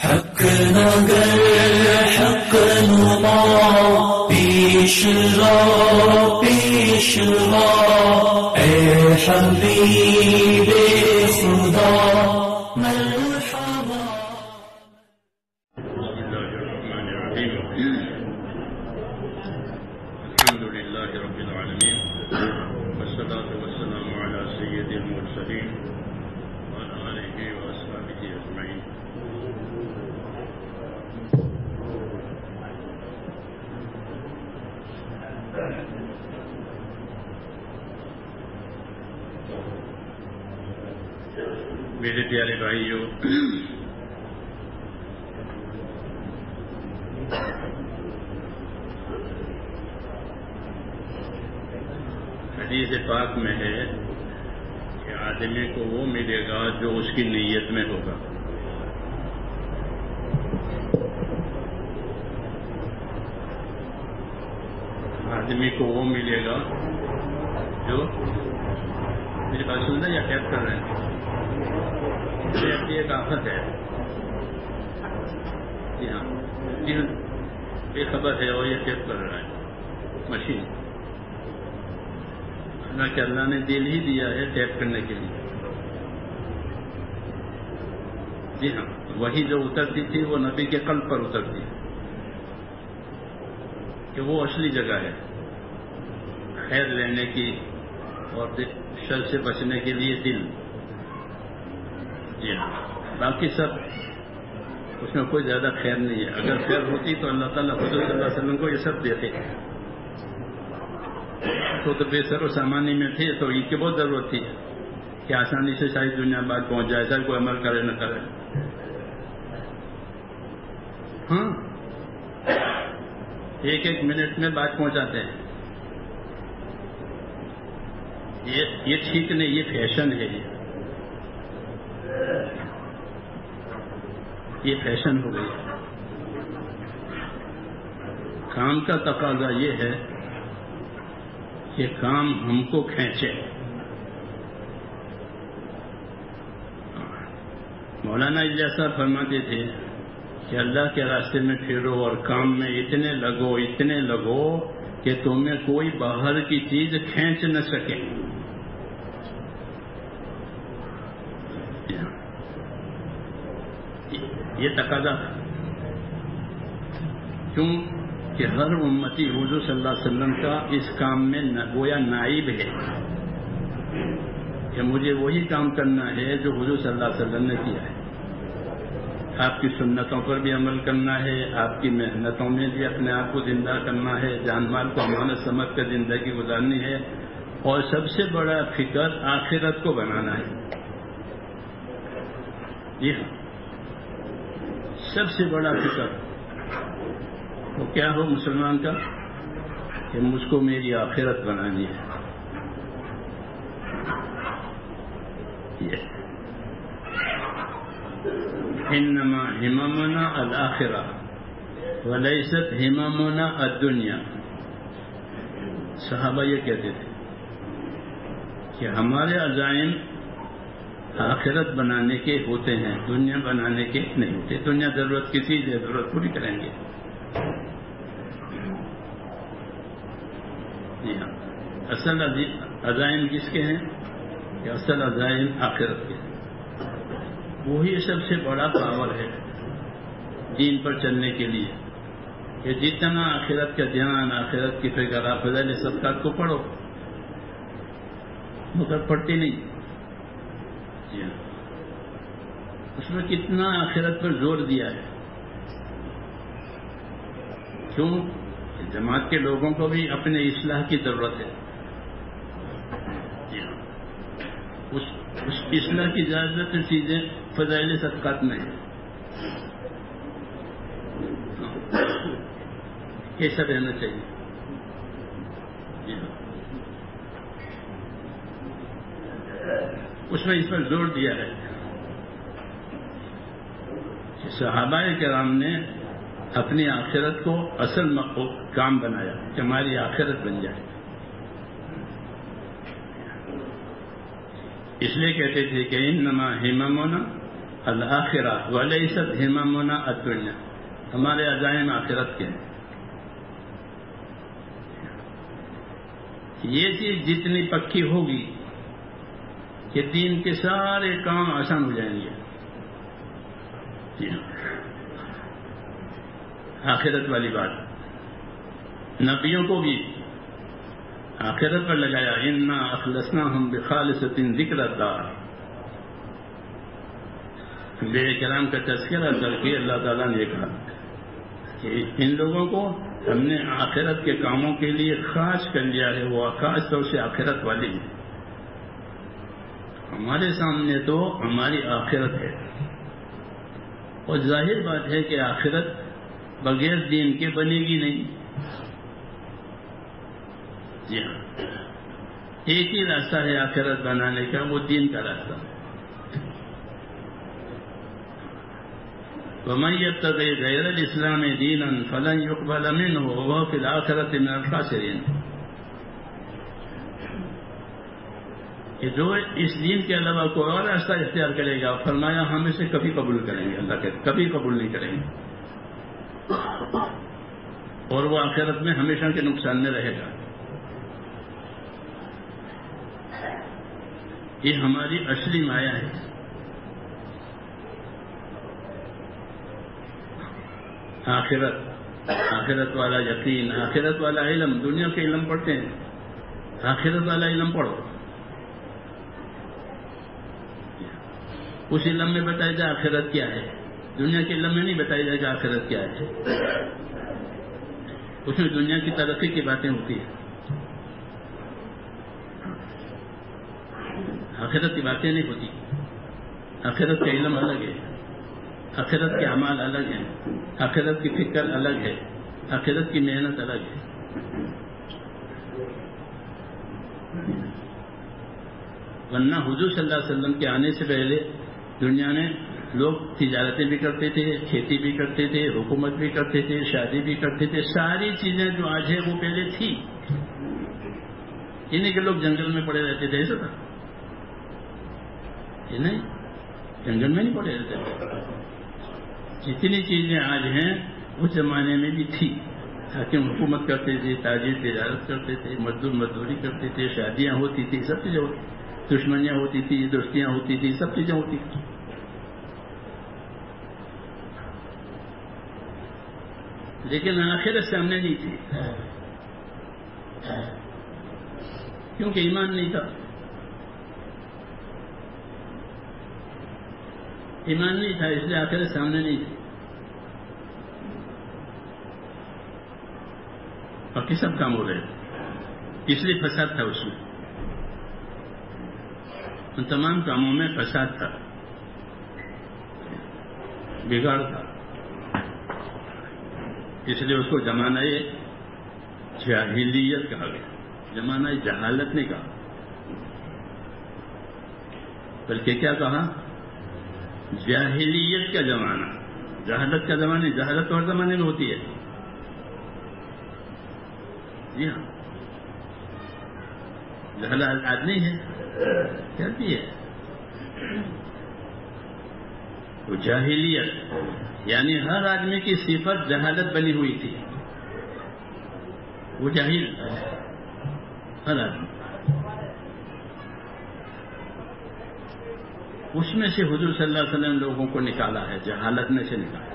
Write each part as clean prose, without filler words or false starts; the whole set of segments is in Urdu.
حق نگر حق نما پیش رو اے حبیب خدا مرحبا. بسم اللہ الرحمن الرحیم. الحمد للہ رب العالمین والصلاة والسلام علی سید المرسلین وعلی آلہ واصحابہ اجمعین. میرے پیارے بھائیوں، حدیث پاک میں ہے کہ آدمی کو وہ ملے گا جو اس کی نیت میں ہوگا. آدمی کو وہ ملے گا جو میری بات سن رہے یا ٹیپ کر رہے ہیں؟ ایک آفت ہے. جی ہاں یہ خبر ہے اور یہ ٹیپ کر رہا ہے مشین. کہ اللہ نے دل ہی دیا ہے ٹیپ کرنے کے لیے. جی ہاں وہی جو اترتی تھی وہ نبی کے قلب پر اترتی ہے کہ وہ اصلی جگہ ہے خیر لینے کی اور شر سے بچنے کے لیے دل. جی ہاں باقی سب اس میں کوئی زیادہ خیر نہیں ہے. اگر خیر ہوتی تو اللہ تعالیٰ حضور صلی اللہ علیہ وسلم کو یہ سب دیتے. تو بے سر و سامانی میں تھے تو ان کی بہت ضرورت تھی کہ آسانی سے ساری دنیا بعد پہنچ جائے، سر کوئی عمل کرے نہ کرے. ہاں ایک ایک منٹ میں بات پہنچاتے ہیں. یہ ٹھیک نہیں، یہ فیشن ہے. یہ فیشن ہو گئی. کام کا تقاضا یہ ہے کہ کام ہم کو کھینچے. مولانا الیاس صاحب فرماتے تھے کہ اللہ کے راستے میں پھرو اور کام میں اتنے لگو کہ تمہیں کوئی باہر کی چیز کھینچ نہ سکے. یہ تقاضا تھا. کیوں کہ ہر امتی حضور صلی اللہ علیہ وسلم کا اس کام میں گویا نائب ہے کہ مجھے وہی کام کرنا ہے جو حضور صلی اللہ علیہ وسلم نے کیا ہے. آپ کی سنتوں پر بھی عمل کرنا ہے، آپ کی محنتوں میں بھی اپنے آپ کو زندہ کرنا ہے، جان مال کو امانت سمجھ کر زندگی گزارنی ہے، اور سب سے بڑا فکر آخرت کو بنانا ہے. جی ہاں سب سے بڑا فکر تو کیا ہو مسلمان کا کہ مجھ کو میری آخرت بنانی ہے. انما ہممنا الآخرہ ولیست ہممنا الدنیا. صحابہ یہ کہتے تھے کہ ہمارے عزائم آخرت بنانے کے ہوتے ہیں، دنیا بنانے کے نہیں ہوتے. دنیا ضرورت کی چیز ہے، ضرورت پوری کریں گے. جی ہاں اصل عزائم کس کے ہیں کہ اصل عزائم آخرت کے ہیں. وہی سب سے بڑا پاور ہے دین پر چلنے کے لیے کہ جتنا آخرت کا دھیان، آخرت کی فکر. آپ فضائل صدقات کو پڑھو مگر پڑھتے نہیں. جی ہاں اس میں کتنا آخرت پر زور دیا ہے. کیوں؟ جماعت کے لوگوں کو بھی اپنے اصلاح کی ضرورت ہے. جی ہاں اس اصلاح کی زیادہ تر چیزیں فضائل صدقات میں ہیں. کیسا رہنا چاہیے. جی ہاں اس میں اس پر زور دیا ہے. صحابہ کرام نے اپنی آخرت کو اصل کام بنایا کہ ہماری آخرت بن جائے. اس لیے کہتے تھے کہ انما ہممنا الآخرہ ولیست ہممنا الدنیا، ہمارے عزائم آخرت کے ہیں. یہ چیز جتنی پکی ہوگی کہ دین کے سارے کام آسان ہو جائیں گے. جی ہاں، آخرت والی بات نبیوں کو بھی آخرت پر لگایا. انا اخلصناہم بخالصۃ ذکر الدار. انبیاء کرام کا تذکرہ کر کے اللہ تعالیٰ نے کہا کہ ان لوگوں کو ہم نے آخرت کے کاموں کے لیے خاص کر لیا ہے، وہ خاص طور سے آخرت والی ہے. ہمارے سامنے تو ہماری آخرت ہے، اور ظاہر بات ہے کہ آخرت بغیر دین کے بنے گی نہیں. جی ہاں، ایک ہی راستہ ہے آخرت بنانے کا، وہ دین کا راستہ. وَمَن يَبْتَغِ غَيْرَ الْإِسْلَامِ دِينًا فَلَن يُقْبَلَ مِنْهُ وَهُوَ فِي الْآخِرَةِ مِنَ الْخَاسِرِينَ. کہ جو اس دین کے علاوہ کوئی اور راستہ اختیار کرے گا، فرمایا ہم اسے کبھی قبول کریں گے، اللہ کہتے کبھی قبول نہیں کریں گے، اور وہ آخرت میں ہمیشہ کے نقصان میں رہے گا. یہ ہماری اصلی مایا ہے. آخرت والا یقین، آخرت والا علم. دنیا کے علم پڑھتے ہیں، آخرت والا علم پڑھو. اس علم میں بتایا جائے آخرت کیا ہے، دنیا کے علم میں نہیں بتایا جائے کہ آخرت کیا ہے. اس میں دنیا کی ترقی کی باتیں ہوتی ہیں، آخرت کی باتیں نہیں ہوتی. آخرت کا علم الگ ہے، آخرت کے اعمال الگ ہیں، آخرت کی فکر الگ ہے، آخرت کی محنت الگ ہے. ورنہ حضور صلی اللہ علیہ وسلم کے آنے سے پہلے دنیا میں لوگ تجارتیں بھی کرتے تھے، کھیتی بھی کرتے تھے، حکومت بھی کرتے تھے، شادی بھی کرتے تھے. ساری چیزیں جو آج ہے وہ پہلے تھی. انہیں کے لوگ جنگل میں پڑے رہتے تھے، ایسا تھا یہ نہیں، جنگل میں نہیں پڑے رہتے تھے. جتنی چیزیں آج ہیں اس زمانے میں بھی تھی. حاکم حکومت کرتے تھے، تاجر تجارت کرتے تھے، مزدور مزدوری کرتے تھے، شادیاں ہوتی تھی، سب چیزیں ہوتی، دشمنیاں ہوتی تھی، دوستیاں ہوتی تھی، سب چیزیں ہوتی تھی. لیکن آخرت سامنے نہیں تھی، کیونکہ ایمان نہیں تھا. ایمان نہیں تھا، اس لیے آخرت سامنے نہیں تھی. باقی سب کام ہو رہے تھے، اس لیے فساد تھا اس میں. ان تمام کاموں میں فساد تھا، بگاڑ تھا. اس لیے اس کو زمانہ جاہلیت کہا گیا. زمانہ جہالت نہیں کہا، بلکہ کیا کہا؟ جاہلیت کا زمانہ. جہالت کا زمانہ، جہالت ہر زمانے میں ہوتی ہے. جی ہاں، جہالت آدمی ہے کہتی ہے. وہ جاہلیت یعنی ہر آدمی کی صفت جہالت بنی ہوئی تھی. وہ جاہل ہر آدمی. اس میں سے حضور صلی اللہ علیہ وسلم لوگوں کو نکالا ہے، جہالت میں سے نکالا.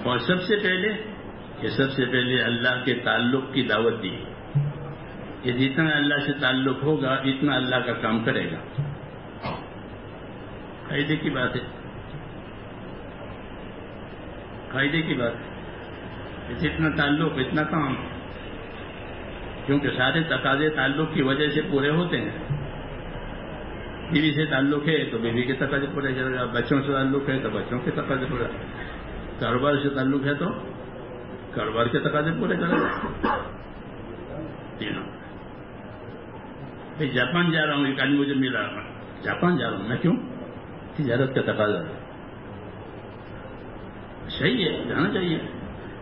اور سب سے پہلے اللہ کے تعلق کی دعوت دی کہ جتنا اللہ سے تعلق ہوگا اتنا اللہ کا کام کرے گا. فائدے کی بات ہے، فائدے کی بات ہے. جتنا تعلق اتنا کام، کیونکہ سارے تقاضے تعلق کی وجہ سے پورے ہوتے ہیں. بیوی سے تعلق ہے تو بیوی کے تقاضے پورے کرے گا، بچوں سے تعلق ہے تو بچوں کے تقاضے پورے، کاروبار سے تعلق ہے تو کاروبار کے تقاضے پورے کرے گا. بھائی جاپان جا رہا ہوں، ایک آدمی مجھے ملا، جاپان جا رہا ہوں میں، کیوں؟ تجارت کا تقاضا ہے. صحیح ہے، جانا چاہیے،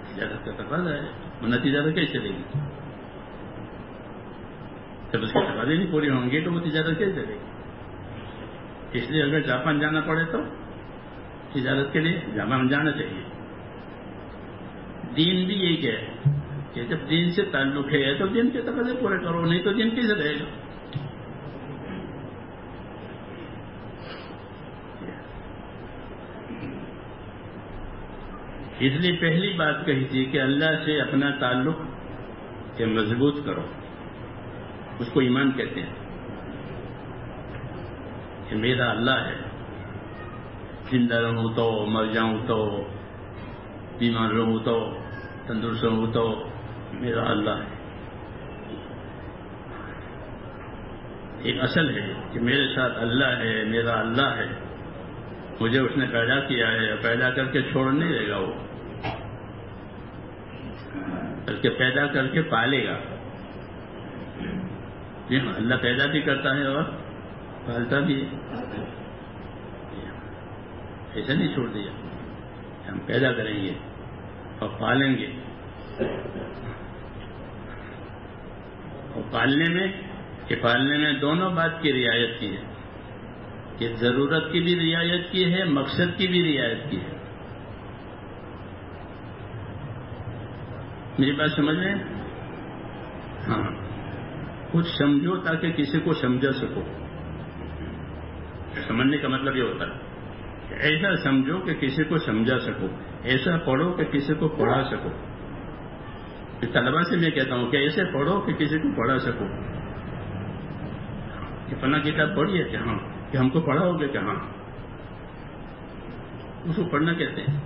تجارت کا تقاضا ہے، ورنہ تجارت کیسے چلے گی؟ جب اس کے تقاضے نہیں پورے ہوں گے تو وہ تجارت کیسے چلے گی؟ اس لیے اگر جاپان جانا پڑے تو تجارت کے لیے جاپان جانا چاہیے. دین بھی یہی ہے کہ جب دین سے تعلق ہے تو دین کے تقاضے پورے کرو، نہیں تو دین کیسے رہے گا؟ اس لیے پہلی بات کہی تھی کہ اللہ سے اپنا تعلق کہ مضبوط کرو. اس کو ایمان کہتے ہیں کہ میرا اللہ ہے، زندہ رہوں تو، مر جاؤں تو، بیمار رہوں تو، تندرست رہوں تو میرا اللہ ہے. ایک اصل ہے کہ میرے ساتھ اللہ ہے، میرا اللہ ہے، مجھے اس نے پیدا کیا ہے، پیدا کر کے چھوڑ نہیں دے گا وہ، بلکہ پیدا کر کے پالے گا. جی ہاں، اللہ پیدا بھی کرتا ہے اور پالتا بھی ہے. ایسا نہیں چھوڑ دیا، ہم پیدا کریں گے اور پالیں گے. اور پالنے میں دونوں بات کی رعایت کی ہے کہ ضرورت کی بھی رعایت کی ہے، مقصد کی بھی رعایت کی ہے. میری بات سمجھ رہے ہیں؟ ہاں، کچھ سمجھو تاکہ کسی کو سمجھا سکو. سمجھنے کا مطلب یہ ہوتا ہے کہ ایسا سمجھو کہ کسی کو سمجھا سکو، ایسا پڑھو کہ کسی کو پڑھا سکو. طلبا سے میں کہتا ہوں کہ ایسے پڑھو کہ کسی کو پڑھا سکو. کہ فلاں کتاب پڑھی ہے کہ ہاں، کہ ہم کو پڑھا ہوگا کہ ہاں، اس کو پڑھنا کہتے ہیں.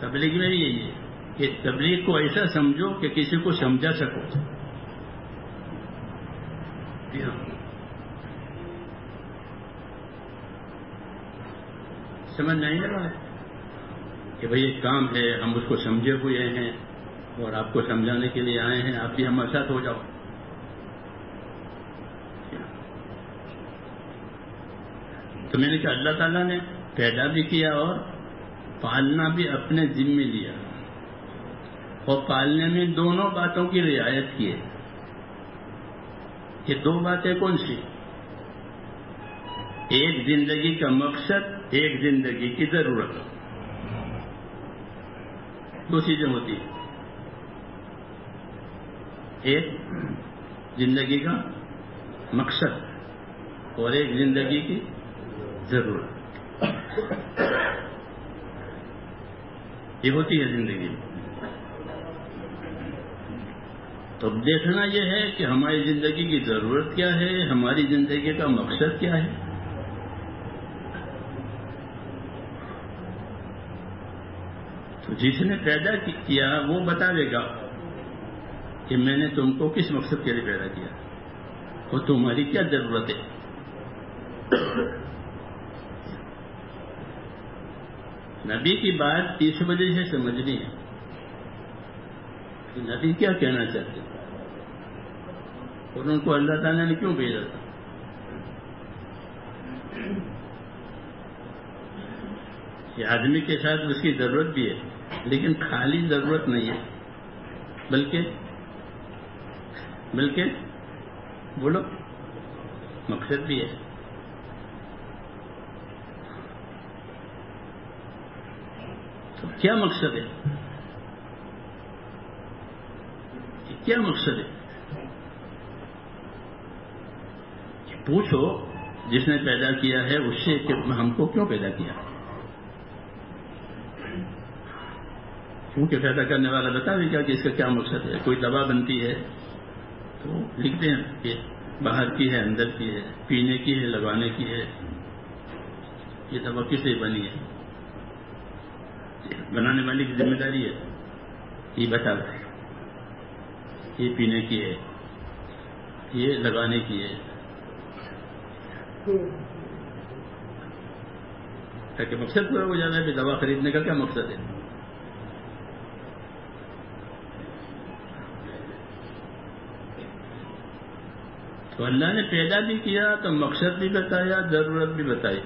تبلیغ میں بھی یہی ہے کہ تبلیغ کو ایسا سمجھو کہ کسی کو سمجھا سکو. سمجھ نہیں آ رہا ہے کہ بھئی ایک کام ہے، ہم اس کو سمجھے ہوئے ہیں اور آپ کو سمجھانے کے لیے آئے ہیں، آپ بھی ہمارے ساتھ ہو جاؤ. تو میں نے کہا اللہ تعالیٰ نے پیدا بھی کیا اور پالنا بھی اپنے ذمے لیا، اور پالنے میں دونوں باتوں کی رعایت کی ہے. یہ دو باتیں کون سی؟ ایک زندگی کا مقصد، ایک زندگی کی ضرورت. دو چیزیں ہوتی ہیں، ایک زندگی کا مقصد اور ایک زندگی کی ضرورت. یہ ہوتی ہے زندگی میں. تو دیکھنا یہ ہے کہ ہماری زندگی کی ضرورت کیا ہے، ہماری زندگی کا مقصد کیا ہے. تو جس نے پیدا کیا وہ بتا دے گا کہ میں نے تم کو کس مقصد کے لیے پیدا کیا اور تمہاری کیا ضرورت ہے. نبی کی بات اس وجہ سے سمجھنی ہے کہ نبی کیا کہنا چاہتے ہیں اور ان کو اللہ تعالیٰ نے کیوں بھیجا تھا. یہ آدمی کے ساتھ اس کی ضرورت بھی ہے، لیکن خالی ضرورت نہیں ہے، بلکہ بولو مقصد بھی ہے. تو کیا مقصد ہے؟ کیا مقصد ہے؟ پوچھو جس نے پیدا کیا ہے اس سے کہ ہم کو کیوں پیدا کیا. کیونکہ پیدا کرنے والا بتا دے گا کہ اس کا کیا مقصد ہے. کوئی دوا بنتی ہے تو لکھتے ہیں کہ باہر کی ہے، اندر کی ہے، پینے کی ہے، لگانے کی ہے. یہ دوا کس لیے بنی ہے؟ بنانے والے کی ذمہ داری ہے یہ بتا رہا ہے. یہ پینے کی ہے، یہ لگانے کی ہے، تاکہ مقصد پورا ہو جانا ہے. دوا خریدنے کا کیا مقصد ہے؟ تو اللہ نے پیدا بھی کیا تو مقصد بھی بتایا، ضرورت بھی بتائی.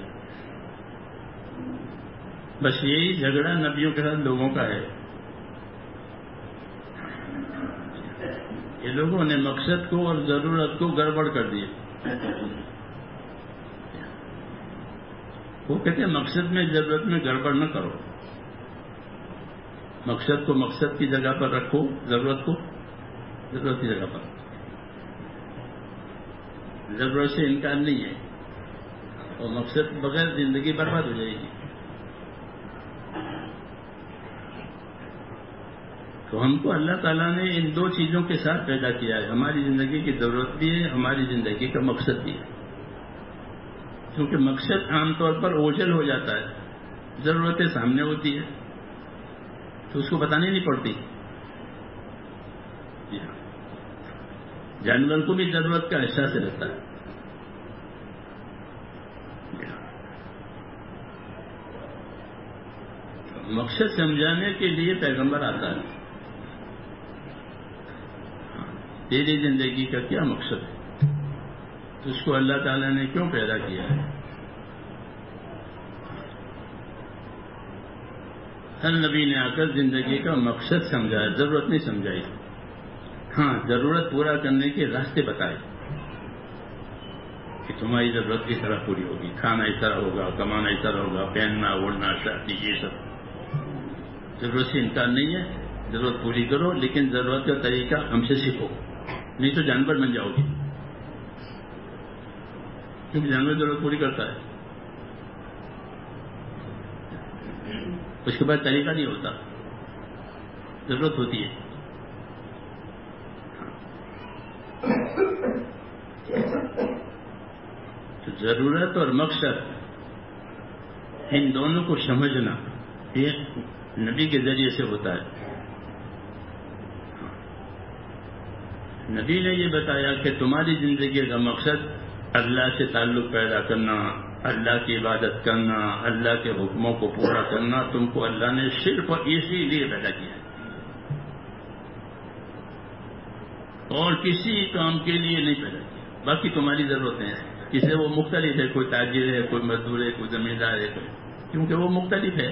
بس یہی جھگڑا نبیوں کے ساتھ لوگوں کا ہے. یہ لوگوں نے مقصد کو اور ضرورت کو گڑبڑ کر دیا. وہ کہتے ہیں مقصد میں ضرورت میں گڑبڑ نہ کرو. مقصد کو مقصد کی جگہ پر رکھو, ضرورت کو ضرورت کی جگہ پر. ضرورت سے انکار نہیں ہے, اور مقصد بغیر زندگی برباد ہو جائے گی. تو ہم کو اللہ تعالیٰ نے ان دو چیزوں کے ساتھ پیدا کیا ہے. ہماری زندگی کی ضرورت بھی ہے, ہماری زندگی کا مقصد بھی ہے. کیونکہ مقصد عام طور پر اوجھل ہو جاتا ہے, ضرورتیں سامنے ہوتی ہے تو اس کو بتانی نہیں پڑتی. جانور کو بھی ضرورت کا احساس رہتا ہے. مقصد سمجھانے کے لیے پیغمبر آتا ہے. تیری زندگی کا کیا مقصد ہے, تو اس کو اللہ تعالیٰ نے کیوں پیدا کیا ہے. ہر نبی نے آ کر زندگی کا مقصد سمجھایا, ضرورت نہیں سمجھائی. ہاں, ضرورت پورا کرنے کے راستے بتائے کہ تمہاری ضرورت کس طرح پوری ہوگی. کھانا اس طرح ہوگا, کمانا اس طرح ہوگا, پہننا اوڑھنا شادی, یہ سب. ضرورت سے انکار نہیں ہے, ضرورت پوری کرو, لیکن ضرورت کا طریقہ ہم سے سیکھو, نہیں تو جانور بن جاؤ گے. کیونکہ جانور ضرورت پوری کرتا ہے, اس کے بعد طریقہ نہیں ہوتا, ضرورت ہوتی ہے. تو ضرورت اور مقصد ان دونوں کو سمجھنا یہ نبی کے ذریعے سے ہوتا ہے. نبی نے یہ بتایا کہ تمہاری زندگی کا مقصد اللہ سے تعلق پیدا کرنا, اللہ کی عبادت کرنا, اللہ کے حکموں کو پورا کرنا. تم کو اللہ نے صرف اسی لیے پیدا کیا ہے, اور کسی کام کے لیے نہیں پیدا کیا. باقی تمہاری ضرورتیں ہیں, اسے وہ مختلف ہے, کوئی تاجر ہے, کوئی مزدور ہے, کوئی زمیندار ہے, کیونکہ وہ مختلف ہے.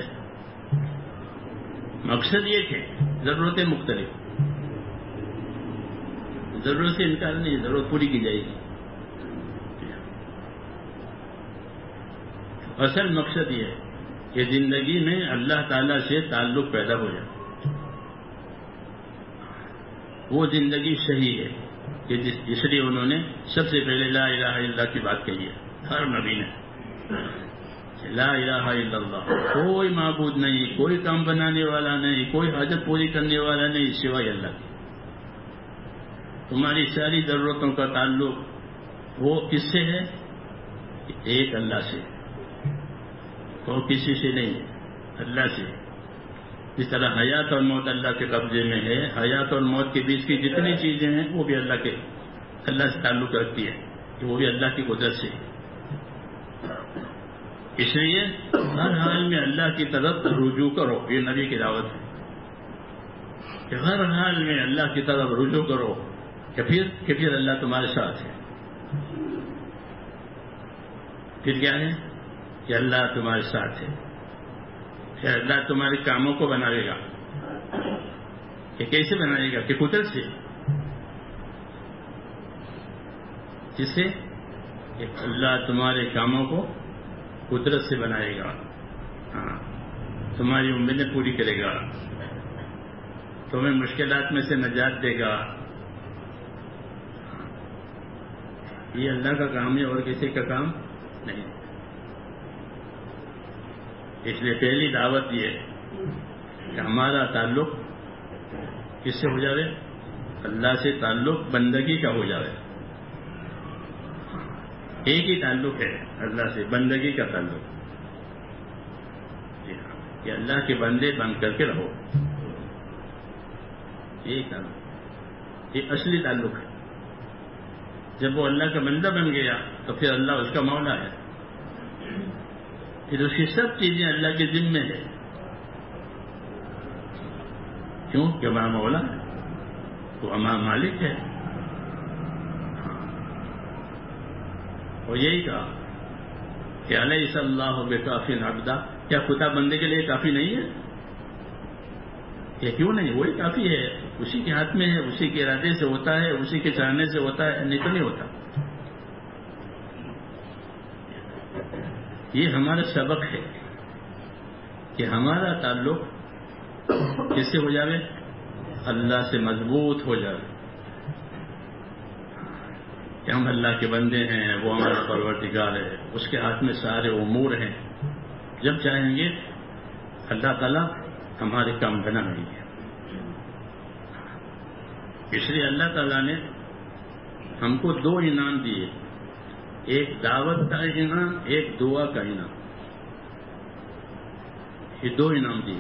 مقصد ایک ہے, ضرورتیں مختلف. ضرورت سے انکار نہیں, ضرورت پوری کی جائے گی. اصل مقصد یہ ہے کہ زندگی میں اللہ تعالیٰ سے تعلق پیدا ہو جائے. وہ زندگی صحیح ہے کہ جس لیے انہوں نے سب سے پہلے لا الہ الا اللہ کی بات کہی ہے. ہر نبی نے لا الہ الا اللہ, کوئی معبود نہیں, کوئی کام بنانے والا نہیں, کوئی حاجت پوری کرنے والا نہیں سوائے اللہ کی. تمہاری ساری ضرورتوں کا تعلق وہ کس سے ہے؟ ایک اللہ سے, اور کسی سے نہیں, اللہ سے. جس طرح حیات اور موت اللہ کے قبضے میں ہے, حیات اور موت کے بیچ کی جتنی چیزیں ہیں وہ بھی اللہ سے تعلق رکھتی ہے, کہ وہ بھی اللہ کی قدرت سے. اس لیے ہر حال میں اللہ کی طرف رجوع کرو, یہ نبی کی دعوت ہے کہ ہر حال میں اللہ کی طرف رجوع کرو, کہ پھر اللہ تمہارے ساتھ ہے. پھر کیا ہے کہ اللہ تمہارے ساتھ ہے, کہ اللہ تمہارے کاموں کو بنائے گا. کہ کیسے بنائے گا؟ کہ قدرت سے. جس سے کہ اللہ تمہارے کاموں کو قدرت سے بنائے گا. ہاں, تمہاری امیدیں پوری کرے گا, تمہیں مشکلات میں سے نجات دے گا. یہ اللہ کا کام ہے اور کسی کا کام نہیں. اس لیے پہلی دعوت یہ ہے کہ ہمارا تعلق کس سے ہو جائے؟ اللہ سے تعلق بندگی کا ہو جائے. ایک ہی تعلق ہے اللہ سے, بندگی کا تعلق. کہ اللہ کے بندے بن کر کے رہو, یہ تعلق, یہ اصلی تعلق ہے. جب وہ اللہ کا بندہ بن گیا تو پھر اللہ اس کا مولا ہے, پھر اس کی سب چیزیں اللہ کے ذمے ہے. کیوں کہ ہمارا مولا ہے, تو ہمارا مالک ہے. اور یہی کہا کہ الیس اللہ بکاف عبدا, کیا خدا بندے کے لیے کافی نہیں ہے؟ کہ کیوں نہیں, وہی کافی ہے. اسی کے ہاتھ میں ہے، اسی کے ارادے سے ہوتا ہے، اسی کے چاہنے سے ہوتا ہے، نہیں تو نہیں ہوتا. یہ ہمارا سبق ہے کہ ہمارا تعلق کس سے ہو جائے؟ اللہ سے مضبوط ہو جائے کہ ہم اللہ کے بندے ہیں، وہ ہمارا پروردگار ہے، اس کے ہاتھ میں سارے امور ہیں. جب چاہیں گے اللہ تعالیٰ ہمارے کام بنائیں گے. اس لیے اللہ تعالیٰ نے ہم کو 2 انعام دیے، ایک دعوت کا انعام، ایک دعا کا انعام. یہ 2 انعام دیے.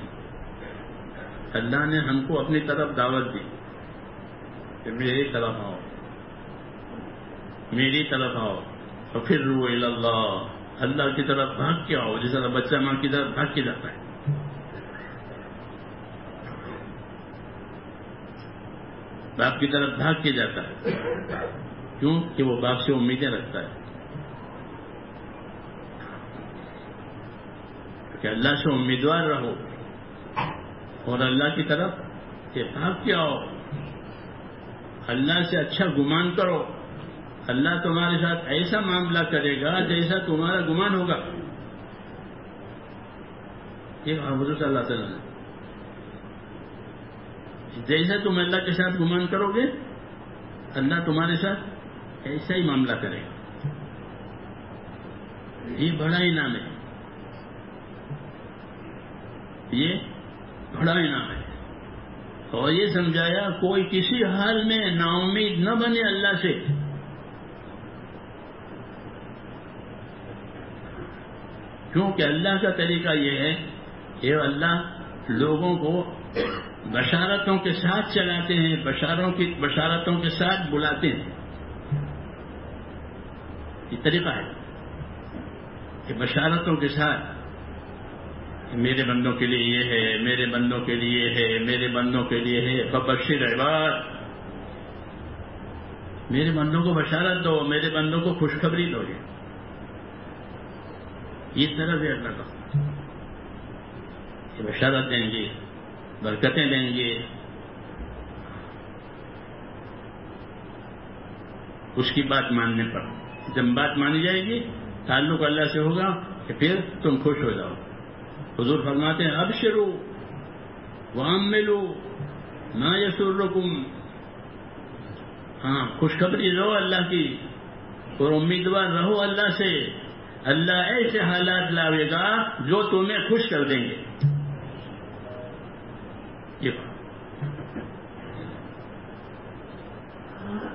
اللہ نے ہم کو اپنی طرف دعوت دی کہ میری طرف آؤ، میری طرف آؤ، اور پھر رو اللہ، اللہ کی طرف بھاگ کے آؤ، جس طرح بچہ ماں کی طرف بھاگ کے جاتا ہے. باپ کی طرف بھاگ کے جاتا ہے. کیوں؟ کہ وہ باپ سے امیدیں رکھتا ہے کہ اللہ سے امیدوار رہو اور اللہ کی طرف کہ بھاگ کے آؤ، اللہ سے اچھا گمان کرو. اللہ تمہارے ساتھ ایسا معاملہ کرے گا جیسا تمہارا گمان ہوگا. یہ حضور صلی اللہ علیہ وسلم نے جیسا تم اللہ کے ساتھ گمان کرو گے اللہ تمہارے ساتھ ایسا ہی معاملہ کرے گا. یہ بڑا انعام ہے، یہ بڑا انعام ہے. اور یہ سمجھایا کوئی کسی حال میں نا امید نہ بنے اللہ سے. کیونکہ اللہ کا طریقہ یہ ہے کہ اللہ لوگوں کو بشارتوں کے ساتھ چلاتے ہیں، بشارتوں کے ساتھ بلاتے ہیں. یہ طریقہ ہے کہ بشارتوں کے ساتھ میرے بندوں کے لیے یہ ہے، میرے بندوں کے لیے ہے، میرے بندوں کے لیے ہے. فبشر عباد، میرے بندوں کو بشارت دو، میرے بندوں کو خوشخبری دو. یہ طرح سے اللہ کا کہ بشارت دیں گے، برکتیں دیں گے. اس کی بات ماننے پر جب بات مانی جائے گی تعلق اللہ سے ہوگا کہ پھر تم خوش ہو جاؤ. حضور فرماتے ہیں ابشروا واملوا ما یسرکم. ہاں، خوشخبری رہو اللہ کی اور امیدوار رہو اللہ سے. اللہ ایسے حالات لاوے گا جو تمہیں خوش کر دیں گے.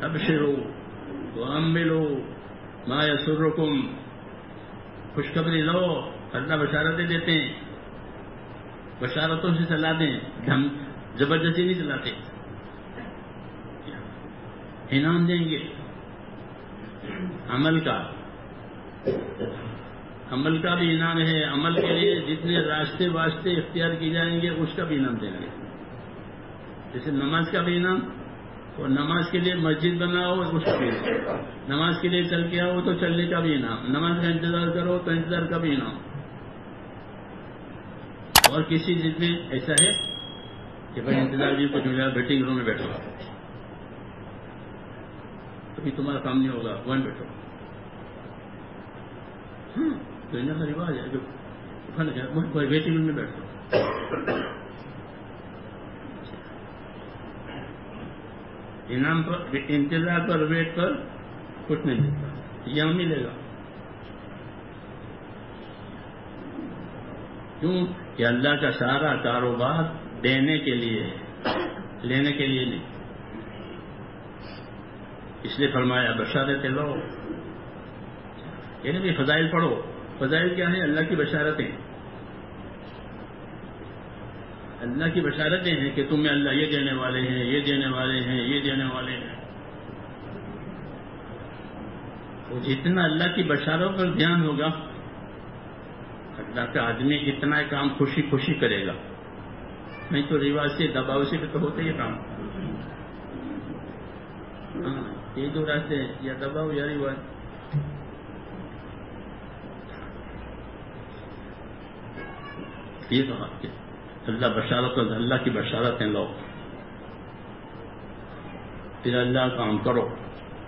ابشروا واملوا ما یسرکم. خوشخبری لو. اللہ بشارتیں دیتے ہیں، بشارتوں سے چلاتے ہیں، ہم زبردستی نہیں چلاتے. انعام دیں گے عمل کا بھی انعام ہے. عمل کے لیے جتنے راستے واسطے اختیار کی جائیں گے اس کا بھی انعام دیں گے. جیسے نماز کا بھی انعام، اور نماز کے لیے مسجد بناؤ اس کا بھی انعام. نماز کے لیے چل کے آؤ تو چلنے کا بھی انعام. نماز کا انتظار کرو تو انتظار کا بھی انعام. اور کسی چیز میں ایسا ہے کہ بھائی انتظار بھی کچھ ہو جائے، ویٹنگ روم میں بیٹھو، کبھی تمہارا کام نہیں ہوگا، وہاں بیٹھو. تو ان کا رواج ہے جو ویٹنگ روم میں بیٹھو. انعام پر انتظار پر ویٹ پر کچھ نہیں ملتا، یہاں ملے گا. کیوں کہ اللہ کا سارا کاروبار دینے کے لیے ہے، لینے کے لیے نہیں. اس لیے فرمایا بشارتیں لو. یعنی بھی فضائل پڑھو. فضائل کیا ہے؟ اللہ کی بشارتیں. اللہ کی بشارتیں ہیں کہ تمہیں اللہ یہ دینے والے ہیں، یہ دینے والے ہیں، یہ دینے والے ہیں. تو جتنا اللہ کی بشارتوں پر دھیان ہوگا اللہ کا آدمی اتنا کام خوشی خوشی کرے گا. نہیں تو رواج سے دباؤ سے تو ہوتا ہی کام. ہاں، یہ دو راستے ہیں، یا دباؤ یا رواج. یہ تو اللہ بشارت، اللہ کی بشارتیں لو. پھر اللہ کام کرو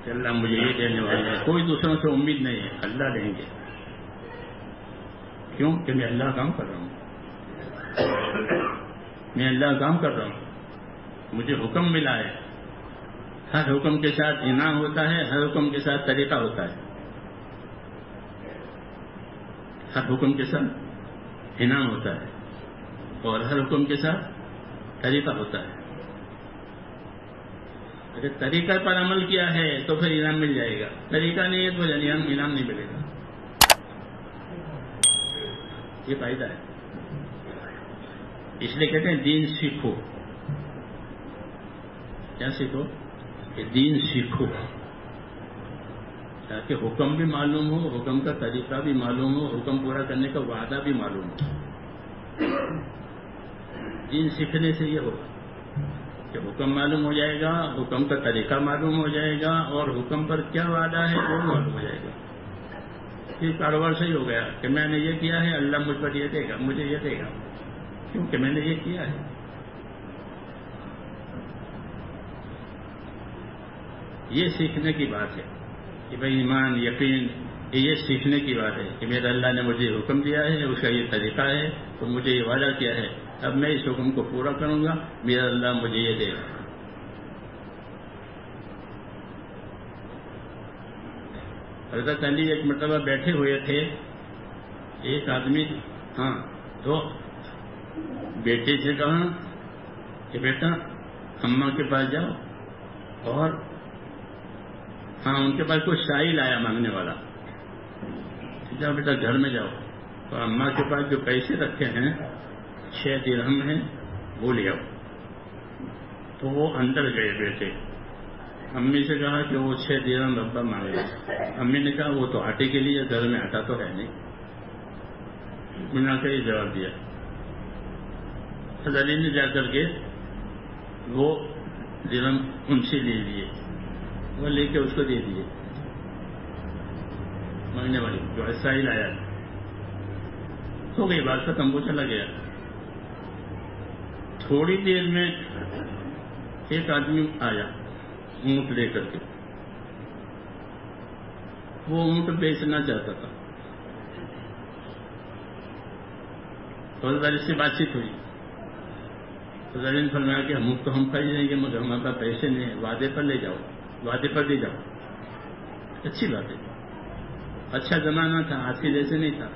کہ اللہ مجھے یہ دینے والے ہیں. کوئی دوسروں سے امید نہیں ہے, اللہ دیں گے. کیوں کہ میں اللہ کام کر رہا ہوں, میں اللہ کام کر رہا ہوں, مجھے حکم ملا ہے. ہر حکم کے ساتھ انعام ہوتا ہے, ہر حکم کے ساتھ طریقہ ہوتا ہے. ہر حکم کے ساتھ انعام ہوتا ہے اور ہر حکم کے ساتھ طریقہ ہوتا ہے. اگر طریقہ پر عمل کیا ہے تو پھر انعام مل جائے گا, طریقہ نہیں ہے تو انعام نہیں ملے گا. یہ فائدہ ہے. اس لیے کہتے ہیں دین سیکھو. کیا سیکھو؟ کہ دین سیکھو, تاکہ حکم بھی معلوم ہو, حکم کا طریقہ بھی معلوم ہو, حکم پورا کرنے کا وعدہ بھی معلوم ہو. دین سیکھنے سے یہ ہوگا کہ حکم معلوم ہو جائے گا, حکم کا طریقہ معلوم ہو جائے گا, اور حکم پر کیا وعدہ ہے وہ معلوم ہو جائے گا. پھر کاروبار صحیح ہو گیا کہ میں نے یہ کیا ہے, اللہ مجھ پر یہ دے گا, مجھے یہ دے گا, کیونکہ میں نے یہ کیا ہے. یہ سیکھنے کی بات ہے کہ بھائی ایمان یقین, یہ سیکھنے کی بات ہے کہ میرا اللہ نے مجھے حکم دیا ہے, اس کا یہ طریقہ ہے, تو مجھے یہ وعدہ کیا ہے, اب میں اس حکم کو پورا کروں گا, میرا اللہ مجھے یہ دے گا. حضرت علی ایک مرتبہ بیٹھے ہوئے تھے, ایک آدمی تو بیٹے سے کہا کہ بیٹا اماں کے پاس جاؤ, اور ان کے پاس کوئی سائل آیا مانگنے والا, جاؤ بیٹا گھر میں جاؤ, تو اماں کے پاس جو پیسے رکھے ہیں 6 درہم ہیں وہ لے آؤ. تو وہ اندر گئے بیٹے, امی سے کہا کہ وہ 6 درہم ابا مانگے. امی نے کہا وہ تو آٹے کے لیے, گھر میں آٹا تو ہے نہیں. بنا کے جواب دیا. حضرت علی نے جا کر کے وہ درہم ان سے لے لیے, وہ لے کے اس کو دے دیے مانگنے والی جو سائل آیا. ہو گئی بات ختم, وہ چلا گیا. تھوڑی دیر میں ایک آدمی آیا اونٹ لے کر کے. وہ اونٹ بیچنا چاہتا تھا. حضرت علی سے بات چیت ہوئی. حضرت علی نے فرمایا کہ ہم تو ہم خریدیں گے, مگر ہمارے پاس پیسے نہیں ہیں, وعدے پر لے جاؤ, وعدے پر دے جاؤ. اچھی بات ہے, اچھا زمانہ تھا, آج کے جیسے نہیں تھا.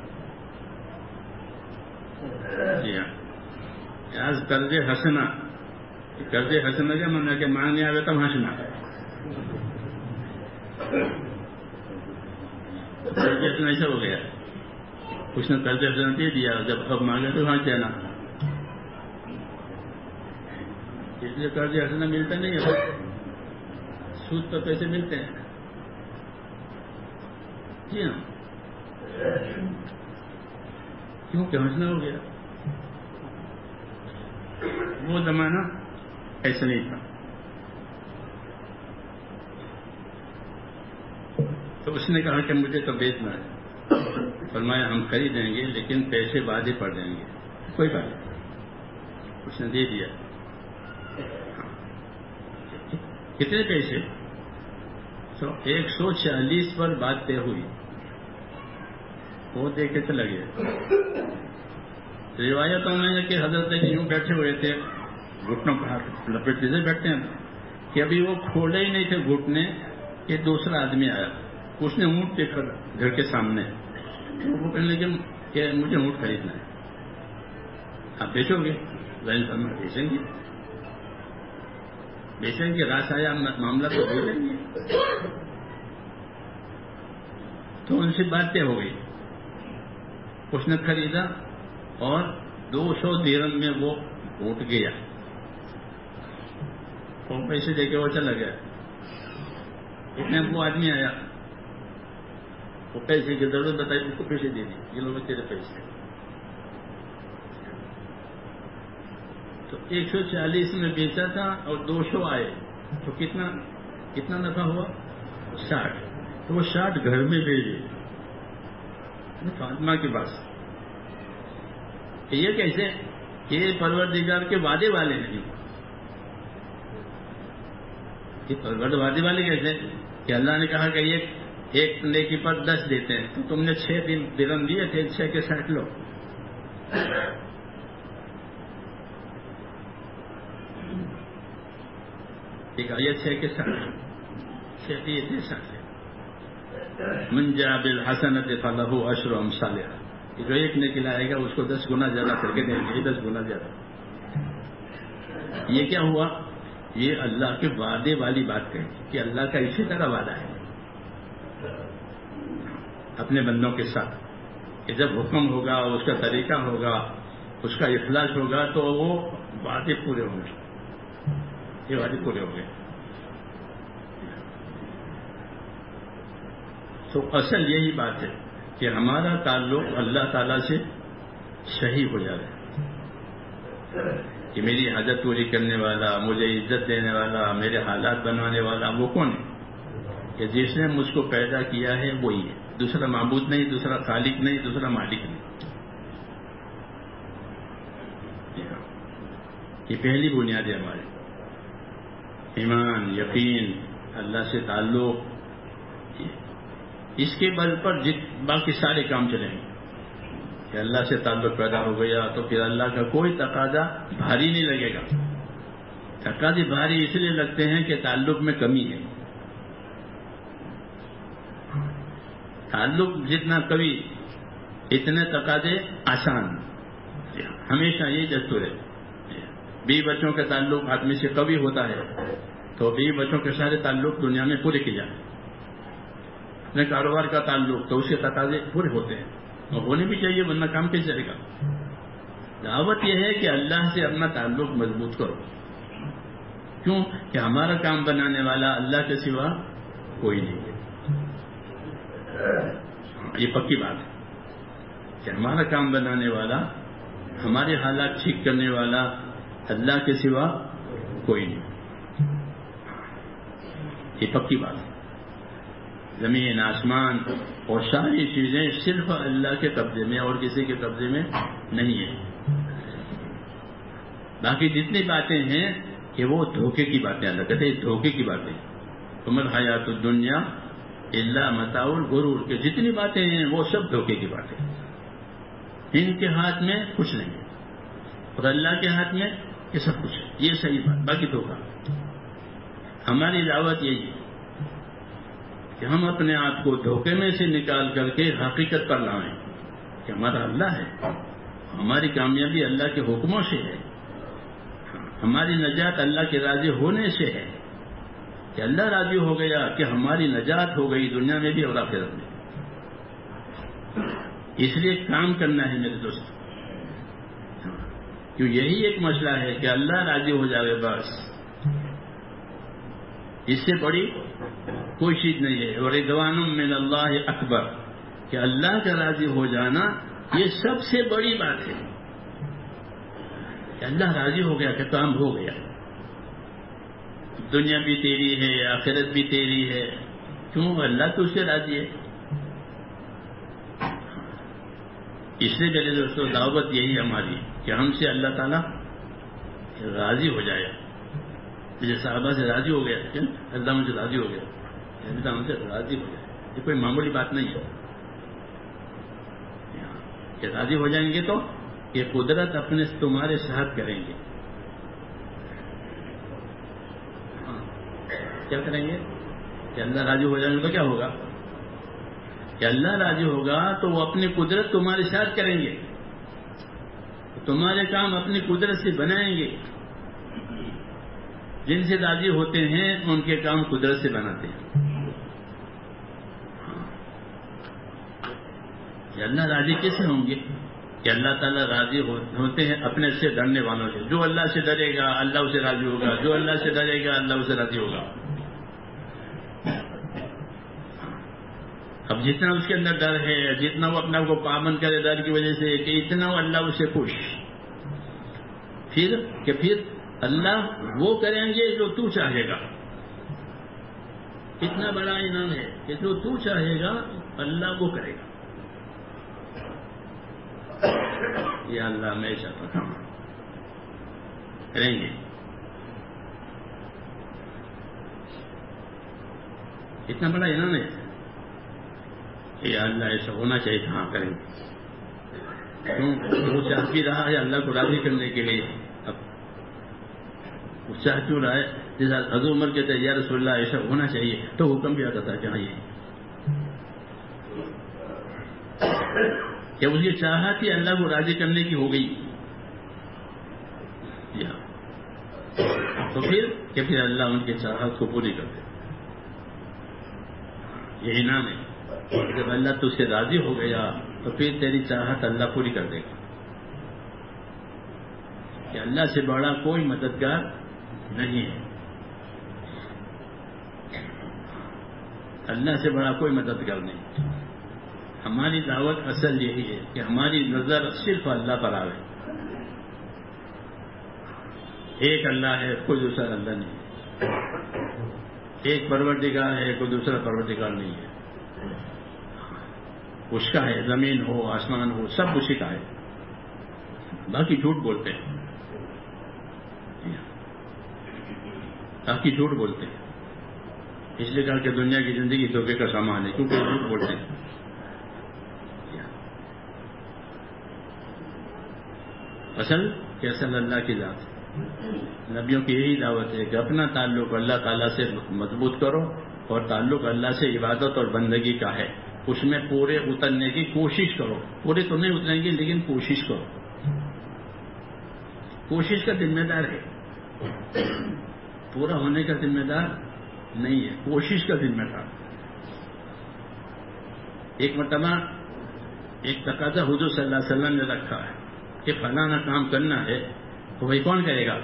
جی ہاں, آج قرض حسنا کا مانا کہ مانگنے آئے تو ہنسنا. قرض حسنا ایسا ہو گیا, اس نے قرض حسنا دے دیا, جب اب مانگے تو ہنس جانا. اس لیے قرض حسنا ملتا نہیں ہے, سود پر پیسے ملتے ہیں. جی ہاں, کیونکہ ہنسنا ہو گیا. وہ زمانہ ایسا نہیں تھا. تو اس نے کہا کہ مجھے تو بیچنا ہے. فرمایا ہم خریدیں گے لیکن پیسے وعدے پر دیں گے. کوئی بات نہیں, اس نے دے دیا. کتنے پیسے؟ 140 پر بات طے ہوئی. وہ دے کے چلا گیا. روایتوں میں ہے کہ حضرت یوں بیٹھے ہوئے تھے, گھٹنوں پر ہاتھ لپیٹے سے بیٹھتے ہیں, کہ ابھی وہ کھولے ہی نہیں تھے گھٹنے کہ دوسرا آدمی آیا. اس نے اونٹ دیکھا گھر کے سامنے, وہ کہنے لگے کہ مجھے اونٹ خریدنا ہے. آپ بیچو گے؟ بیچیں گے. راس آیا معاملہ تو بیچیں گے. تو ان سے باتیں ہو گئی. اس نے خریدا اور 200 درہم میں وہ اونٹ گیا. وہ پیسے دے کے وہ چلا گیا. اتنے وہ آدمی آیا, وہ پیسے کی ضرورت بتائی, اس کو پیسے دے دی. یہ لوگ تیرے پیسے. تو 140 میں بیچا تھا اور 200 آئے, تو کتنا نفع ہوا؟ 60. تو وہ 60 گھر میں بھیجے فاطمہ کے پاس. یہ کیسے؟ یہ پروردگار کے وعدے والے نہیں. وعدے والے کیسے کہ اللہ نے کہا کہ ایک نیکی پر 10 دیتے ہیں، تو تم نے 6 درہم دیے تھے، 6 کے 60 لو. ٹھیک ہے، یہ 6 کے 60 6 دیے تھے 60. من جاء بالحسنۃ فلہ عشر امثالها، جو ایک نیکی لائے گا اس کو 10 گنا زیادہ کر کے دیں گے، 10 گنا زیادہ. یہ کیا ہوا؟ یہ اللہ کے وعدے والی بات کہی کہ اللہ کا اسی طرح وعدہ ہے اپنے بندوں کے ساتھ کہ جب حکم ہوگا، اس کا طریقہ ہوگا، اس کا اخلاص ہوگا تو وہ وعدے پورے ہوں گے. یہ وعدے پورے ہوں گے. تو اصل یہی بات ہے کہ ہمارا تعلق اللہ تعالیٰ سے صحیح ہو جائے کہ میری حاجت پوری کرنے والا، مجھے عزت دینے والا، میرے حالات بنانے والا وہ کون ہے؟ کہ جس نے مجھ کو پیدا کیا ہے وہی ہے، دوسرا معبود نہیں، دوسرا خالق نہیں، دوسرا مالک نہیں. یہ پہلی بنیاد ہے ہماری، ایمان، یقین، اللہ سے تعلق. اس کے بل پر باقی سارے کام چلیں گے. کہ اللہ سے تعلق پیدا ہو گیا تو پھر اللہ کا کوئی تقاضا بھاری نہیں لگے گا. تقاضے بھاری اس لیے لگتے ہیں کہ تعلق میں کمی ہے. تعلق جتنا قوی اتنے تقاضے آسان. ہمیشہ یہ دستور ہے. بیوی بچوں کا تعلق آدمی سے قوی ہوتا ہے تو بیوی بچوں کے سارے تعلق دنیا میں پورے کیے جائیں. اپنے کاروبار کا تعلق تو اس کے تقاضے پورے ہوتے ہیں اور ہونے بھی چاہیے، ورنہ کام کیسے چلے گا. دعوت یہ ہے کہ اللہ سے اپنا تعلق مضبوط کرو. کیوں؟ کہ ہمارا کام بنانے والا اللہ کے سوا کوئی نہیں ہے. یہ پکی بات ہے کہ ہمارا کام بنانے والا، ہمارے حالات ٹھیک کرنے والا اللہ کے سوا کوئی نہیں. یہ پکی بات ہے. زمین، آسمان اور ساری چیزیں صرف اللہ کے قبضے میں اور کسی کے قبضے میں نہیں ہے. باقی جتنی باتیں ہیں کہ وہ دھوکے کی باتیں، اللہ کہتے ہیں دھوکے کی باتیں. تمہر حیات الدنیا الا متاع الغرور، کہ جتنی باتیں ہیں وہ سب دھوکے کی باتیں. ان کے ہاتھ میں کچھ نہیں ہے اور اللہ کے ہاتھ میں یہ سب کچھ ہے. یہ صحیح بات، باقی دھوکا. ہماری دعوت یہی ہے کہ ہم اپنے آپ کو دھوکے میں سے نکال کر کے حقیقت پر لائیں کہ ہمارا اللہ ہے، ہماری کامیابی اللہ کے حکموں سے ہے، ہماری نجات اللہ کے راضی ہونے سے ہے. کہ اللہ راضی ہو گیا کہ ہماری نجات ہو گئی دنیا میں بھی اور آخرت میں. اس لیے کام کرنا ہے میرے دوست، کیوں یہی ایک مسئلہ ہے کہ اللہ راضی ہو جائے بس، اس سے بڑی کوئی چیز نہیں ہے. اور رضوان من اللہ اکبر، کہ اللہ کا راضی ہو جانا یہ سب سے بڑی بات ہے. کہ اللہ راضی ہو گیا کہ کام ہو گیا، دنیا بھی تیری ہے، آخرت بھی تیری ہے. کیوں؟ اللہ تو اس سے راضی ہے. اس لیے میرے دوستوں دعوت یہی ہماری کہ ہم سے اللہ تعالیٰ راضی ہو جائے. جیسے صحابہ سے راضی ہو گیا، اللہ مجھ سے راضی ہو گیا، اللہ ہم سے راضی ہو جائے. یہ کوئی معمولی بات نہیں ہے کہ راضی ہو جائیں گے تو یہ قدرت اپنے تمہارے ساتھ کریں گے. کیا کریں گے؟ کہ اللہ راضی ہو جائیں گے تو کیا ہوگا؟ کہ اللہ راضی ہوگا تو وہ اپنی قدرت تمہارے ساتھ کریں گے، تمہارے کام اپنی قدرت سے بنائیں گے. جن سے راضی ہوتے ہیں ان کے کام قدرت سے بناتے ہیں. کہ اللہ راضی کیسے ہوں گے؟ کہ اللہ تعالیٰ راضی ہوتے ہیں اپنے سے ڈرنے والوں سے. جو اللہ سے ڈرے گا اللہ اسے راضی ہوگا، جو اللہ سے ڈرے گا اللہ اسے راضی ہوگا. اب جتنا اس کے اندر ڈر ہے، جتنا وہ اپنے آپ کو پابند کرے ڈر کی وجہ سے، کہ اتنا وہ اللہ اسے خوش. پھر اللہ وہ کریں گے جو تو چاہے گا. اتنا بڑا انعام ہے کہ جو تو چاہے گا اللہ وہ کرے گا. یہ اللہ ہمیشہ کام کریں گے. اتنا بڑا انعام ہے کہ یا اللہ ایسا ہونا چاہیے تھا، ہاں کریں گے. وہ چاہ بھی رہا ہے اللہ کو راضی کرنے کے لیے. اب وہ چاہ کیوں رہا ہے؟ جیسا حضرت عمر کہتے ہیں یا رسول اللہ ایسا ہونا چاہیے، تو حکم بھی آتا تھا کہ ہاں یہ کہ اس کی چاہت ہی اللہ کو راضی کرنے کی ہو گئی. تو پھر اللہ ان کی چاہت کو پوری کر دے. یہ انعام ہے. جب اللہ تجھ سے راضی ہو گیا تو پھر تیری چاہت اللہ پوری کر دے گا. کہ اللہ سے بڑا کوئی مددگار نہیں ہے. اللہ سے بڑا کوئی مددگار نہیں. ہماری دعوت اصل یہی ہے کہ ہماری نظر صرف اللہ پر آئے. ایک اللہ ہے، کوئی دوسرا اللہ نہیں ہے. ایک پروردگار ہے، کوئی دوسرا پروردگار نہیں ہے. اس کا ہے، زمین ہو آسمان ہو سب اسی کا ہے. باقی جھوٹ بولتے ہیں، باقی جھوٹ بولتے ہیں. اس لیے کہا کہ دنیا کی زندگی دھوکے کا سامان ہے، کیونکہ جھوٹ بولتے ہیں. اصل اللہ کی ذات ہے. نبیوں کی یہی دعوت ہے کہ اپنا تعلق اللہ تعالیٰ سے مضبوط کرو، اور تعلق اللہ سے عبادت اور بندگی کا ہے. اس میں پورے اترنے کی کوشش کرو. پورے تو نہیں اتریں گے لیکن کوشش کرو. کوشش کا ذمہ دار ہے، پورا ہونے کا ذمہ دار نہیں ہے. کوشش کا ذمہ دار. ایک مرتبہ ایک تقاضا حضور صلی اللہ علیہ وسلم نے رکھا ہے کہ فلانا کام کرنا ہے، تو بھائی کون کرے گا؟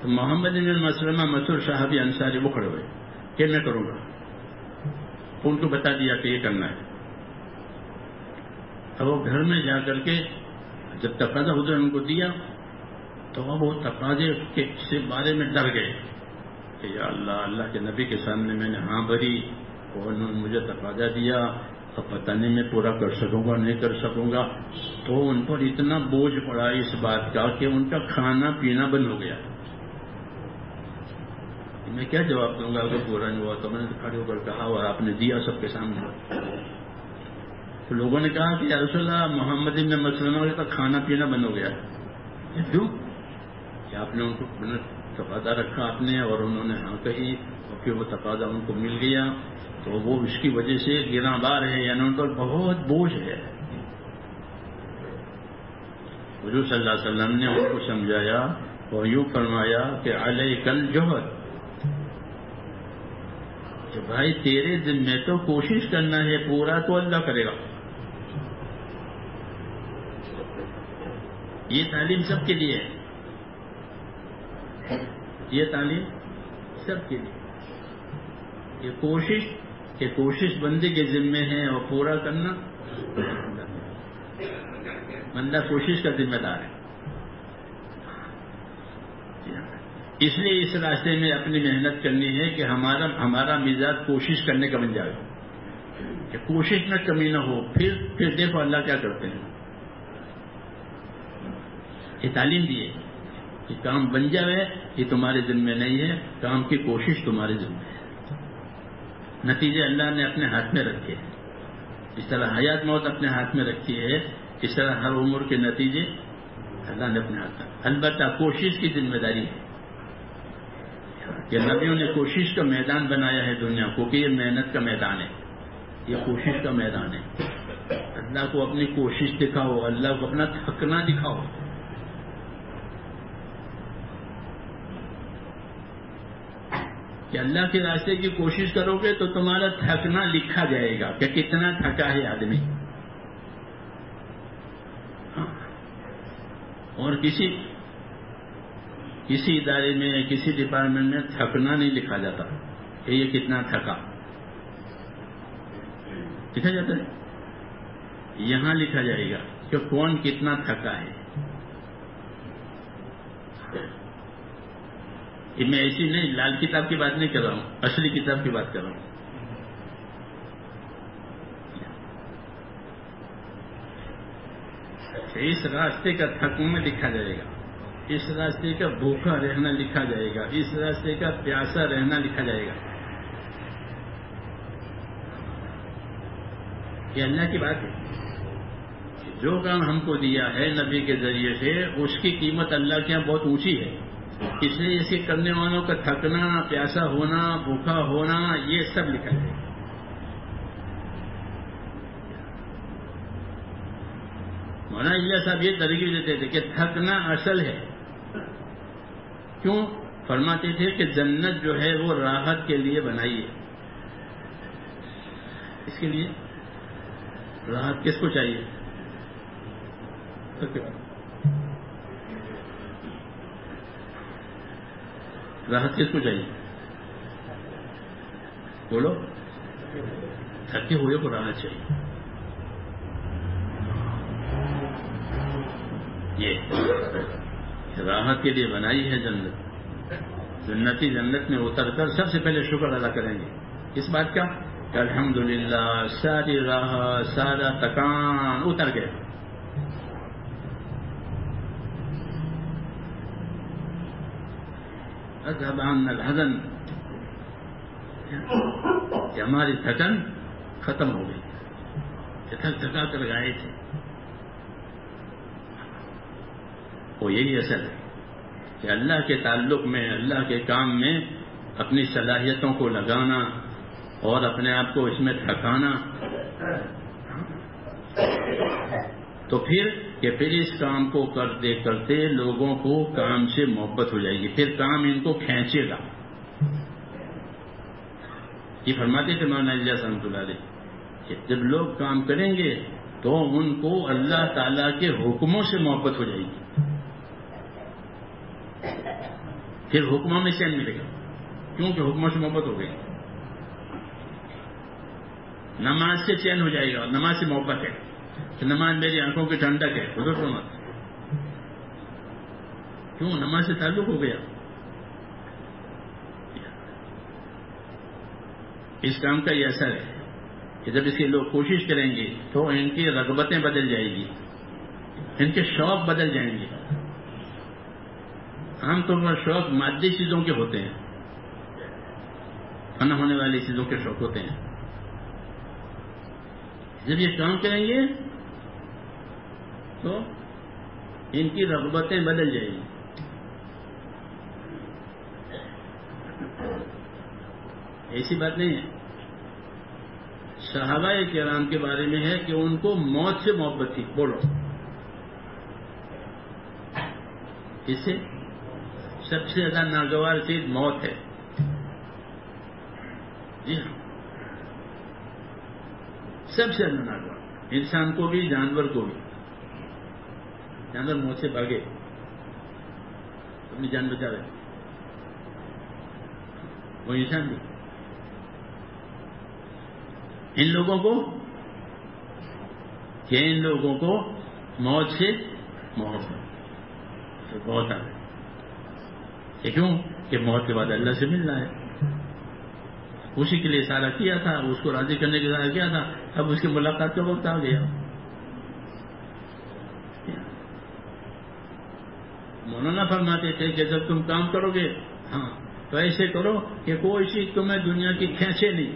تو محمد بن مسلمہ مسعود صحابی انصاری وہ کھڑے ہوئے کہ میں کروں گا. ان کو بتا دیا کہ یہ کرنا ہے. اب وہ گھر میں جا کر کے جب تقاضا حضور نے ان کو دیا تو اب وہ تقاضے کے بارے میں ڈر گئے کہ یا اللہ، اللہ کے نبی کے سامنے میں نے ہاں بھری اور انہوں نے مجھے تقاضا دیا، اب پتہ نہیں میں پورا کر سکوں گا نہیں کر سکوں گا. تو ان پر اتنا بوجھ پڑا اس بات کا کہ ان کا کھانا پینا بند ہو گیا. میں کیا جواب دوں گا اگر پورا نہیں ہوا؟ تو میں نے کھڑے ہو کر کہا اور آپ نے دیا سب کے سامنے. تو لوگوں نے کہا کہ یا رسول اللہ محمد بن مسلمہ کا کھانا پینا بند ہو گیا. کیوں؟ کہ آپ نے ان کو تقاضا رکھا آپ نے اور انہوں نے ہاں کہی اور پھر وہ تقاضا ان کو مل گیا، تو وہ اس کی وجہ سے گراں بار ہے، یعنی ان پر بہت بوجھ ہے. حضور صلی اللہ علیہ وسلم نے ان کو سمجھایا اور یوں فرمایا کہ علیک الجہد، کہ بھائی تیرے دل میں تو کوشش کرنا ہے، پورا تو اللہ کرے گا. یہ تعلیم سب کے لیے ہے. یہ تعلیم سب کے لیے. یہ کوشش بندے کے ذمے ہے اور پورا کرنا بندہ کوشش کا ذمہ دار ہے. اس لیے اس راستے میں اپنی محنت کرنی ہے کہ ہمارا مزاج کوشش کرنے کا بن جائے، کہ کوشش میں کمی نہ ہو. پھر دیکھو اللہ کیا کرتے ہیں. یہ تعلیم دی ہے کہ کام بن جائے یہ تمہارے ذمہ نہیں ہے، کام کی کوشش تمہارے ذمہ ہے. نتیجے اللہ نے اپنے ہاتھ میں رکھے ہیں. اس طرح حیات موت اپنے ہاتھ میں رکھی ہے، اس طرح ہر عمر کے نتیجے اللہ نے اپنے ہاتھ میں. البتہ کوشش کی ذمہ داری ہے کہ نبیوں نے کوشش کا میدان بنایا ہے دنیا کو، کہ یہ محنت کا میدان ہے، یہ کوشش کا میدان ہے. اللہ کو اپنی کوشش دکھاؤ، اللہ کو اپنا تھکنا دکھاؤ. کہ اللہ کے راستے کی کوشش کرو گے تو تمہارا تھکنا لکھا جائے گا کہ کتنا تھکا ہے آدمی. اور کسی ادارے میں کسی ڈپارٹمنٹ میں تھکنا نہیں لکھا جاتا کہ یہ کتنا تھکا. لکھا جاتا ہے؟ یہاں لکھا جائے گا کہ کون کتنا تھکا ہے. میں ایسی نہیں لال کتاب کی بات نہیں کر رہا ہوں، اصلی کتاب کی بات کر رہا ہوں. اس راستے کا تھکنا لکھا جائے گا، اس راستے کا بھوکا رہنا لکھا جائے گا، اس راستے کا پیاسا رہنا لکھا جائے گا. یہ اللہ کی بات ہے. جو کام ہم کو دیا ہے نبی کے ذریعے سے اس کی قیمت اللہ کے یہاں بہت اونچی ہے. اس لیے اس کے کرنے والوں کا تھکنا، پیاسا ہونا، بھوکا ہونا، یہ سب لکھا ہے. مولانا الیاس صاحب یہ ترغیب دیتے تھے کہ تھکنا اصل ہے. کیوں؟ فرماتے تھے کہ جنت جو ہے وہ راحت کے لیے بنائی ہے. اس کے لیے راحت کس کو چاہیے؟ راحت کس کو چاہیے؟ بولو. تھکے ہوئے کو راحت چاہیے. یہ راحت کے لیے بنائی ہے جنت. جنتی جنت میں اتر کر سب سے پہلے شکر ادا کریں گے اس بات کا کہ الحمدللہ ساری راحت، سارا تکان اتر گئے. اذهب عنا الحزن، کہ ہماری تھکن ختم ہو گئی. تھک تھکا کر گئے تھے. وہ یہی اثر ہے کہ اللہ کے تعلق میں، اللہ کے کام میں اپنی صلاحیتوں کو لگانا اور اپنے آپ کو اس میں تھکانا. تو پھر اس کام کو کرتے کرتے لوگوں کو کام سے محبت ہو جائے گی. پھر کام ان کو کھینچے گا. یہ فرماتے تھے مولانا الیاس رحمۃ اللہ علیہ کہ جب لوگ کام کریں گے تو ان کو اللہ تعالیٰ کے حکموں سے محبت ہو جائے گی. پھر حکموں میں چین ملے گا. کیونکہ حکموں سے محبت ہو گئی. نماز سے چین ہو جائے گا. نماز سے محبت ہے کہ نماز میری آنکھوں کی ٹھنڈک ہے. حضور فرماتے کیوں؟ نماز سے تعلق ہو گیا. اس کام کا یہ اثر ہے کہ جب اس کے لوگ کوشش کریں گے تو ان کی رغبتیں بدل جائیں گی، ان کے شوق بدل جائیں گے. عام طور پر شوق مادی چیزوں کے ہوتے ہیں، فنا ہونے والی چیزوں کے شوق ہوتے ہیں. جب یہ کام کریں گے تو ان کی رغبتیں بدل جائیں گی. ایسی بات نہیں ہے. صحابہ کرام کے بارے میں ہے کہ ان کو موت سے محبت تھی. بولو. اس سے سب سے زیادہ ناگوار چیز موت ہے. جی ہاں، سب سے زیادہ ناگوار. انسان کو بھی، جانور کو بھی. جانور موت سے بھاگے، اپنی جان بچا رہے، وہ انسان بھی. ان لوگوں کو موت سے محبت تو بہت آ رہی. کیوں؟ کہ موت کے بعد اللہ سے ملنا ہے. اسی کے لیے سارا کیا تھا، اس کو راضی کرنے کے سارا کیا تھا. اب اس کی ملاقات کا وقت آ گیا. مولانا فرماتے تھے کہ جب تم کام کرو گے ہاں تو ایسے کرو کہ کوئی چیز تمہیں دنیا کی کھینچے نہیں.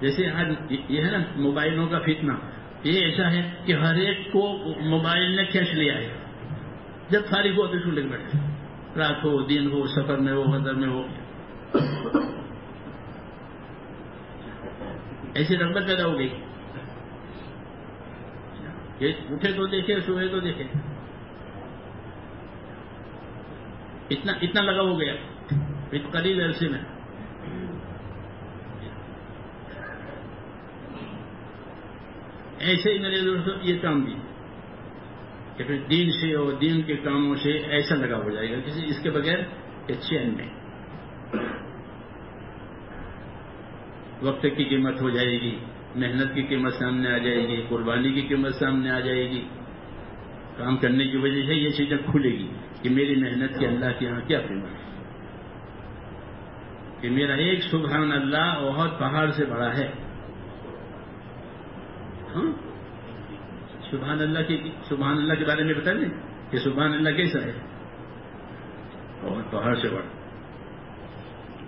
جیسے آج یہ ہے نا موبائلوں کا فتنہ، یہ ایسا ہے کہ ہر ایک کو موبائل نے کھینچ لیا ہے. جب فارغ ہو تو اس کو لے بیٹھے، رات ہو، دن ہو، سفر میں ہو، حضر میں ہو. ایسی رغبت پیدا ہو گئی. اٹھے تو دیکھے، سوئے تو دیکھے. اتنا لگا ہو گیا قریب عرصے میں. ایسے ہی میرے دوستوں یہ کام بھی کہ پھر دین سے اور دین کے کاموں سے ایسا لگا ہو جائے گا کسی اس کے بغیر کہ چین میں. وقت کی قیمت ہو جائے گی، محنت کی قیمت سامنے آ جائے گی، قربانی کی قیمت سامنے آ جائے گی. کام کرنے کی وجہ سے یہ چیزیں کھلے گی کہ میری محنت کی اللہ کے یہاں کیا قیمت ہے، کہ میرا ایک سبحان اللہ بہت پہاڑ سے بڑا ہے. ہاں سبحان اللہ کے بارے میں بتا دیں کہ سبحان اللہ کیسا ہے؟ بہت پہاڑ سے بڑا.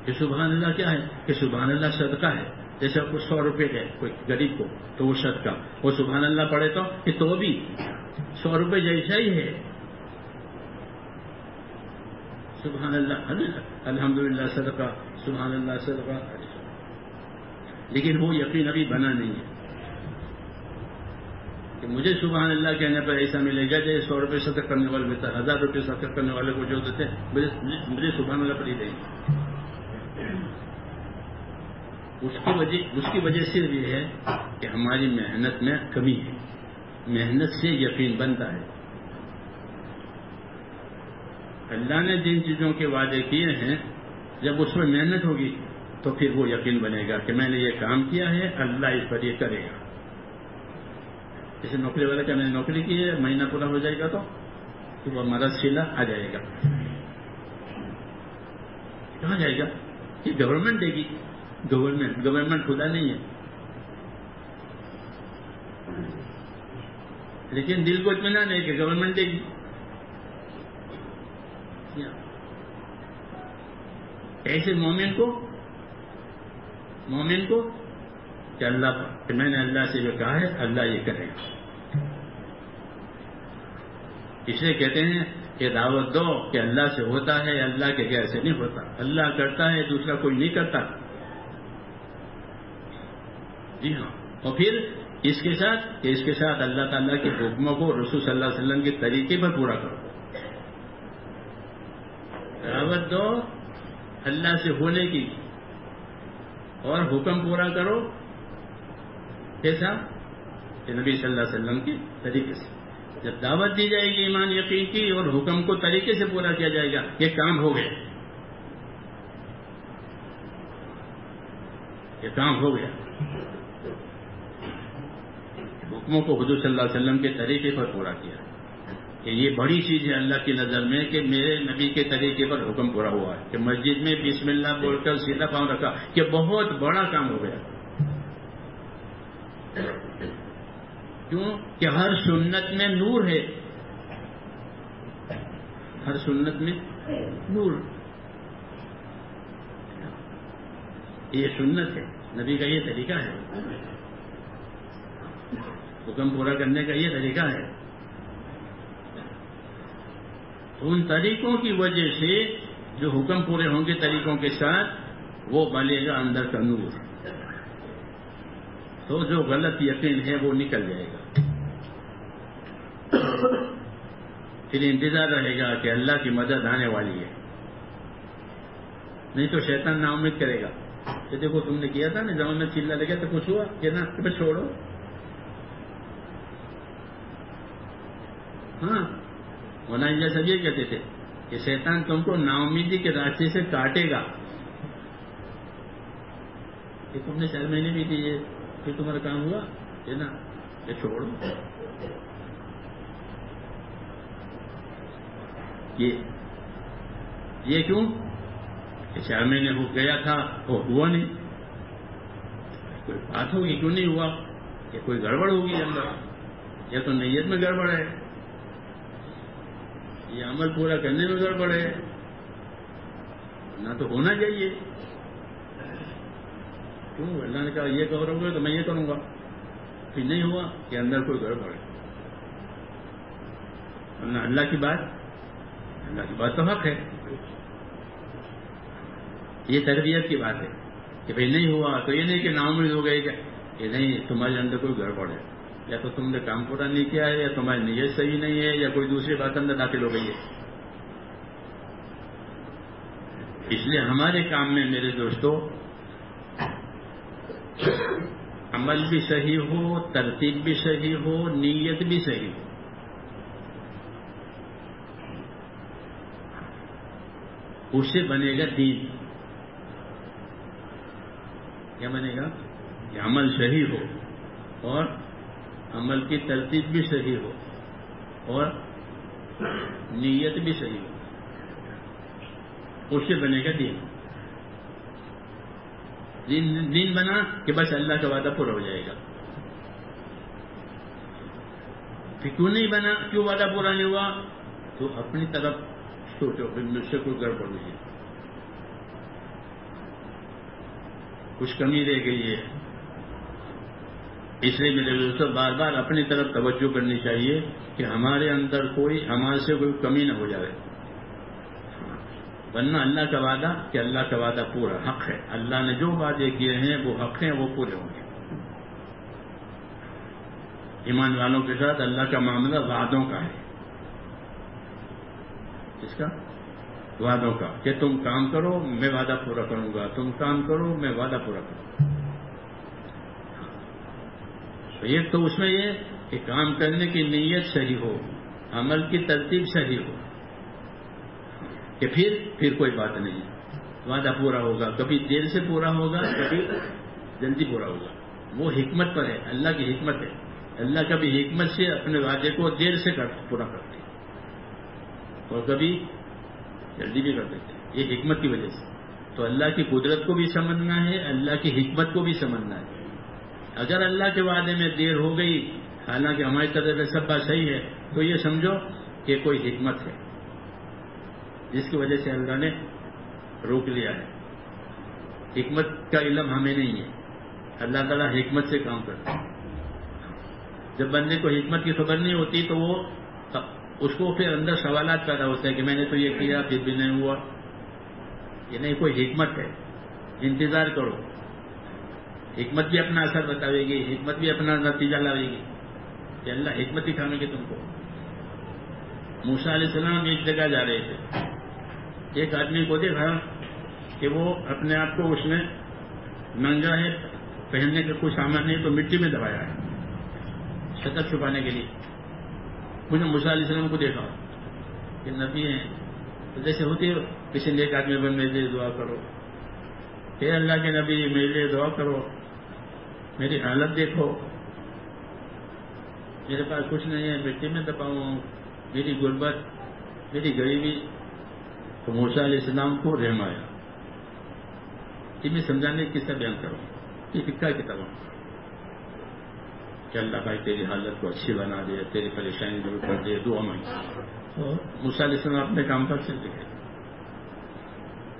کہ سبحان اللہ کیا ہے؟ کہ سبحان اللہ صدقہ ہے. جیسے کچھ 100 روپے ہے کوئی غریب کو تو وہ صدقہ، وہ سبحان اللہ پڑھے تو بھی 100 روپے جیسا ہی ہے. سبحان اللہ الحمدللہ صدقہ، سبحان اللہ صدقہ. لیکن وہ یقین ابھی بنا نہیں ہے کہ مجھے سبحان اللہ کہنے پر ایسا ملے گا جیسے 100 روپے صدقہ کرنے والے ملتا ہے، 1000 روپے صدقہ کرنے والے کو جو دیتے ہیں مجھے سبحان اللہ پڑھی دیں گے. اس کی وجہ صرف یہ ہے کہ ہماری محنت میں کمی ہے. محنت سے یقین بنتا ہے. اللہ نے جن چیزوں کے وعدے کیے ہیں جب اس میں محنت ہوگی تو پھر وہ یقین بنے گا کہ میں نے یہ کام کیا ہے، اللہ اس پر یہ کرے گا. جیسے نوکری والے کا میں نے نوکری کی ہے، مہینہ پورا ہو جائے گا تو وہ ہمارا سلا آ جائے گا. کہاں جائے گا؟ یہ گورنمنٹ دے گی. گورنمنٹ خدا نہیں ہے. لیکن دل کو اطمینان ہے کہ گورنمنٹ دے گی. ایسے مومن کو کہ اللہ کہ میں نے اللہ سے جو کہا ہے اللہ یہ کرے گا. اسے کہتے ہیں کہ دعوت دو کہ اللہ سے ہوتا ہے، اللہ کے غیر سے نہیں ہوتا. اللہ کرتا ہے، دوسرا کوئی نہیں کرتا. جی ہاں. اور پھر اس کے ساتھ اللہ تعالیٰ کے حکموں کو رسول صلی اللہ علیہ وسلم کے طریقے پر پورا کرو. دعوت دو اللہ سے ہونے کی اور حکم پورا کرو کیسا؟ کہ نبی صلی اللہ علیہ وسلم کے طریقے سے. جب دعوت دی جائے گی ایمان یقین کی اور حکم کو طریقے سے پورا کیا جائے گا، یہ کام ہو گیا. یہ کام ہو گیا. حکموں کو حضور صلی اللہ علیہ وسلم کے طریقے پر پورا کیا کہ یہ بڑی چیز ہے اللہ کی نظر میں کہ میرے نبی کے طریقے پر حکم پورا ہوا ہے. کہ مسجد میں بسم اللہ بول کر سیدھا پاؤں رکھا، یہ بہت بڑا کام ہو گیا. کیوں؟ کہ ہر سنت میں نور ہے. ہر سنت میں نور. یہ سنت ہے، نبی کا یہ طریقہ ہے. حکم پورا کرنے کا یہ طریقہ ہے. ان طریقوں کی وجہ سے جو حکم پورے ہوں گے طریقوں کے ساتھ وہ بلے گا اندر کا نور. تو جو غلط یقین ہے وہ نکل جائے گا. پھر انتظار رہے گا کہ اللہ کی مدد آنے والی ہے. نہیں تو شیطان نا امید کرے گا کہ دیکھو تم نے کیا تھا نا، زمان میں چلنا لگا تو کچھ ہوا کہ نا کہ چھوڑو. ہاں مولانا صاحب یہ کہتے تھے کہ شیطان تم کو نا امیدی کے راستے سے کاٹے گا کہ تم نے 4 مہینے بھی دیے پھر تمہارا کام ہوا ہے نا، یہ چھوڑو. یہ کیوں کہ 4 مہینے ہو گیا تھا وہ ہوا نہیں. کوئی بات ہوگی، کیوں نہیں ہوا؟ کہ کوئی گڑبڑ ہوگی اندر، یا تو نیت میں گڑبڑ ہے، یہ عمل پورا کرنے میں گڑبڑ ہے. نہ تو ہونا چاہیے. کیوں؟ اللہ نے کہا یہ کرو گے تو میں یہ کروں گا، پھر نہیں ہوا کہ اندر کوئی گڑبڑ ہے. ورنہ اللہ کی بات تو حق ہے. یہ تربیت کی بات ہے کہ بھئی نہیں ہوا تو یہ نہیں کہ ناامید ہو گئے کہ نہیں تمہارے اندر کوئی گڑبڑ ہے، یا تو تم نے کام پورا نہیں کیا ہے، یا تمہاری نیت صحیح نہیں ہے، یا کوئی دوسری بات اندر داخل ہو گئی ہے. اس لیے ہمارے کام میں میرے دوستو عمل بھی صحیح ہو، ترتیب بھی صحیح ہو، نیت بھی صحیح ہو. اس سے بنے گا دین. کیا بنے گا؟ کہ عمل صحیح ہو اور عمل کی ترتیب بھی صحیح ہو اور نیت بھی صحیح ہو. اس سے بنے گا دین. دین بنا کہ بس اللہ کا وعدہ پورا ہو جائے گا. پھر کیوں نہیں بنا؟ کیوں وعدہ پورا نہیں ہوا؟ تو اپنی طرف سوچو، پھر مجھ سے کوئی گڑبڑ ہوئی ہے. کچھ کمی رہ گئی ہے. اس لیے میرے دوستوں بار بار اپنی طرف توجہ کرنی چاہیے کہ ہمارے اندر ہمارے سے کوئی کمی نہ ہو جائے. ورنہ اللہ کا وعدہ کہ اللہ کا وعدہ پورا حق ہے. اللہ نے جو وعدے کیے ہیں وہ حق ہیں, وہ پورے ہوں گے. ایمان والوں کے ساتھ اللہ کا معاملہ وعدوں کا ہے. اس کا وعدوں کا کہ تم کام کرو میں وعدہ پورا کروں گا, تم کام کرو میں وعدہ پورا کروں گا. ایک تو اس میں یہ کہ کام کرنے کی نیت صحیح ہو, عمل کی ترتیب صحیح ہو, کہ پھر کوئی بات نہیں, وعدہ پورا ہوگا. کبھی دیر سے پورا ہوگا, کبھی جلدی پورا ہوگا. وہ حکمت پر ہے, اللہ کی حکمت ہے. اللہ کبھی حکمت سے اپنے وعدے کو دیر سے پورا کرتے ہیں اور کبھی جلدی بھی کر دیتے ہیں. یہ حکمت کی وجہ سے. تو اللہ کی قدرت کو بھی سمجھنا ہے, اللہ کی حکمت کو بھی سمجھنا ہے. اگر اللہ کے وعدے میں دیر ہو گئی حالانکہ ہماری طرف سے سب بات صحیح ہے تو یہ سمجھو کہ کوئی حکمت ہے جس کی وجہ سے اللہ نے روک لیا ہے. حکمت کا علم ہمیں نہیں ہے, اللہ تعالیٰ حکمت سے کام کرتا ہے. جب بندے کو حکمت کی خبر نہیں ہوتی تو وہ اس کو پھر اندر سوالات پیدا ہوتے ہیں کہ میں نے تو یہ کیا پھر بھی نہیں ہوا. یہ نہیں کوئی حکمت ہے, انتظار کرو. حکمت بھی اپنا اثر بتاوے گی, حکمت بھی اپنا نتیجہ لاوے گی کہ اللہ حکمت دکھانے کے تم کو. موسیٰ علیہ السلام ایک جگہ جا رہے تھے, ایک آدمی کو دیکھا کہ وہ اپنے آپ کو اس نے ننگا ہے, پہننے کا کوئی سامان نہیں, تو مٹی میں دبایا ہے شکل چھپانے کے لیے. مجھے موسیٰ علیہ السلام کو دیکھا کہ نبی ہیں تو جیسے ہوتی ہے کسی نیک آدمی بن میرے لیے دعا کرو, اے اللہ کے نبی میرے لیے دعا کرو, میری حالت دیکھو, میرے پاس کچھ نہیں ہے, مٹی میں دباؤں, میری غربت, میری غریبی. تو موسیٰ علیہ السلام کو رحم آیا کہ میں سمجھانے کی قصہ بیان کروں, یہ فقہ کتاب کہ اللہ بھائی تیری حالت کو اچھی بنا دے, تیری پریشانی دور کر دے, دعا مانگی. موسیٰ علیہ السلام اپنے کام پر چل گئے.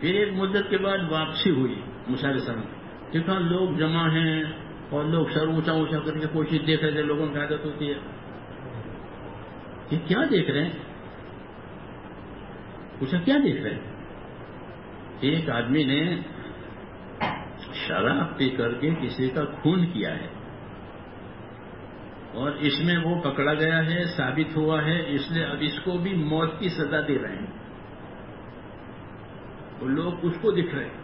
پھر ایک مدت کے بعد واپسی ہوئی موسیٰ علیہ السلام, دیکھا لوگ جمع ہیں اور لوگ سر اونچا اونچا کر کے کوشش دیکھ رہے تھے. لوگوں کی عادت ہوتی ہے کہ کیا دیکھ رہے ہیں, پوچھا کیا دیکھ رہے ہیں. ایک آدمی نے شراب پی کر کے کسی کا خون کیا ہے اور اس میں وہ پکڑا گیا ہے, ثابت ہوا ہے, اس لیے اب اس کو بھی موت کی سزا دے رہے ہیں. تو لوگ اس کو دکھ رہے ہیں.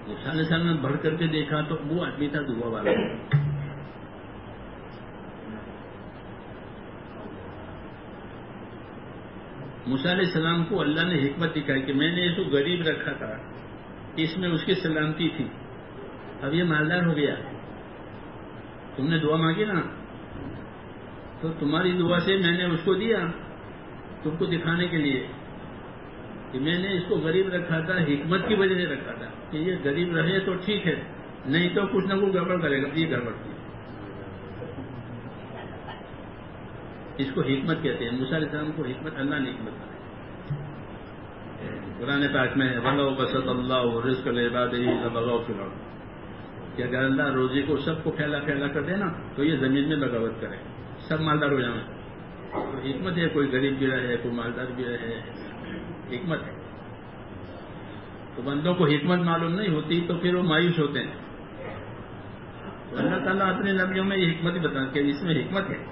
موسیٰ علیہ السلام نے بڑھ کر کے دیکھا تو وہ آدمی تھا دعا والا. موسیٰ علیہ السلام کو اللہ نے حکمت دکھائی کہ میں نے اس کو غریب رکھا تھا, اس میں اس کی سلامتی تھی, اب یہ مالدار ہو گیا. تم نے دعا مانگی نا, تو تمہاری دعا سے میں نے اس کو دیا تم کو دکھانے کے لیے کہ میں نے اس کو غریب رکھا تھا, حکمت کی وجہ سے رکھا تھا کہ یہ غریب رہے تو ٹھیک ہے, نہیں تو کچھ نہ کچھ گڑبڑ کرے گا. یہ گڑبڑ کی اس کو حکمت کہتے ہیں. موسیٰ علیہ السلام کو حکمت اللہ نے حکمت دی. قرآن پاک میں وَلَوْ بَسَطَ اللَّهُ رِزْقَ لِعِبَادِهِ لَبَغَوْا فِي الْأَرْضِ کہ اگر اللہ روزی کو سب کو پھیلا پھیلا کر دے نا تو یہ زمین میں بغاوت کرے, سب مالدار ہو جائیں. تو حکمت ہے, کوئی غریب بھی رہے, کوئی مالدار بھی رہے, حکمت ہے. تو بندوں کو حکمت معلوم نہیں ہوتی تو پھر وہ مایوس ہوتے ہیں. تو اللہ تعالیٰ اپنے نبیوں میں یہ حکمت بتا کہ اس میں حکمت ہے.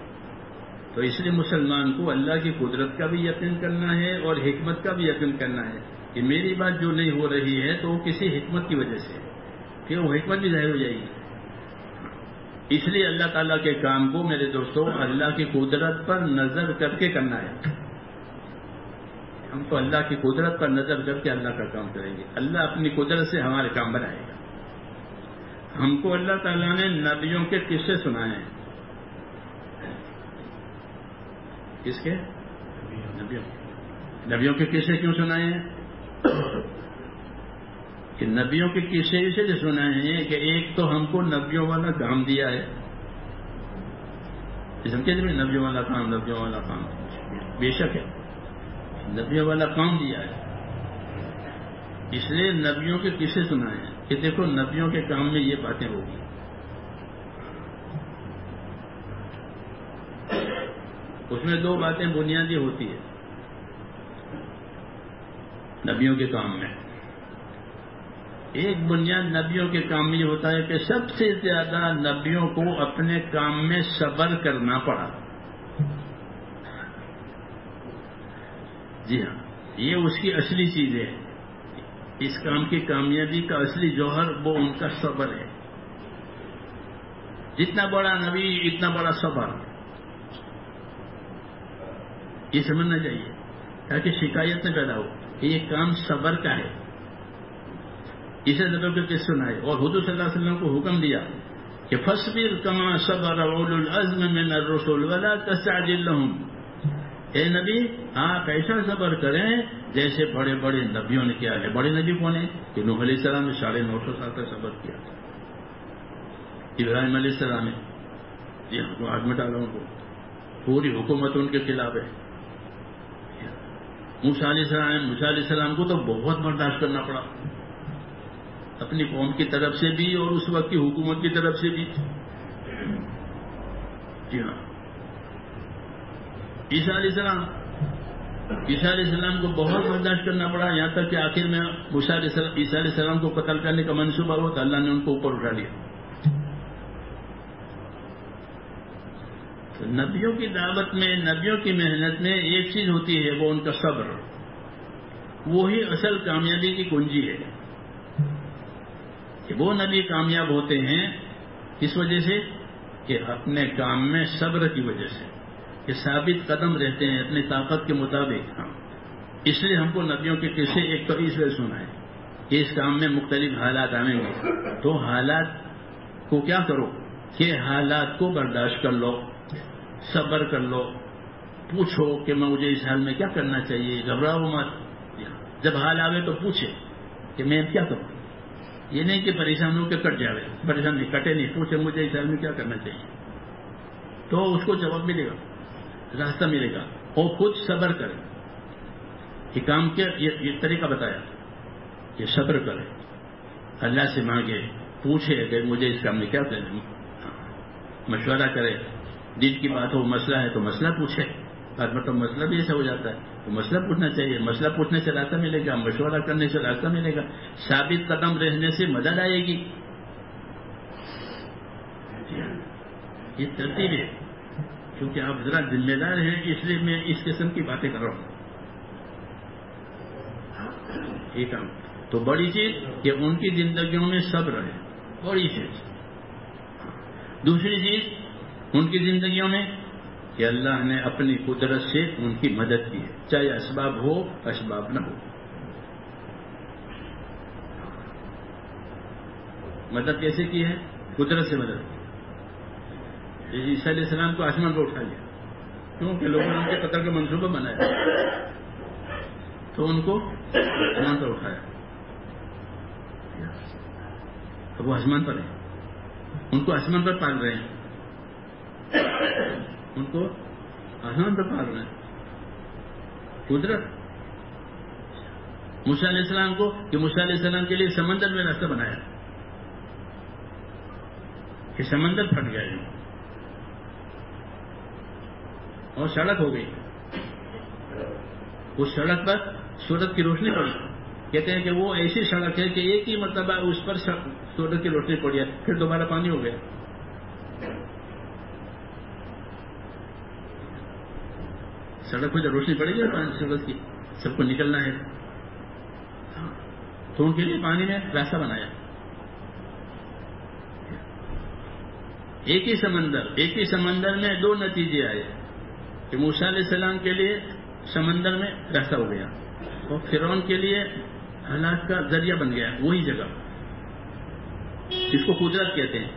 تو اس لیے مسلمان کو اللہ کی قدرت کا بھی یقین کرنا ہے اور حکمت کا بھی یقین کرنا ہے کہ میری بات جو نہیں ہو رہی ہے تو وہ کسی حکمت کی وجہ سے, پھر وہ حکمت بھی ظاہر ہو جائے گی. اس لیے اللہ تعالیٰ کے کام کو میرے دوستوں اللہ کی قدرت پر نظر کر کے کرنا ہے. ہم تو اللہ کی قدرت پر نظر کر کے اللہ کا کام کریں گے. اللہ اپنی قدرت سے ہمارے کام بنائے گا. ہم کو اللہ تعالیٰ نے نبیوں کے قصے سنائے ہیں. کس کے؟ نبیوں کے قصے کیوں سنائے ہیں؟ کہ نبیوں کے قصے اس لیے سنائے ہیں کہ ایک تو ہم کو نبیوں والا کام دیا ہے. سمجھے میں نبیوں والا کام بے شک ہے, نبیوں والا کام دیا ہے. اس لیے نبیوں کے قصے سنائے ہیں کہ دیکھو نبیوں کے کام میں یہ باتیں ہوگی. اس میں 2 باتیں بنیادی ہوتی ہے نبیوں کے کام میں. ایک بنیاد نبیوں کے کام میں یہ ہوتا ہے کہ سب سے زیادہ نبیوں کو اپنے کام میں صبر کرنا پڑا. جی ہاں، یہ اس کی اصلی چیز ہے. اس کام کی کامیابی کا اصلی جوہر وہ ان کا صبر ہے. جتنا بڑا نبی اتنا بڑا صبر، یہ سمجھنا چاہیے تاکہ شکایت نہ پیدا ہو کہ یہ کام صبر کا ہے. اسے نبیوں کے قصے سنائے اور حضور صلی اللہ علیہ وسلم کو حکم دیا کہ فاصبر کما صبر اولو العزم من الرسل ولا تستعجل لهم. اے نبی آپ ایسا صبر کریں جیسے بڑے بڑے نبیوں نے کیا ہے. بڑے نبی کون ہیں؟ کہ نوح علیہ السلام نے 950 سال تک صبر کیا. ابراہیم علیہ السلام نے جی ہم کو آگ میں ڈالا ان کو، پوری حکومت ان کے خلاف ہے. موسیٰ علیہ السلام کو تو بہت برداشت کرنا پڑا، اپنی قوم کی طرف سے بھی اور اس وقت کی حکومت کی طرف سے بھی. جی ہاں، عیسیٰ علیہ السلام کو بہت برداشت کرنا پڑا، یہاں تک کہ آخر میں عیسیٰ علیہ السلام کو قتل کرنے کا منصوبہ ہوا تو اللہ نے ان کو اوپر اٹھا لیا. تو نبیوں کی دعوت میں، نبیوں کی محنت میں ایک چیز ہوتی ہے، وہ ان کا صبر. وہی اصل کامیابی کی کنجی ہے. کہ وہ نبی کامیاب ہوتے ہیں کس وجہ سے؟ کہ اپنے کام میں صبر کی وجہ سے، کہ ثابت قدم رہتے ہیں اپنی طاقت کے مطابق. اس لیے ہم کو نبیوں کے قصے ایک تو اس وجہ سنا ہے کہ اس کام میں مختلف حالات آئیں گے، تو حالات کو کیا کرو کہ حالات کو برداشت کر لو، صبر کر لو، پوچھو کہ مجھے اس حال میں کیا کرنا چاہیے، گھبراؤ مت. جب حال آوے تو پوچھے کہ میں کیا کروں. یہ نہیں کہ پریشان ہو کے کٹ جاوے، پریشان نہیں کٹے نہیں، پوچھے مجھے اس حال میں کیا کرنا چاہیے، تو اس کو جواب ملے گا، راستہ ملے گا. اور خود صبر کرے. یہ کام کے یہ طریقہ بتایا کہ صبر کرے، اللہ سے مانگے، پوچھے کہ مجھے اس کام میں کیا کرنا ہے، مشورہ کرے. دل کی بات ہو، مسئلہ ہے تو مسئلہ پوچھے. مطلب مسئلہ بھی ایسا ہو جاتا ہے تو مسئلہ پوچھنا چاہیے. مسئلہ پوچھنے سے راستہ ملے گا، مشورہ کرنے سے راستہ ملے گا، ثابت قدم رہنے سے مدد آئے گی. یہ ترتیب ہے. کیونکہ آپ ذرا ذمہ دار ہیں اس لیے میں اس قسم کی باتیں کر رہا ہوں. یہ کام تو بڑی چیز کہ ان کی زندگیوں میں صبر ہے، بڑی چیز. دوسری چیز ان کی زندگیوں میں کہ اللہ نے اپنی قدرت سے ان کی مدد کی ہے، چاہے اسباب ہو اسباب نہ ہو. مدد کیسے کی ہے؟ قدرت سے مدد. عیسیٰ علیہ السلام کو آسمان پر اٹھا لیا، کیونکہ لوگوں نے ان کے قتل کا منصوبہ بنایا تو ان کو آسمان پر اٹھایا. اب وہ آسمان پر ہیں، ان کو آسمان پر پال رہے ہیں، ان کو آسمان پر پال رہے ہیں. قدرت. موسیٰ علیہ السلام کو کہ موسیٰ علیہ السلام کے لیے سمندر میں راستہ بنایا کہ سمندر پھٹ گیا اور سڑک ہو گئی. اس سڑک پر سورج کی روشنی پڑی. کہتے ہیں کہ وہ ایسی سڑک ہے کہ ایک ہی مرتبہ اس پر سورج کی روشنی پڑی ہے، پھر دوبارہ پانی ہو گیا. سڑک پہ جب روشنی پڑے گی سورج کی، سب کو نکلنا ہے تو ان کے لیے پانی نے راستہ بنایا. ایک ہی سمندر میں 2 نتیجے آئے کہ موسیٰ علیہ السلام کے لیے سمندر میں راستہ ہو گیا اور فرعون کے لیے ہلاک کا ذریعہ بن گیا. وہی جگہ جس کو قدرت کہتے ہیں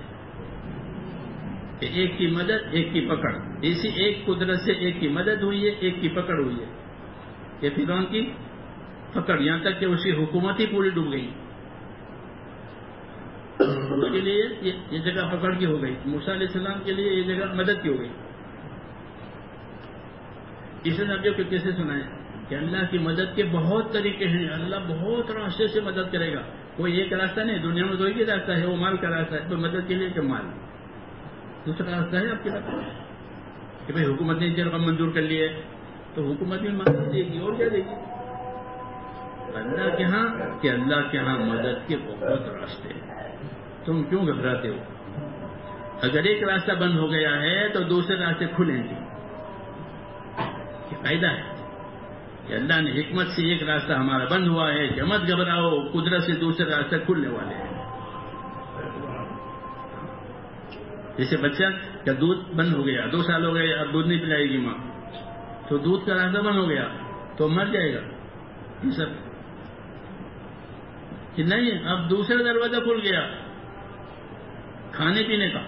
کہ ایک کی مدد ایک کی پکڑ. ایسی ایک قدرت سے ایک کی مدد ہوئی ہے، ایک کی پکڑ ہوئی ہے. کہ فرعون کی پکڑ یہاں تک کہ اس کی حکومت ہی پوری ڈوب گئی. اس کے لیے یہ جگہ پکڑ کی ہو گئی. موسیٰ علیہ السلام کے لیے یہ جگہ مدد کی ہو گئی. اسے نبیوں کے کیسے سنائے کہ اللہ کی مدد کے بہت طریقے ہیں، اللہ بہت راستے سے مدد کرے گا. کوئی ایک راستہ نہیں، دنیا میں تو ایک ہی راستہ ہے، وہ مال کا راستہ ہے. تو مدد کے لیے کہ مال، دوسرا راستہ ہے آپ کے پاس کہ بھائی حکومت نے ان رقم منظور کر لی ہے تو حکومت بھی مدد دے گی، اور کیا دے گی. اللہ کے ہاں مدد کے بہت راستے ہیں. تم کیوں گھبراتے ہو؟ اگر ایک راستہ بند ہو گیا ہے تو دوسرے راستے کھلیں گے. یہ فائدہ ہے کہ اللہ نے حکمت سے ایک راستہ ہمارا بند ہوا ہے کہ مت گھبراؤ، قدرت سے دوسرے راستے کھلنے والے ہیں. جیسے بچہ کا دودھ بند ہو گیا، 2 سال ہو گئے، اب دودھ نہیں پلائے گی ماں، تو دودھ کا راستہ بند ہو گیا تو مر جائے گا. یہ سب کہ نہیں، اب دوسرا دروازہ کھل گیا کھانے پینے کا.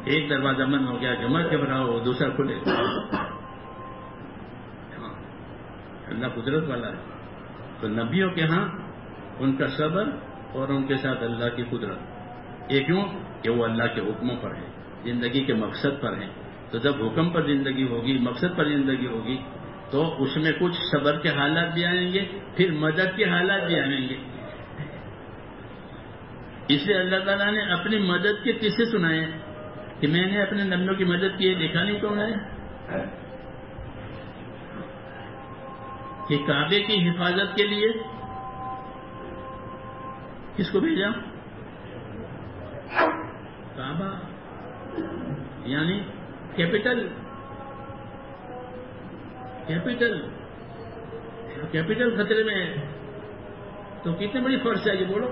ایک دروازہ بند ہو گیا کہ مت گھبراؤ، دوسرا کھلے گا. اللہ قدرت والا ہے. تو نبیوں کے ہاں ان کا صبر اور ان کے ساتھ اللہ کی قدرت، یہ کیوں کہ وہ اللہ کے حکموں پر ہیں، زندگی کے مقصد پر ہیں. تو جب حکم پر زندگی ہوگی، مقصد پر زندگی ہوگی، تو اس میں کچھ صبر کے حالات بھی آئیں گے، پھر مدد کے حالات بھی آئیں گے. اس لیے اللہ تعالیٰ نے اپنی مدد کے قصے سنائے کہ میں نے اپنے نبیوں کی مدد کی ہے، دیکھا نہیں کون ہے کہ کعبے کی حفاظت کے لیے کس کو بھیجا؟ کعبہ یعنی کیپٹل خطرے میں ہے تو کتنی بڑی فورس ہے یہ بولو.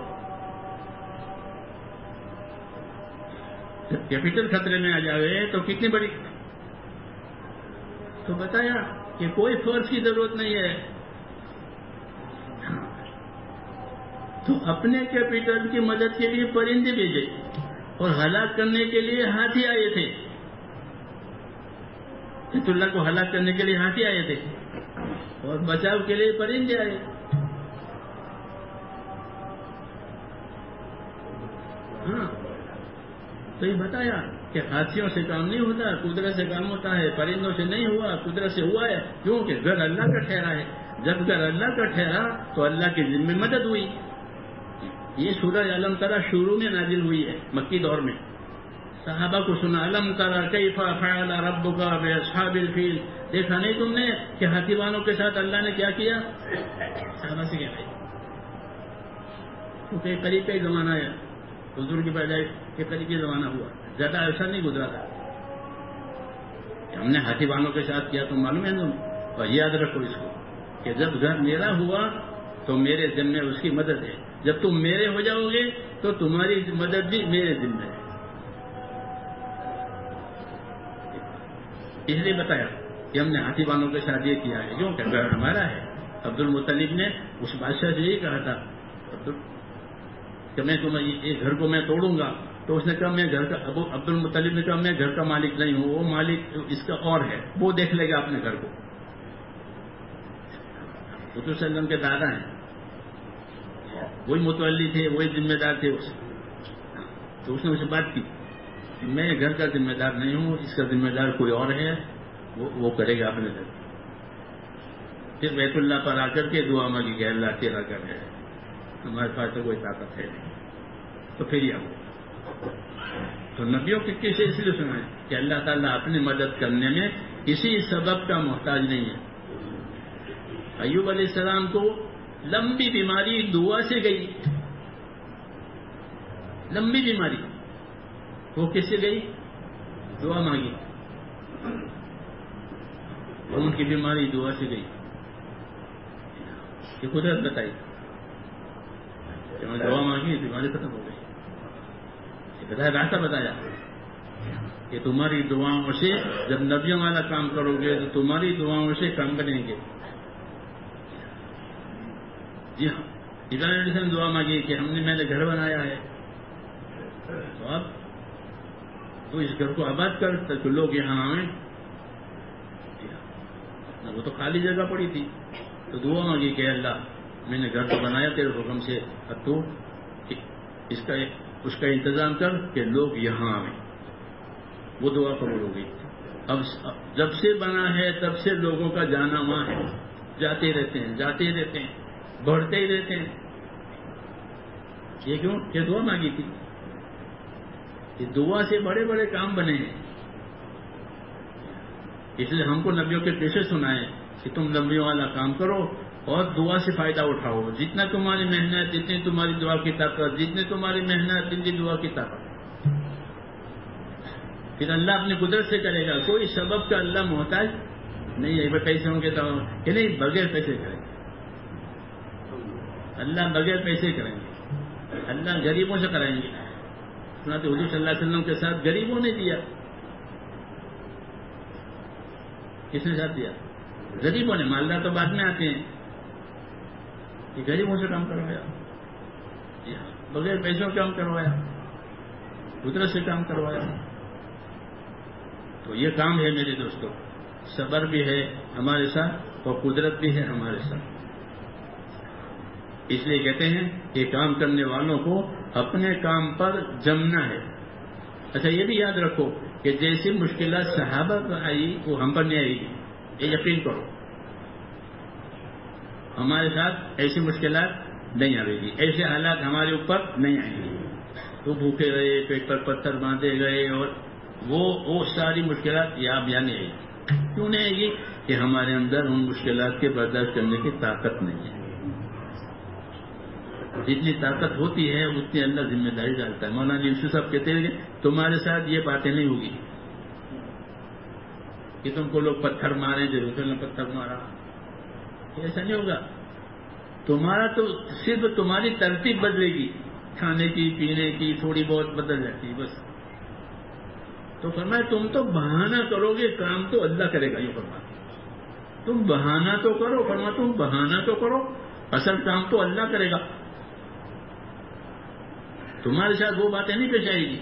جب کیپٹل خطرے میں آ جائے تو کتنی بڑی، تو بتایا کہ کوئی فورس کی ضرورت نہیں ہے. تو اپنے کیپٹل کی مدد کے لیے پرندے بھیجے اور ہلاک کرنے کے لیے ہاتھی آئے تھے. بیت اللہ کو ہلاک کرنے کے لیے ہاتھی آئے تھے اور بچاؤ کے لیے پرندے آئے. ہاں تو یہ بتایا کہ ہاتھیوں سے کام نہیں ہوتا، قدرت سے کام ہوتا ہے. پرندوں سے نہیں ہوا، قدرت سے ہوا ہے. کیوں کہ گھر اللہ کا ٹھہرا ہے. جب گھر اللہ کا ٹھہرا تو اللہ کے ذمہ مدد ہوئی. یہ سورہ علم ترا شروع میں نازل ہوئی ہے مکی دور میں. صحابہ کو سنا علم ترا کیف فعل ربک باصحاب الفیل، دیکھا نہیں تم نے کہ ہاتھی والوں کے ساتھ اللہ نے کیا کیا؟ صحابہ سے کیا بھائی، کیونکہ قریب کا ہی زمانہ ہے، حضور کی پیدائش کے قریب یہ زمانہ ہوا، زیادہ ایسا نہیں گزرا تھا کہ ہم نے ہاتھی والوں کے ساتھ کیا. تم معلوم ہے تم، اور یاد رکھو اس کو کہ جب گھر میرا ہوا تو میرے ذمہ اس کی مدد ہے. جب تم میرے ہو جاؤ گے تو تمہاری مدد بھی میرے ذمہ ہے. اس لیے بتایا کہ ہم نے ہاتھی والوں کے ساتھ یہ کیا ہے کیوں کہ گھر ہمارا ہے. عبد المطلب نے اس بادشاہ سے یہی کہا تھا کہ میں تمہیں ایک گھر کو میں توڑوں گا، تو اس نے کہا میں گھر کا، عبد المطلب نے کہا میں گھر کا مالک نہیں ہوں، وہ مالک اس کا اور ہے، وہ دیکھ لے گا اپنے گھر کو. حضور صلی اللہ علیہ وسلم کے دادا ہیں، وہی متولی تھے، وہی ذمہ دار تھے. تو اس نے اسے بات کی کہ میں گھر کا ذمہ دار نہیں ہوں، اس کا ذمہ دار کوئی اور ہے، وہ کرے گا اپنے گھر. پھر بیت اللہ پر آ کر کے دعا مانگی کہ اللہ تیرا گھر ہے، ہمارے پاس تو کوئی طاقت ہے نہیں. تو پھر یہ ہوا. تو نبیوں کے قصے اس لیے سنائے کہ اللہ تعالیٰ اپنی مدد کرنے میں کسی سبب کا محتاج نہیں ہے. ایوب علیہ السلام کو لمبی بیماری دعا سے گئی، لمبی بیماری، وہ کس سے گئی؟ دعا مانگی، اور ان کی بیماری دعا سے گئی. یہ قدرت بتائی کہ میں دعا مانگی، بیماری ختم ہو گئی. یہ بتایا، راستہ بتایا کہ تمہاری دعاؤں سے جب نبیوں والا کام کرو گے تو تمہاری دعاؤں سے کام بنیں گے. جی ہاں، ابراہیم علیہ السلام دعا مانگی کہ میں نے گھر بنایا ہے، تو اب تو اس گھر کو آباد کر تاکہ لوگ یہاں آئیں. وہ تو خالی جگہ پڑی تھی، تو دعا مانگی کہ اللہ میں نے گھر تو بنایا تیرے حکم سے، اب تو اس کا انتظام کر کہ لوگ یہاں آئیں. وہ دعا قبول ہو گئی. اب جب سے بنا ہے تب سے لوگوں کا جانا وہاں ہے، جاتے رہتے ہیں، بڑھتے ہی رہتے ہیں. یہ کیوں؟ یہ دعا مانگی تھی. یہ دعا سے بڑے بڑے کام بنے ہیں. اس لیے ہم کو نبیوں کے پیشے سنائے کہ تم نبیوں والا کام کرو اور دعا سے فائدہ اٹھاؤ. جتنا تمہاری محنت، جتنی تمہاری دعا کی طاقت، جتنی تمہاری محنت جتنی دعا کی طاقت، پھر اللہ اپنی قدرت سے کرے گا. کوئی سبب کا اللہ محتاج نہیں ہے. پیسے ہوں گے تو کہ نہیں، بغیر پیسے کریں گے. اللہ بغیر پیسے کریں گے. اللہ غریبوں سے کرائیں گے. سنا تو حضور صلی اللہ علیہ وسلم کے ساتھ غریبوں نے دیا. کس نے ساتھ دیا؟ غریبوں نے. مالدار تو بعد میں آتے ہیں. یہ غریبوں سے کام کروایا، بغیر پیسوں کام کروایا، قدرت سے کام کروایا. تو یہ کام ہے میرے دوستوں. صبر بھی ہے ہمارے ساتھ اور قدرت بھی ہے ہمارے ساتھ. اس لیے کہتے ہیں کہ کام کرنے والوں کو اپنے کام پر جمنا ہے. اچھا یہ بھی یاد رکھو کہ جیسی مشکلات صحابہ پر آئی وہ ہم پر نہیں آئے گی. یہ یقین کرو. ہمارے ساتھ ایسی مشکلات نہیں آئے گی، ایسے حالات ہمارے اوپر نہیں آئیں گے. تو بھوکے رہے، پیٹ پر پتھر باندھے گئے، اور وہ ساری مشکلات یہاں نہیں آئی. کیوں نہیں آئے گی؟ کہ ہمارے اندر ان مشکلات کے برداشت کرنے کی طاقت نہیں ہے. جتنی طاقت ہوتی ہے اتنی اللہ ذمہ داری ڈالتا ہے. مولانا یوسف صاحب کہتے ہیں کہ تمہارے ساتھ یہ باتیں نہیں ہوگی کہ تم کو لوگ پتھر مارے، جو نے پتھر مارا، ایسا نہیں ہوگا. تمہارا تو صرف تمہاری ترتیب بدلے گی، کھانے کی پینے کی تھوڑی بہت بدل جاتی ہے بس. تو فرمایا تم تو بہانہ کرو گے، کام تو اللہ کرے گا. یہ فرمایا تم بہانہ تو کرو، فرمایا تم بہانہ تو کرو، اصل کام تو اللہ کرے گا. تمہارے ساتھ وہ باتیں نہیں پیش آئے گی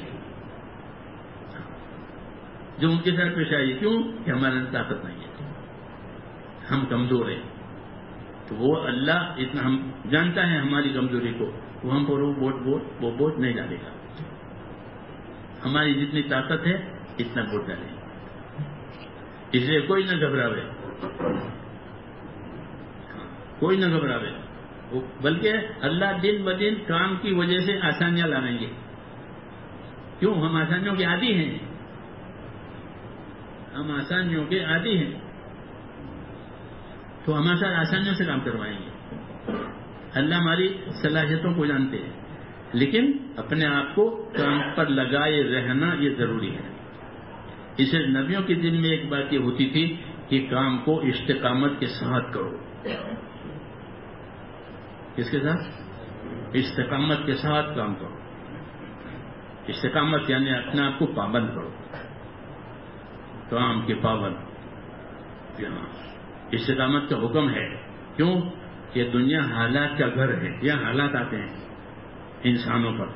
جو ان کے ساتھ پیش آئی. کیوں؟ کہ ہمارے اندر طاقت نہیں ہے، ہم کمزور ہیں. تو وہ اللہ اتنا ہم جانتا ہے ہماری کمزوری کو، وہ ہم پر وہ بوجھ نہیں ڈالے گا. ہماری جتنی طاقت ہے اتنا بوجھ ڈالے گا. اس لیے کوئی نہ گھبراوے، کوئی نہ گھبراوے. بلکہ اللہ دن بدن کام کی وجہ سے آسانیاں لائیں گے. کیوں؟ ہم آسانیوں کے عادی ہیں. ہم آسانیوں کے عادی ہیں تو ہمارے ساتھ آسانیوں سے کام کروائیں گے. اللہ ہماری صلاحیتوں کو جانتے ہیں، لیکن اپنے آپ کو کام پر لگائے رہنا یہ ضروری ہے. اسے نبیوں کے دن میں ایک بات یہ ہوتی تھی کہ کام کو استقامت کے ساتھ کرو. کس کے ساتھ؟ استقامت کے ساتھ کام کرو. استقامت یعنی اپنے آپ کو پابند کرو، کام کے پابند. یہاں استقامت کا حکم ہے. کیوں؟ کہ دنیا حالات کا گھر ہے. یہاں حالات آتے ہیں انسانوں پر.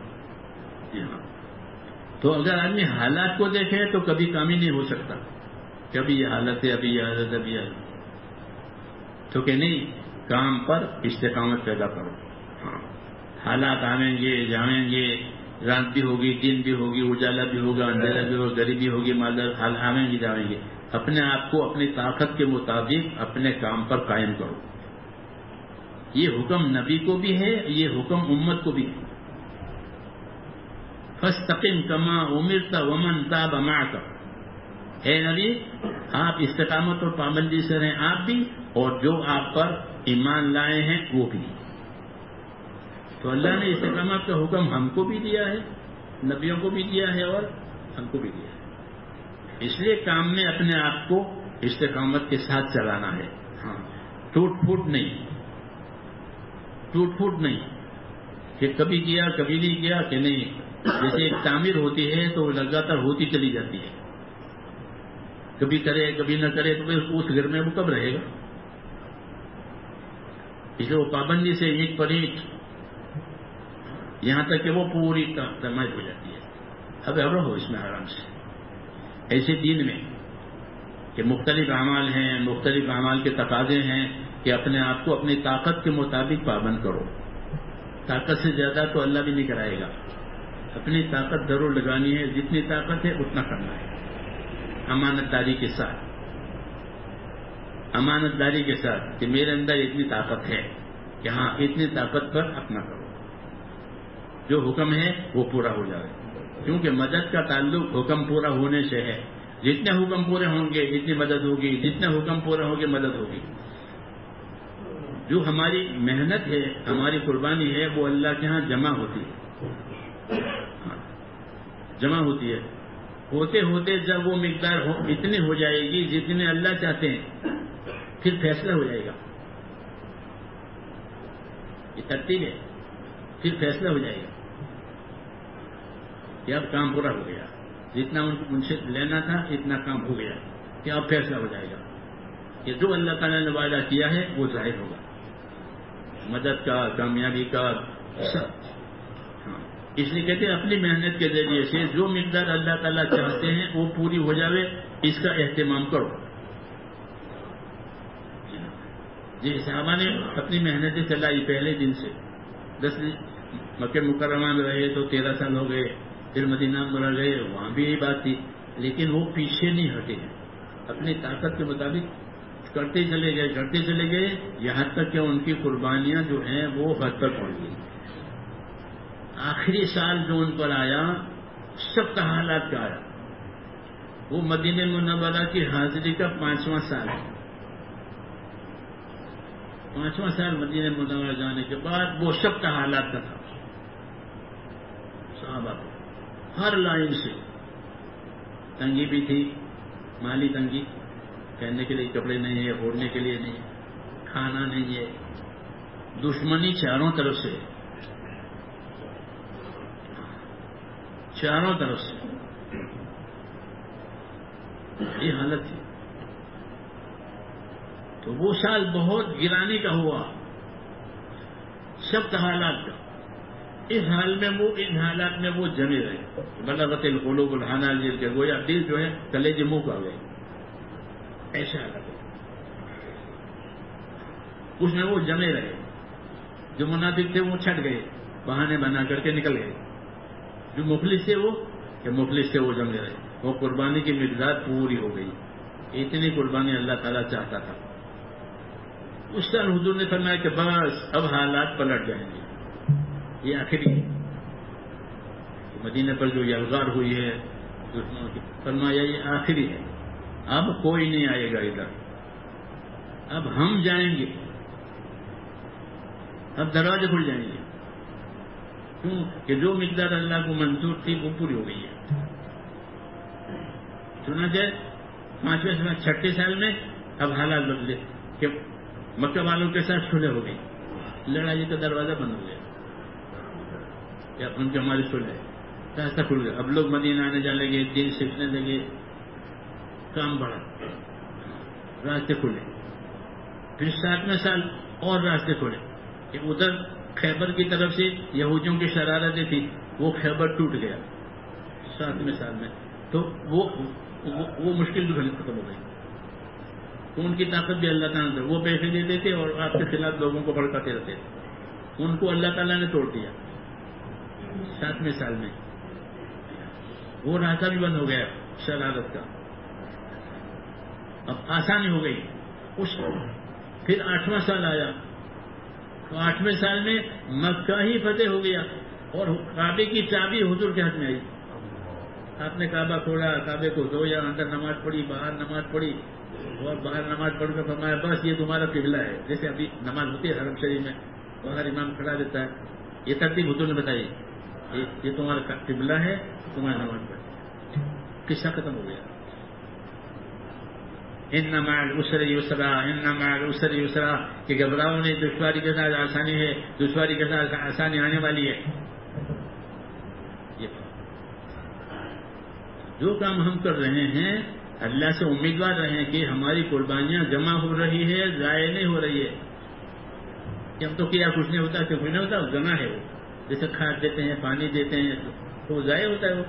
یہاں تو اگر آدمی حالات کو دیکھے تو کبھی کام ہی نہیں ہو سکتا. کبھی یہ حالت ہے، ابھی یہ حالت، ابھی یہ حالت. تو کہ نہیں، کام پر استقامت پیدا کرو. ہاں حالات آئیں گے جائیں گے، رات بھی ہوگی، دن بھی ہوگی، اجالا بھی ہوگا، اندھیرا بھی ہوگا، غریبی ہوگی، مالدار، حال آئیں گے جائیں گے. اپنے آپ کو اپنی طاقت کے مطابق اپنے کام پر قائم کرو. یہ حکم نبی کو بھی ہے، یہ حکم امت کو بھی ہے. فاستقم کما امرت ومن تاب معک. اے نبی آپ استقامت اور پابندی سے رہیں، آپ بھی اور جو آپ پر ایمان لائے ہیں وہ بھی. تو اللہ نے استقامت کا حکم ہم کو بھی دیا ہے، نبیوں کو بھی دیا ہے اور ہم کو بھی دیا ہے. اس لیے کام میں اپنے آپ کو استقامت کے ساتھ چلانا ہے. ہاں ٹوٹ پھوٹ نہیں، ٹوٹ پھوٹ نہیں کہ کبھی کیا کبھی نہیں کیا کہ نہیں. جیسے ایک تعمیر ہوتی ہے تو لگاتار ہوتی چلی جاتی ہے، کبھی کرے کبھی نہ کرے تو اس گھر میں وہ کب رہے گا. اس لیے وہ پابندی سے اینٹ پر اینٹ یہاں تک کہ وہ پوری ترمائش ہو جاتی ہے. اب رہو اس میں آرام سے. ایسے دین میں کہ مختلف اعمال ہیں، مختلف اعمال کے تقاضے ہیں کہ اپنے آپ کو اپنی طاقت کے مطابق پابند کرو. طاقت سے زیادہ تو اللہ بھی نہیں کرائے گا. اپنی طاقت ضرور لگانی ہے، جتنی طاقت ہے اتنا کرنا ہے. امانت داری کے ساتھ، امانت داری کے ساتھ کہ میرے اندر اتنی طاقت ہے کہ ہاں اتنی طاقت پر اپنا کرو، جو حکم ہے وہ پورا ہو جائے، کیونکہ مدد کا تعلق حکم پورا ہونے سے ہے. جتنے حکم پورے ہوں گے اتنی مدد ہوگی، جتنے حکم پورے ہوں گے مدد ہوگی. جو ہماری محنت ہے، ہماری قربانی ہے، وہ اللہ کے ہاں جمع ہوتی ہے، جمع ہوتی ہے. ہوتے ہوتے جب وہ مقدار اتنی ہو جائے گی جتنے اللہ چاہتے ہیں، پھر فیصلہ ہو جائے گا. یہ ترتیب ہے. پھر فیصلہ ہو جائے گا کہ اب کام پورا ہو گیا، جتنا ان سے لینا تھا اتنا کام ہو گیا، کہ اب فیصلہ ہو جائے گا کہ جو اللہ تعالیٰ نے وعدہ کیا ہے وہ ظاہر ہوگا، مدد کا، کامیابی کا سب. ہاں، اس لیے کہتے ہیں اپنی محنت کے ذریعے سے جو مقدار اللہ تعالیٰ چاہتے ہیں وہ پوری ہو جاوے، اس کا اہتمام کرو. جی صحابہ نے اپنی محنتیں چلائی پہلے دن سے. 10 مکہ مکرمہ میں رہے تو 13 سال ہو گئے، پھر مدینہ میں گئے، وہاں بھی یہی بات تھی، لیکن وہ پیچھے نہیں ہٹے ہیں، اپنی طاقت کے مطابق کرتے چلے گئے یہاں تک کہ ان کی قربانیاں جو ہیں وہ حد تک پہنچ گئی. آخری سال جو ان پر آیا سب کا حالات کا آیا، وہ مدینہ منورہ کی حاضری کا 5واں سال ہے. 5واں سال مدینہ منورہ جانے کے بعد وہ سب کا حالات کا تھا. صحابہ ہر لائن سے تنگی بھی تھی، مالی تنگی، پہننے کے لیے کپڑے نہیں ہے، اوڑھنے کے لیے نہیں، کھانا نہیں ہے، دشمنی چاروں طرف سے، چاروں طرف سے یہ حالت تھی. تو وہ سال بہت گرانے کا ہوا سب حالات کا. اس حالات میں وہ جمے رہے. بلغت القلوب الحناجر کے، گویا دل جو ہے کلیجے منہ کا گئے، ایسا حالت ہے. اس میں وہ جمے رہے. جو منافق تھے وہ چھٹ گئے، بہانے بنا کر کے نکل گئے. جو مخلص تھے وہ جمے رہے. وہ قربانی کی مقدار پوری ہو گئی. اتنی قربانی اللہ تعالیٰ چاہتا تھا. اس سال حضور نے فرمایا کہ بس اب حالات پلٹ جائیں گے، یہ آخری ہے. مدینہ پر جو یلغار ہوئی ہے دشمنوں کی، فرمایا یہ آخری ہے، اب کوئی نہیں آئے گا ادھر، اب ہم جائیں گے، اب دروازے کھل جائیں گے. کیوں کہ جو مقدار اللہ کو منظور تھی وہ پوری ہو گئی ہے. چنانچہ 6 سال میں اب حالات بدلے کہ مکہ والوں کے ساتھ صلح ہو گئی، لڑائی کا دروازہ بند ہو گیا، یا ان کے ہماری صلح راستہ کھل گیا. اب لوگ مدینہ آنے جانے لگے، دین سیکھنے لگے، کام بڑھا، راستے کھلے. پھر 7ویں سال اور راستے کھلے کہ ادھر خیبر کی طرف سے یہودیوں کی شرارتیں تھی، وہ خیبر ٹوٹ گیا 7ویں سال میں. تو وہ مشکل بھی ختم ہو گئی. تو ان کی طاقت بھی اللہ تعالیٰ نے، وہ پیسے دیتے تھے اور آپ کے خلاف لوگوں کو بھڑکاتے رہتے تھے، ان کو اللہ تعالیٰ نے توڑ دیا 7ویں سال میں. وہ راستہ بھی بند ہو گیا شرارت کا، اب آسانی ہو گئی. پھر 8واں سال آیا تو 8ویں سال میں مکہ ہی فتح ہو گیا اور کعبے کی چابی حضور کے ہاتھ میں آئی. آپ نے کعبہ کھولا، کعبے کو دھویا، اندر نماز پڑھی، باہر نماز پڑھی، اور باہر نماز پڑھ کر فرمایا بس یہ تمہارا قبلہ ہے. جیسے ابھی نماز ہوتی ہے حرم شریف میں، باہر امام کھڑا دیتا ہے، یہ ترتیب حضور نے بتائی، یہ تمہارا قبلہ ہے، تمہاری نماز پڑھ. قصہ ختم ہو گیا. ان مع العسر یسرا، ان مع العسر یسرا، کہ گھبراؤ نہیں، دشواری کے ساتھ آسانی ہے، دشواری کے ساتھ آسانی آنے والی ہے. جو کام ہم کر رہے ہیں اللہ سے امیدوار رہیں کہ ہماری قربانیاں جمع ہو رہی ہے، ضائع نہیں ہو رہی ہے. کہ ہم تو کیا کچھ نہیں ہوتا، کچھ نہیں ہوتا، جمع ہے. وہ جیسے کھاد دیتے ہیں، پانی دیتے ہیں تو وہ ضائع ہوتا ہے. وہ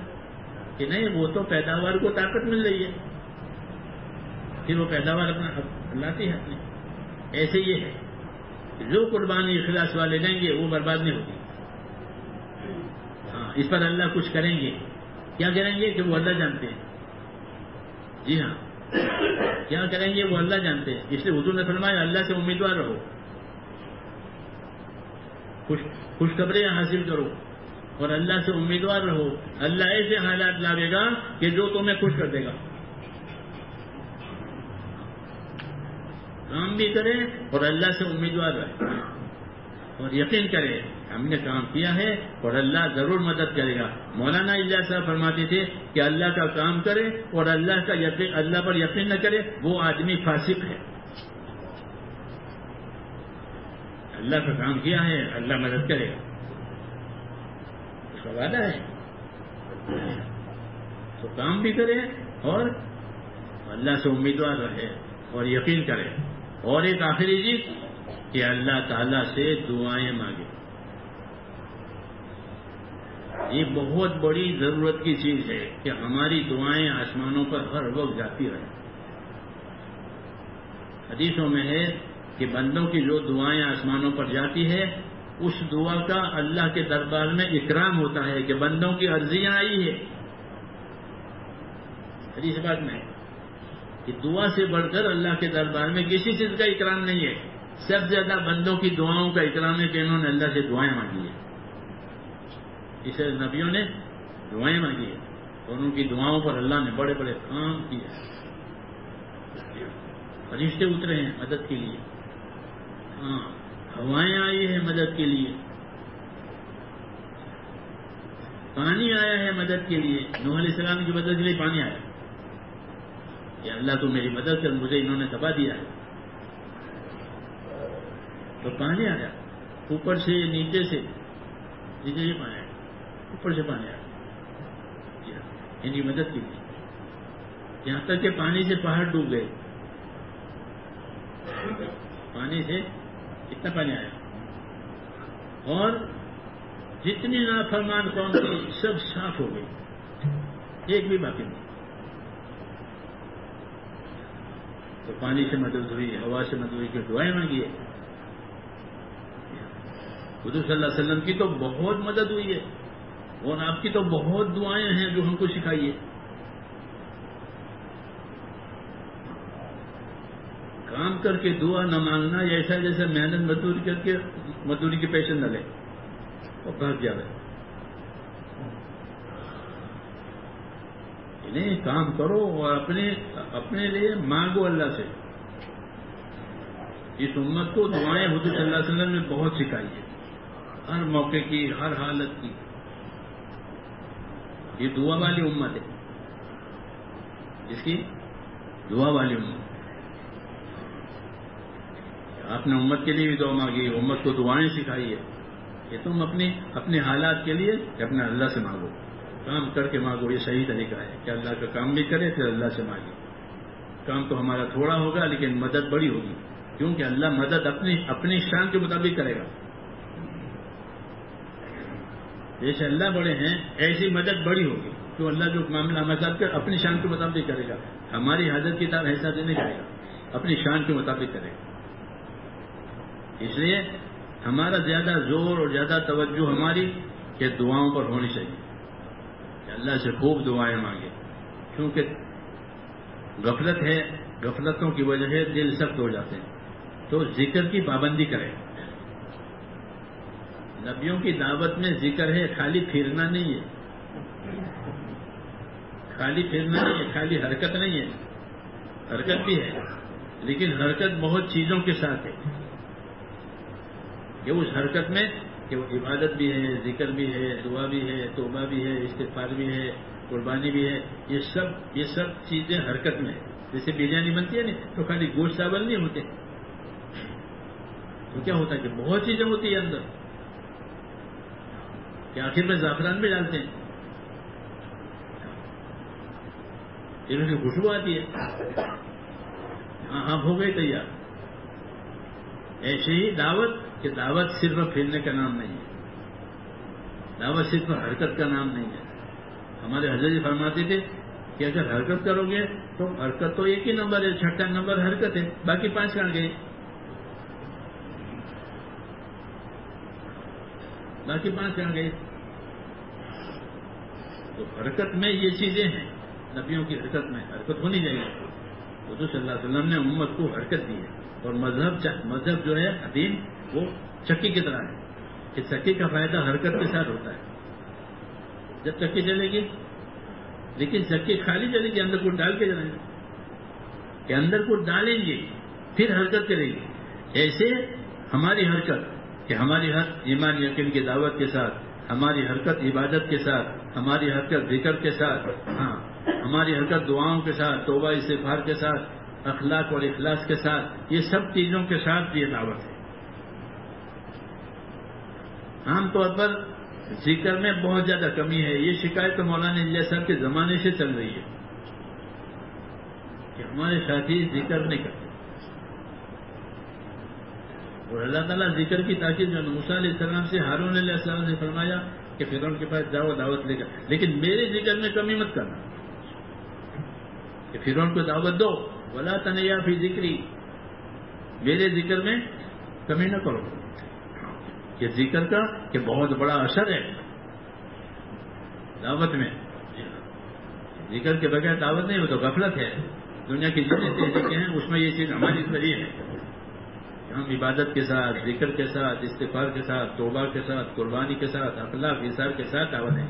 کہ نہیں، وہ تو پیداوار کو طاقت مل رہی ہے، پھر وہ پیداوار اپنا لاتی ہے اپنی. ایسے یہ ہے جو قربانی اخلاص والے دیں گے وہ برباد نہیں ہوگی. ہاں، اس پر اللہ کچھ کریں گے. کیا کریں گے کہ وہ اللہ جانتے ہیں. جی ہاں، کیا کریں گے وہ اللہ جانتے ہیں. اس لیے حضور نے فرمایا اللہ سے امیدوار رہو، خوشخبریاں حاصل کرو اور اللہ سے امیدوار رہو. اللہ ایسے حالات لاوے گا کہ جو تمہیں خوش کر دے گا. کام بھی کرے اور اللہ سے امیدوار رہے اور یقین کرے ہم نے کام کیا ہے اور اللہ ضرور مدد کرے گا. مولانا الیاس صاحب فرماتے تھے کہ اللہ کا کام کرے اور اللہ پر یقین نہ کرے وہ آدمی فاسق ہے. اللہ کا کام کیا ہے اللہ مدد کرے گا، اس کا وعدہ ہے. تو کام بھی کرے اور اللہ سے امیدوار رہے اور یقین کرے. اور ایک آخری چیز کہ اللہ تعالیٰ سے دعائیں مانگے. یہ بہت بڑی ضرورت کی چیز ہے کہ ہماری دعائیں آسمانوں پر ہر وقت جاتی رہیں. حدیثوں میں ہے کہ بندوں کی جو دعائیں آسمانوں پر جاتی ہے اس دعا کا اللہ کے دربار میں اکرام ہوتا ہے کہ بندوں کی عرضیاں آئی ہے. حدیث بات میں کہ دعا سے بڑھ کر اللہ کے دربار میں کسی چیز کا اکرام نہیں ہے. سب سے زیادہ بندوں کی دعاؤں کا اکرام ہے کہ انہوں نے اللہ سے دعائیں مانگی ہیں. اسے نبیوں نے دعائیں مانگی ہیں اور ان کی دعاؤں پر اللہ نے بڑے بڑے کام کیے. فرشتے اترے ہیں مدد کے لیے، ہاں ہوائیں آئی ہیں مدد کے لیے، پانی آیا ہے مدد کے لیے. نوح علیہ السلام کی مدد کے لیے پانی آیا کہ اللہ تو میری مدد کر، مجھے انہوں نے تباہ دیا ہے. تو پانی آیا اوپر سے نیچے سے پانی آیا، اوپر سے پانی آیا ان کی مدد کی لیے. یہاں تک کہ پانی سے پہاڑ ڈوب گئے. پانی سے اتنا پانی آیا اور جتنی نافرمان قوم تھی سب صاف ہو گئی، ایک بھی باقی نہیں. تو پانی سے مدد ہوئی، ہوا سے مدد ہوئی کہ دعائیں مانگی ہے. حضور صلی اللہ علیہ وسلم کی تو بہت مدد ہوئی ہے اور آپ کی تو بہت دعائیں ہیں جو ہم کو سکھائیے. کام کر کے دعا نہ مانگنا ایسا جیسے محنت مزدوری کر کے مزدوری کے پیسے نہ لے اور بھاگ جائے. نہیں، کام کرو اور اپنے لیے مانگو اللہ سے. اس امت کو دعائیں حضور صلی اللہ علیہ وسلم نے بہت سکھائی ہے، ہر موقع کی، ہر حالت کی. یہ دعا والی امت ہے، اس کی دعا والی امت. آپ نے امت کے لیے بھی دعا مانگی، امت کو دعائیں سکھائی ہے کہ تم اپنے حالات کے لیے اپنے اللہ سے مانگو، کام کر کے مانگو. یہ صحیح طریقہ ہے کہ اللہ کا کام بھی کرے پھر اللہ سے مانگے. کام تو ہمارا تھوڑا ہوگا لیکن مدد بڑی ہوگی، کیونکہ اللہ مدد اپنی شان کے مطابق کرے گا. جیسے اللہ بڑے ہیں ایسی مدد بڑی ہوگی، تو اللہ جو معاملہ مدد کر اپنی شان کے مطابق کرے گا. ہماری حاجت کی طرف ایسا نہیں کرے گا، اپنی شان کے مطابق کرے گا. اس لیے ہمارا زیادہ زور اور زیادہ توجہ ہماری کہ دعاؤں پر ہونی چاہیے کہ اللہ سے خوب دعائیں مانگے. کیونکہ غفلت ہے، غفلتوں کی وجہ سے دل سخت ہو جاتے ہیں. تو ذکر کی پابندی کریں. نبیوں کی دعوت میں ذکر ہے، خالی پھرنا نہیں ہے، خالی پھرنا نہیں ہے، خالی حرکت نہیں ہے. حرکت بھی ہے لیکن حرکت بہت چیزوں کے ساتھ ہے کہ اس حرکت میں کہ وہ عبادت بھی ہے، ذکر بھی ہے، دعا بھی ہے، توبہ بھی ہے، استغفار بھی ہے، قربانی بھی ہے. یہ سب چیزیں حرکت میں ہے. جیسے بریانی بنتی ہے نا تو خالی گوشت چاول نہیں ہوتے، تو کیا ہوتا ہے کہ بہت چیزیں ہوتی ہیں اندر کہ آخر میں زعفران بھی ڈالتے ہیں، انہوں کی خوشبو آتی ہے. ہاں ہو گئی تیار. ایسے ہی دعوت کہ دعوت صرف پھرنے کا نام نہیں ہے، دعوت صرف حرکت کا نام نہیں ہے. ہمارے حضرت فرماتے تھے کہ اگر حرکت کرو گے تو حرکت تو ایک ہی نمبر ہے، چھٹا نمبر حرکت ہے، باقی 5 کہاں گئے؟ باقی 5 کہاں گئے؟ تو حرکت میں یہ چیزیں ہیں نبیوں کی حرکت ہونی چاہیے. حضور صلی اللہ علیہ وسلم نے امت کو حرکت دی ہے. اور مذہب جو ہے دین وہ چکی کی طرح ہے کہ چکی کا فائدہ حرکت کے ساتھ ہوتا ہے. جب چکی چلے گی لیکن چکی خالی چلے گی, اندر کو ڈال کے چلائیں گے کہ اندر کو ڈالیں گے پھر حرکت کرے گی. ایسے ہماری حرکت کہ ہماری حرکت ایمان یقین کی دعوت کے ساتھ, ہماری حرکت عبادت کے ساتھ, ہماری حرکت ذکر کے ساتھ, ہماری حرکت دعاؤں کے ساتھ, توبہ استغفار کے ساتھ, اخلاق اور اخلاص کے ساتھ, یہ سب چیزوں کے ساتھ یہ دعوت ہے. عام طور پر ذکر میں بہت زیادہ کمی ہے. یہ شکایت تو مولانا الیاس صاحب کے زمانے سے چل رہی ہے کہ ہمارے ساتھی ذکر نہیں کرتے. اور اللہ تعالیٰ ذکر کی تاکید جو موسیٰ علیہ السلام سے ہارون علیہ السلام نے فرمایا کہ فرعون کے پاس جاؤ دعوت لے کر, لیکن میرے ذکر میں کمی مت کرنا کہ فرعون کو دعوت دو, ولا تنیا فی ذکری, میرے ذکر میں کمی نہ کرو. یہ ذکر کا کہ بہت بڑا اثر ہے دعوت میں. ذکر کے بغیر دعوت نہیں ہو تو غفلت ہے. دنیا کی جتنی تحریکیں ہیں اس میں یہ چیز ہماری ذریعے ہے کہ ہم عبادت کے ساتھ, ذکر کے ساتھ, استغفار کے ساتھ, توبہ کے ساتھ, قربانی کے ساتھ, اخلاق اظہار کے ساتھ دعوت ہے.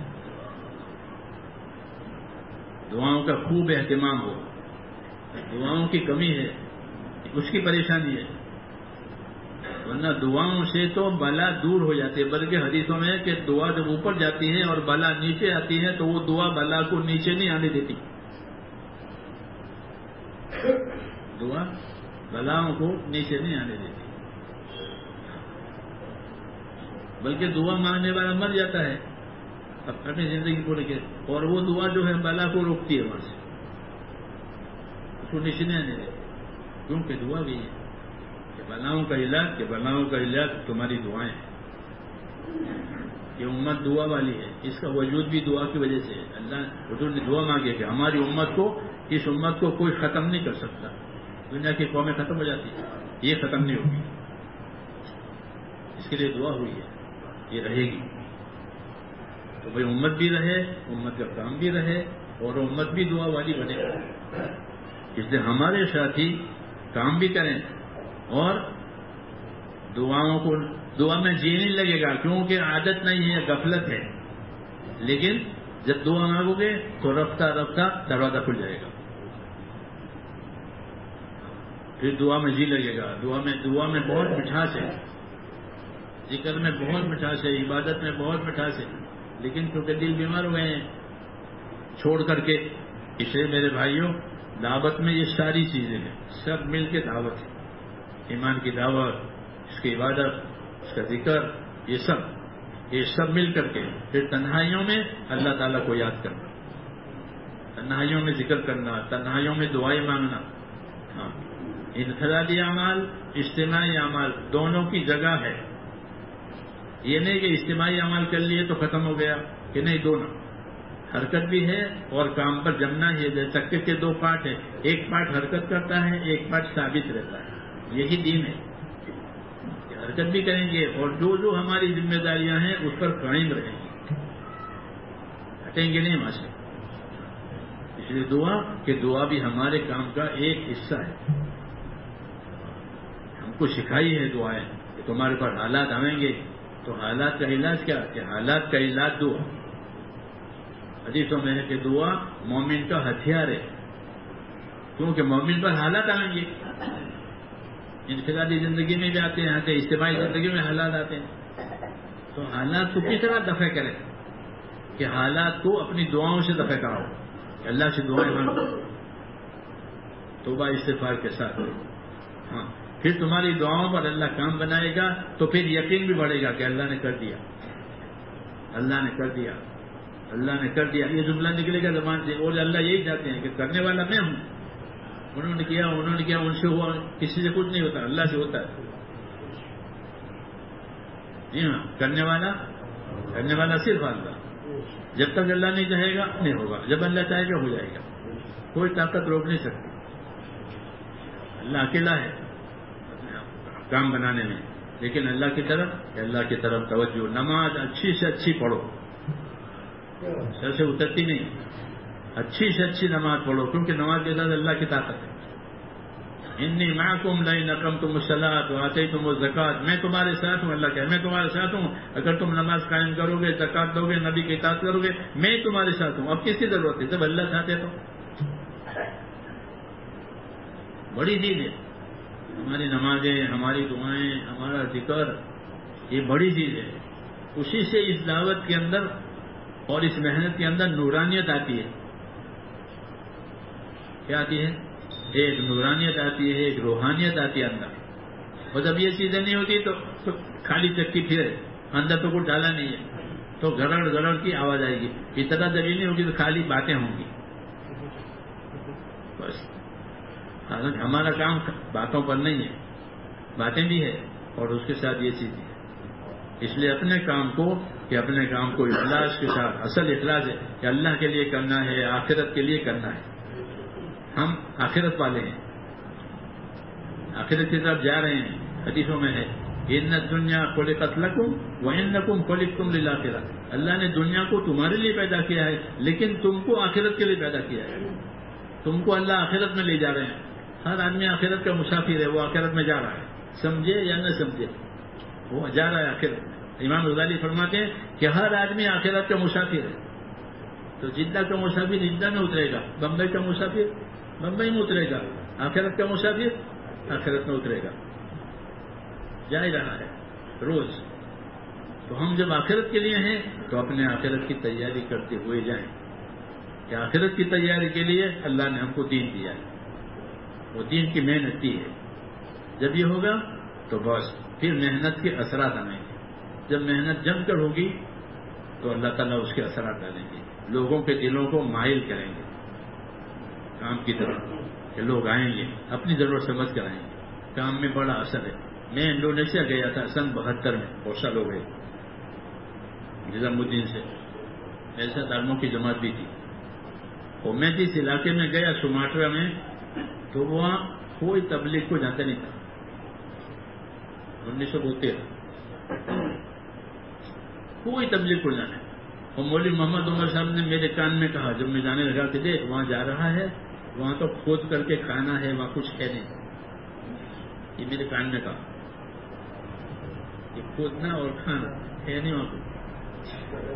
دعاؤں کا خوب اہتمام ہو. دعاؤں کی کمی ہے, اس کی پریشانی ہے, ورنہ دعاؤں سے تو بلا دور ہو جاتی ہے. بلکہ حدیثوں میں ہے کہ دعا جب اوپر جاتی ہے اور بلا نیچے آتی ہے تو وہ دعا بلا کو نیچے نہیں آنے دیتی. دعا بلاؤں کو نیچے نہیں آنے دیتی, بلکہ دعا مانگنے والا مر جاتا ہے اپنی زندگی کو لے کے, اور وہ دعا جو ہے بلا کو روکتی ہے وہاں سے, اس کو نیچے نہیں آنے دیتی. کیونکہ دعا بھی ہے کہ بلاؤں کا علاج تمہاری دعائیں ہیں. یہ امت دعا والی ہے, اس کا وجود بھی دعا کی وجہ سے ہے. اللہ حضور نے دعا مانگی کہ ہماری امت کو, اس امت کو کوئی ختم نہیں کر سکتا. دنیا کی قومیں ختم ہو جاتی ہیں, یہ ختم نہیں ہوگی. اس کے لیے دعا ہوئی ہے, یہ رہے گی. تو بھائی امت بھی رہے, امت کا کام بھی رہے, اور امت بھی دعا والی بنے. اس لیے ہمارے ساتھی کام بھی کریں اور دعاؤں کو دعا میں جی نہیں لگے گا, کیونکہ عادت نہیں ہے, غفلت ہے. لیکن جب دعا مانگو گے تو رفتہ رفتہ دروازہ کھل جائے گا, پھر دعا میں جی لگے گا. دعا میں بہت مٹھاس ہے, ذکر میں بہت مٹھاس ہے, عبادت میں بہت مٹھاس ہے. لیکن کیونکہ دل بیمار ہوئے ہیں چھوڑ کر کے, اس لیے میرے بھائیوں دعوت میں یہ ساری چیزیں ہیں, سب مل کے دعوت ہے. ایمان کی دعوت, اس کی عبادت, اس کا ذکر, یہ سب مل کر کے پھر تنہائیوں میں اللہ تعالیٰ کو یاد کرنا, تنہائیوں میں ذکر کرنا, تنہائیوں میں دعائیں مانگنا. انفرادی اعمال, اجتماعی اعمال دونوں کی جگہ ہے. یہ نہیں کہ اجتماعی اعمال کر لیے تو ختم ہو گیا, کہ نہیں, دونوں حرکت بھی ہے اور کام پر جمنا ہی ہے. چکے کے دو پارٹ ہیں, ایک پارٹ حرکت کرتا ہے, ایک پارٹ ثابت رہتا ہے. یہی دین ہے کہ حرکت بھی کریں گے اور جو جو ہماری ذمہ داریاں ہیں اس پر قائم رہیں گے, ہٹیں گے نہیں وہاں سے. اس لیے دعا بھی ہمارے کام کا ایک حصہ ہے. ہم کو سکھائی ہے دعائیں کہ تمہارے پاس حالات آئیں گے تو حالات کا علاج کیا, کہ حالات کا علاج دعا. حدیثوں میں ہے کہ دعا مومن کا ہتھیار ہے, کیونکہ مومن پر حالات آئیں گے. انفرادی زندگی میں بھی آتے ہیں, اجتماعی زندگی میں حالات آتے ہیں. تو حالات کو کس طرح دفع کریں, کہ حالات کو اپنی دعاؤں سے دفع کراؤ, کہ اللہ سے دعائیں مانگو توبہ استغفار کے ساتھ. پھر تمہاری دعاؤں پر اللہ کام بنائے گا, تو پھر یقین بھی بڑھے گا کہ اللہ نے کر دیا, اللہ نے کر دیا, اللہ نے کر دیا. یہ جملہ نکلے گا زبان سے, اور اللہ یہی چاہتے ہیں کہ کرنے والا میں ہوں. انہوں نے کیا, ان سے ہوا, کسی سے کچھ نہیں ہوتا, اللہ سے ہوتا ہے. جی ہاں, کرنے والا صرف اللہ. جب تک اللہ نہیں چاہے گا نہیں ہوگا, جب اللہ چاہے گا ہو جائے گا. کوئی طاقت روک نہیں سکتی. اللہ اکیلا ہے کام بنانے میں, لیکن اللہ کی طرف توجہ. نماز اچھی سے اچھی پڑھو, سر سے اترتی نہیں, اچھی سے اچھی نماز پڑھو، کیونکہ نماز کے ساتھ اللہ کی طاقت ہے. انی معکم لئن اقمتم الصلاۃ وآتیتم الزکوٰۃ، میں تمہارے ساتھ ہوں. اللہ کہے میں تمہارے ساتھ ہوں. اگر تم نماز قائم کرو گے، زکوٰۃ دو گے، نبی کی اطاعت کرو گے، میں تمہارے ساتھ ہوں. اب کس کی ضرورت ہے؟ جب اللہ چاہتے تو. بڑی چیز ہے ہماری نمازیں، ہماری دعائیں، ہمارا ذکر، یہ بڑی چیز ہے. اسی سے اس دعوت کے اندر اور اس محنت کے اندر نورانیت آتی ہے. کیا آتی ہے؟ ایک نورانیت آتی ہے، ایک روحانیت آتی ہے اندر. اور جب یہ چیزیں نہیں ہوتی تو خالی چکی پھرے، اندر تو کچھ ڈالا نہیں ہے، تو گڑڑ گڑڑ کی آواز آئے گی. اطلاع جب یہ نہیں ہوگی تو خالی باتیں ہوں گی بس. حالانکہ ہمارا کام باتوں پر نہیں ہے، باتیں بھی ہے اور اس کے ساتھ یہ چیز ہے. اس لیے اپنے کام کو اخلاص کے ساتھ، اصل اخلاص ہے کہ اللہ کے لیے کرنا ہے، آخرت کے لیے کرنا ہے. ہم آخرت والے ہیں، آخرت کی طرف جا رہے ہیں. حدیثوں میں ہے ان الدنیا خلقت لکم وانکم خلقتم للآخرہ. اللہ نے دنیا کو تمہارے لیے پیدا کیا ہے، لیکن تم کو آخرت کے لیے پیدا کیا ہے. تم کو اللہ آخرت میں لے جا رہے ہیں. ہر آدمی آخرت کا مسافر ہے، وہ آخرت میں جا رہا ہے، سمجھے یا نہ سمجھے وہ جا رہا ہے آخرت میں. امام غزالی فرماتے ہیں کہ ہر آدمی آخرت کا مسافر ہے. تو جدہ کا مسافر جدہ میں اترے گا، بمبئی کا مسافر بمبئی میں اترے گا، آخرت کا مسافر آخرت میں اترے گا. جا ہی رہا ہے روز. تو ہم جب آخرت کے لیے ہیں تو اپنے آخرت کی تیاری کرتے ہوئے جائیں کہ آخرت کی تیاری کے لیے اللہ نے ہم کو دین دیا ہے، وہ دین کی محنت کی ہے. جب یہ ہوگا تو بس پھر محنت کے اثرات آئیں گے. جب محنت جم کر ہوگی تو اللہ تعالیٰ اس کے اثرات ڈالیں گے، لوگوں کے دلوں کو مائل کریں گے کام کی طرف کہ لوگ آئیں گے، اپنی ضرورت سمجھ کر آئیں گے. کام میں بڑا اثر ہے. میں انڈونیشیا گیا تھا سن 72 میں، بہت سال ہو گئے. نظام الدین سے میرے ساتھ عالموں کی جماعت بھی تھی. اور میں جس علاقے میں گیا سماٹرا میں، تو وہاں کوئی تبلیغ کو جانتا نہیں تھا. 1972 کوئی تبلیغ کو جانے. اور مولوی محمد عمر صاحب نے میرے کان میں کہا جب میں جانے لگا کہ دیکھ وہاں جا رہا ہے، وہاں تو کھود کر کے کھانا ہے، وہاں کچھ ہے نہیں. یہ میرے کان میں کہا کہ کھودنا اور کھانا ہے نہیں وہاں.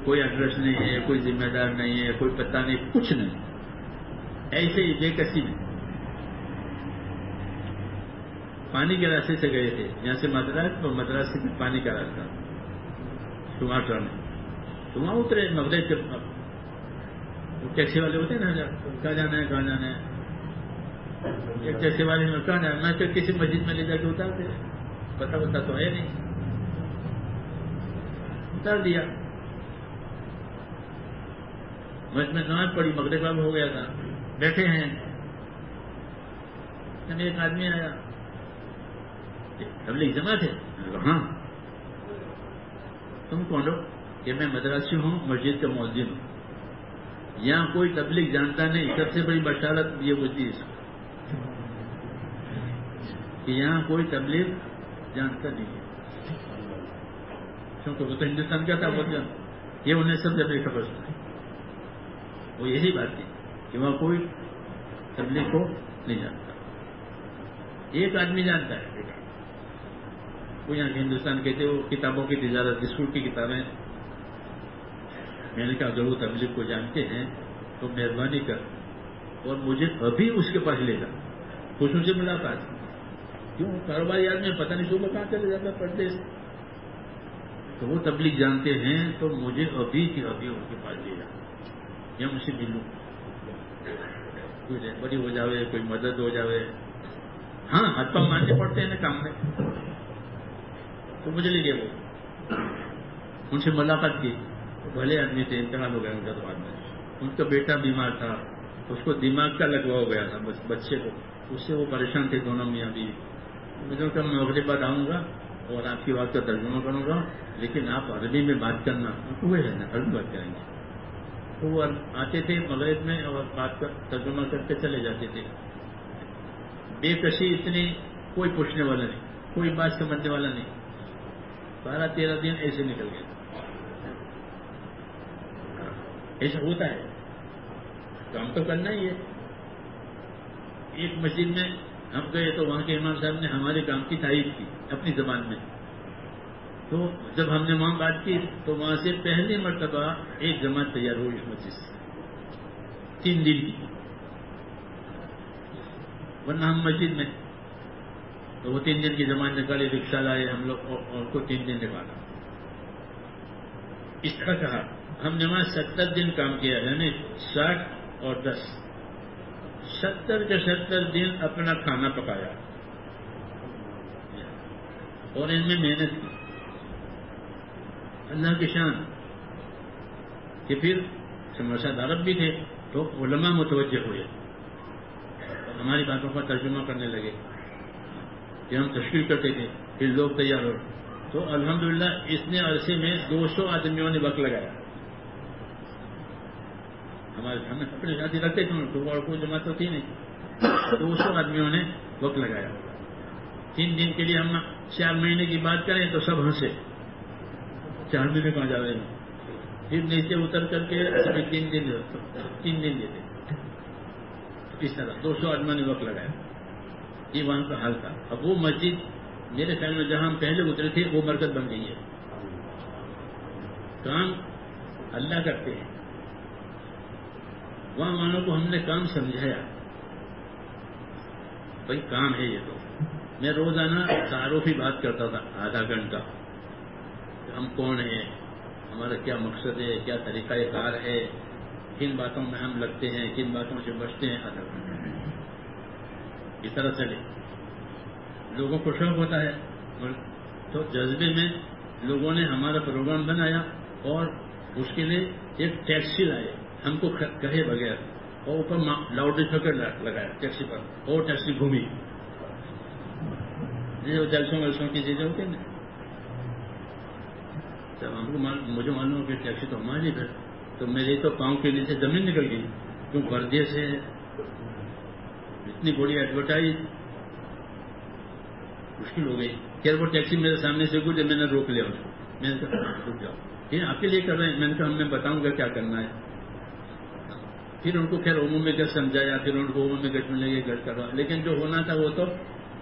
کوئی ایڈریس نہیں ہے، کوئی ذمہ دار نہیں ہے، کوئی پتہ نہیں، کچھ نہیں. ایسے ہی بے کسی میں پانی کے راستے سے گئے تھے، یہاں سے مدراس، تو مدراس سے پانی کا راستہ سماٹرا میں. تو وہاں اترے مغرب کے ٹیکسی والے ہوتے ہیں نا، کہاں جانا ہے کہاں جانا ہے. ایک ٹیکسی والے نے کہاں جانا، میں تو کسی مسجد میں لے جا کے اتارتے، پتہ تو ہے نہیں، اتار دیا. میں نماز پڑھی، مغرب اب ہو گیا تھا، بیٹھے ہیں. ایک آدمی آیا، تبلیغ جماعت ہے؟ ہاں. تم کون ہو؟ کہ میں مدراسی ہوں، مسجد کا مؤذن ہوں. یہاں کوئی تبلیغ جانتا نہیں. سب سے بڑی بشارت یہ ہوتی ہے کہ یہاں کوئی تبلیغ جانتا نہیں ہے، کیونکہ وہ تو ہندوستان کا تھا. یہ انہیں سب جب خبر سنائی. وہ یہی بات تھی کہ وہاں کوئی تبلیغ کو نہیں جانتا. ایک آدمی جانتا ہے، وہ یہاں ہندوستان کہتے وہ کتابوں کی تجارت، اسکول کی کتابیں. میں نے کہا اگر وہ تبلیغ کو جانتے ہیں تو مہربانی کر اور مجھے ابھی اس کے پاس لے جا. خوشوں سے ملاقات. کیوں؟ کاروباری آدمی پتہ نہیں صبح کہاں چلے جاتا پردیش. تو وہ تبلیغ جانتے ہیں تو مجھے ابھی کی ابھی ان کے پاس لے جا، یا مجھ سے ملوں، کوئی بڑی ہو جاوے، کوئی مدد ہو جاوے. ہاں ہاتھ پاؤں ماننے پڑتے ہیں نا کام میں. تو مجھے لے گئے. وہ ان سے ملاقات کی. بھلے آدمی تھے، انتقال ہو گیا ان کا. تو بعد میں ان کا بیٹا بیمار تھا، اس کو دماغ کا لگوا ہو گیا تھا بچے کو. اس سے وہ پریشان تھے دونوں میاں بیوی. مجھے کہا میں اگلے بعد آؤں گا اور آپ کی بات کا ترجمہ کروں گا، لیکن آپ عربی میں بات کرنا. ہوئے ہے نا، عربی بات کریں گے. تو وہ آتے تھے مغرب میں اور بات کا ترجمہ کر کے چلے جاتے تھے. بے کشی اتنی، کوئی پوچھنے والا نہیں، کوئی بات سمجھنے والا نہیں. 12-13 دن ایسے نکل گئے. ایسا ہوتا ہے. کام تو کرنا ہی ہے. ایک مسجد میں ہم گئے تو وہاں کے امام صاحب نے ہمارے کام کی تعریف کی اپنی زبان میں. تو جب ہم نے وہاں بات کی تو وہاں سے پہلی مرتبہ ایک جماعت تیار ہوئی اس مسجد سے 3 دن کی. ورنہ ہم مسجد میں تو وہ 3 دن کی جماعت نکالی, رکشہ لائے ہم لوگ اور کو 3 دن نکالا. اس طرح کہا ہم نے وہاں 70 دن کام کیا, یعنی 60 اور 10 70 کے 70 دن اپنا کھانا پکایا اور ان میں محنت کی. اللہ کی شان کہ پھر سمرساد عرب بھی تھے تو علماء متوجہ ہوئے, ہماری باتوں کا ترجمہ کرنے لگے کہ ہم تشکیل کرتے تھے, پھر لوگ تیار ہو. تو الحمدللہ اتنے عرصے میں 200 آدمیوں نے وقت لگایا. ہم اپنے ساتھی رکھتے تھے تو اور کوئی جماعت تو تھی نہیں, 200 آدمیوں نے وقت لگایا. 3 دن کے لیے ہم 4 مہینے کی بات کریں تو سب ہنسے, 4 مہینے کہاں جا رہے ہیں. پھر نیچے اتر کر کے 3 دن دیتے. اس طرح 200 آدمیوں نے وقت لگایا. یہ وہاں کا حال تھا. اب وہ مسجد میرے خیال میں جہاں ہم پہلے اترے تھے وہ مرکز بن گئی ہے. کام اللہ کرتے ہیں. وہاں والوں کو ہم نے کام سمجھایا, بھائی کام ہے یہ. تو میں روزانہ تعارفی بات کرتا تھا آدھا گھنٹہ, ہم کون ہیں, ہمارا کیا مقصد ہے, کیا طریقہ کار ہے, کن باتوں میں ہم لگتے ہیں, کن باتوں سے بچتے ہیں. آدھا گھنٹہ اس طرح چلے. لوگوں کو شوق ہوتا ہے تو جذبے میں لوگوں نے ہمارا پروگرام بنایا اور اس کے لیے ایک ٹیکسی لائے ہم کو کہے بغیر, اور اوپر لاؤڈ اسپیکر لگایا ٹیکسی پر, اور ٹیکسی گھومی. جلسوں ولسوں کی چیزیں ہوتی ہیں نا, جب ہم کو مجھے معلوم ہو کہ ٹیکسی تو ہماری ہے تو میری تو پاؤں کے نیچے زمین نکل گئی, کیوں پردے سے اتنی بڑی ایڈورٹائز مشکل ہو گئی. خیر وہ ٹیکسی میرے سامنے سے گزری, میں نے روک لیا اس کو. میں نے کہا رک جاؤ, یہ آپ کے لیے کر رہے ہیں. میں نے کہا ہم میں بتاؤں گا کیا کرنا ہے. پھر ان کو خیر عموم میں گھر سمجھایا, پھر ان کو عموم میں گھر میں لے کے گھر کروا, لیکن جو ہونا تھا وہ تو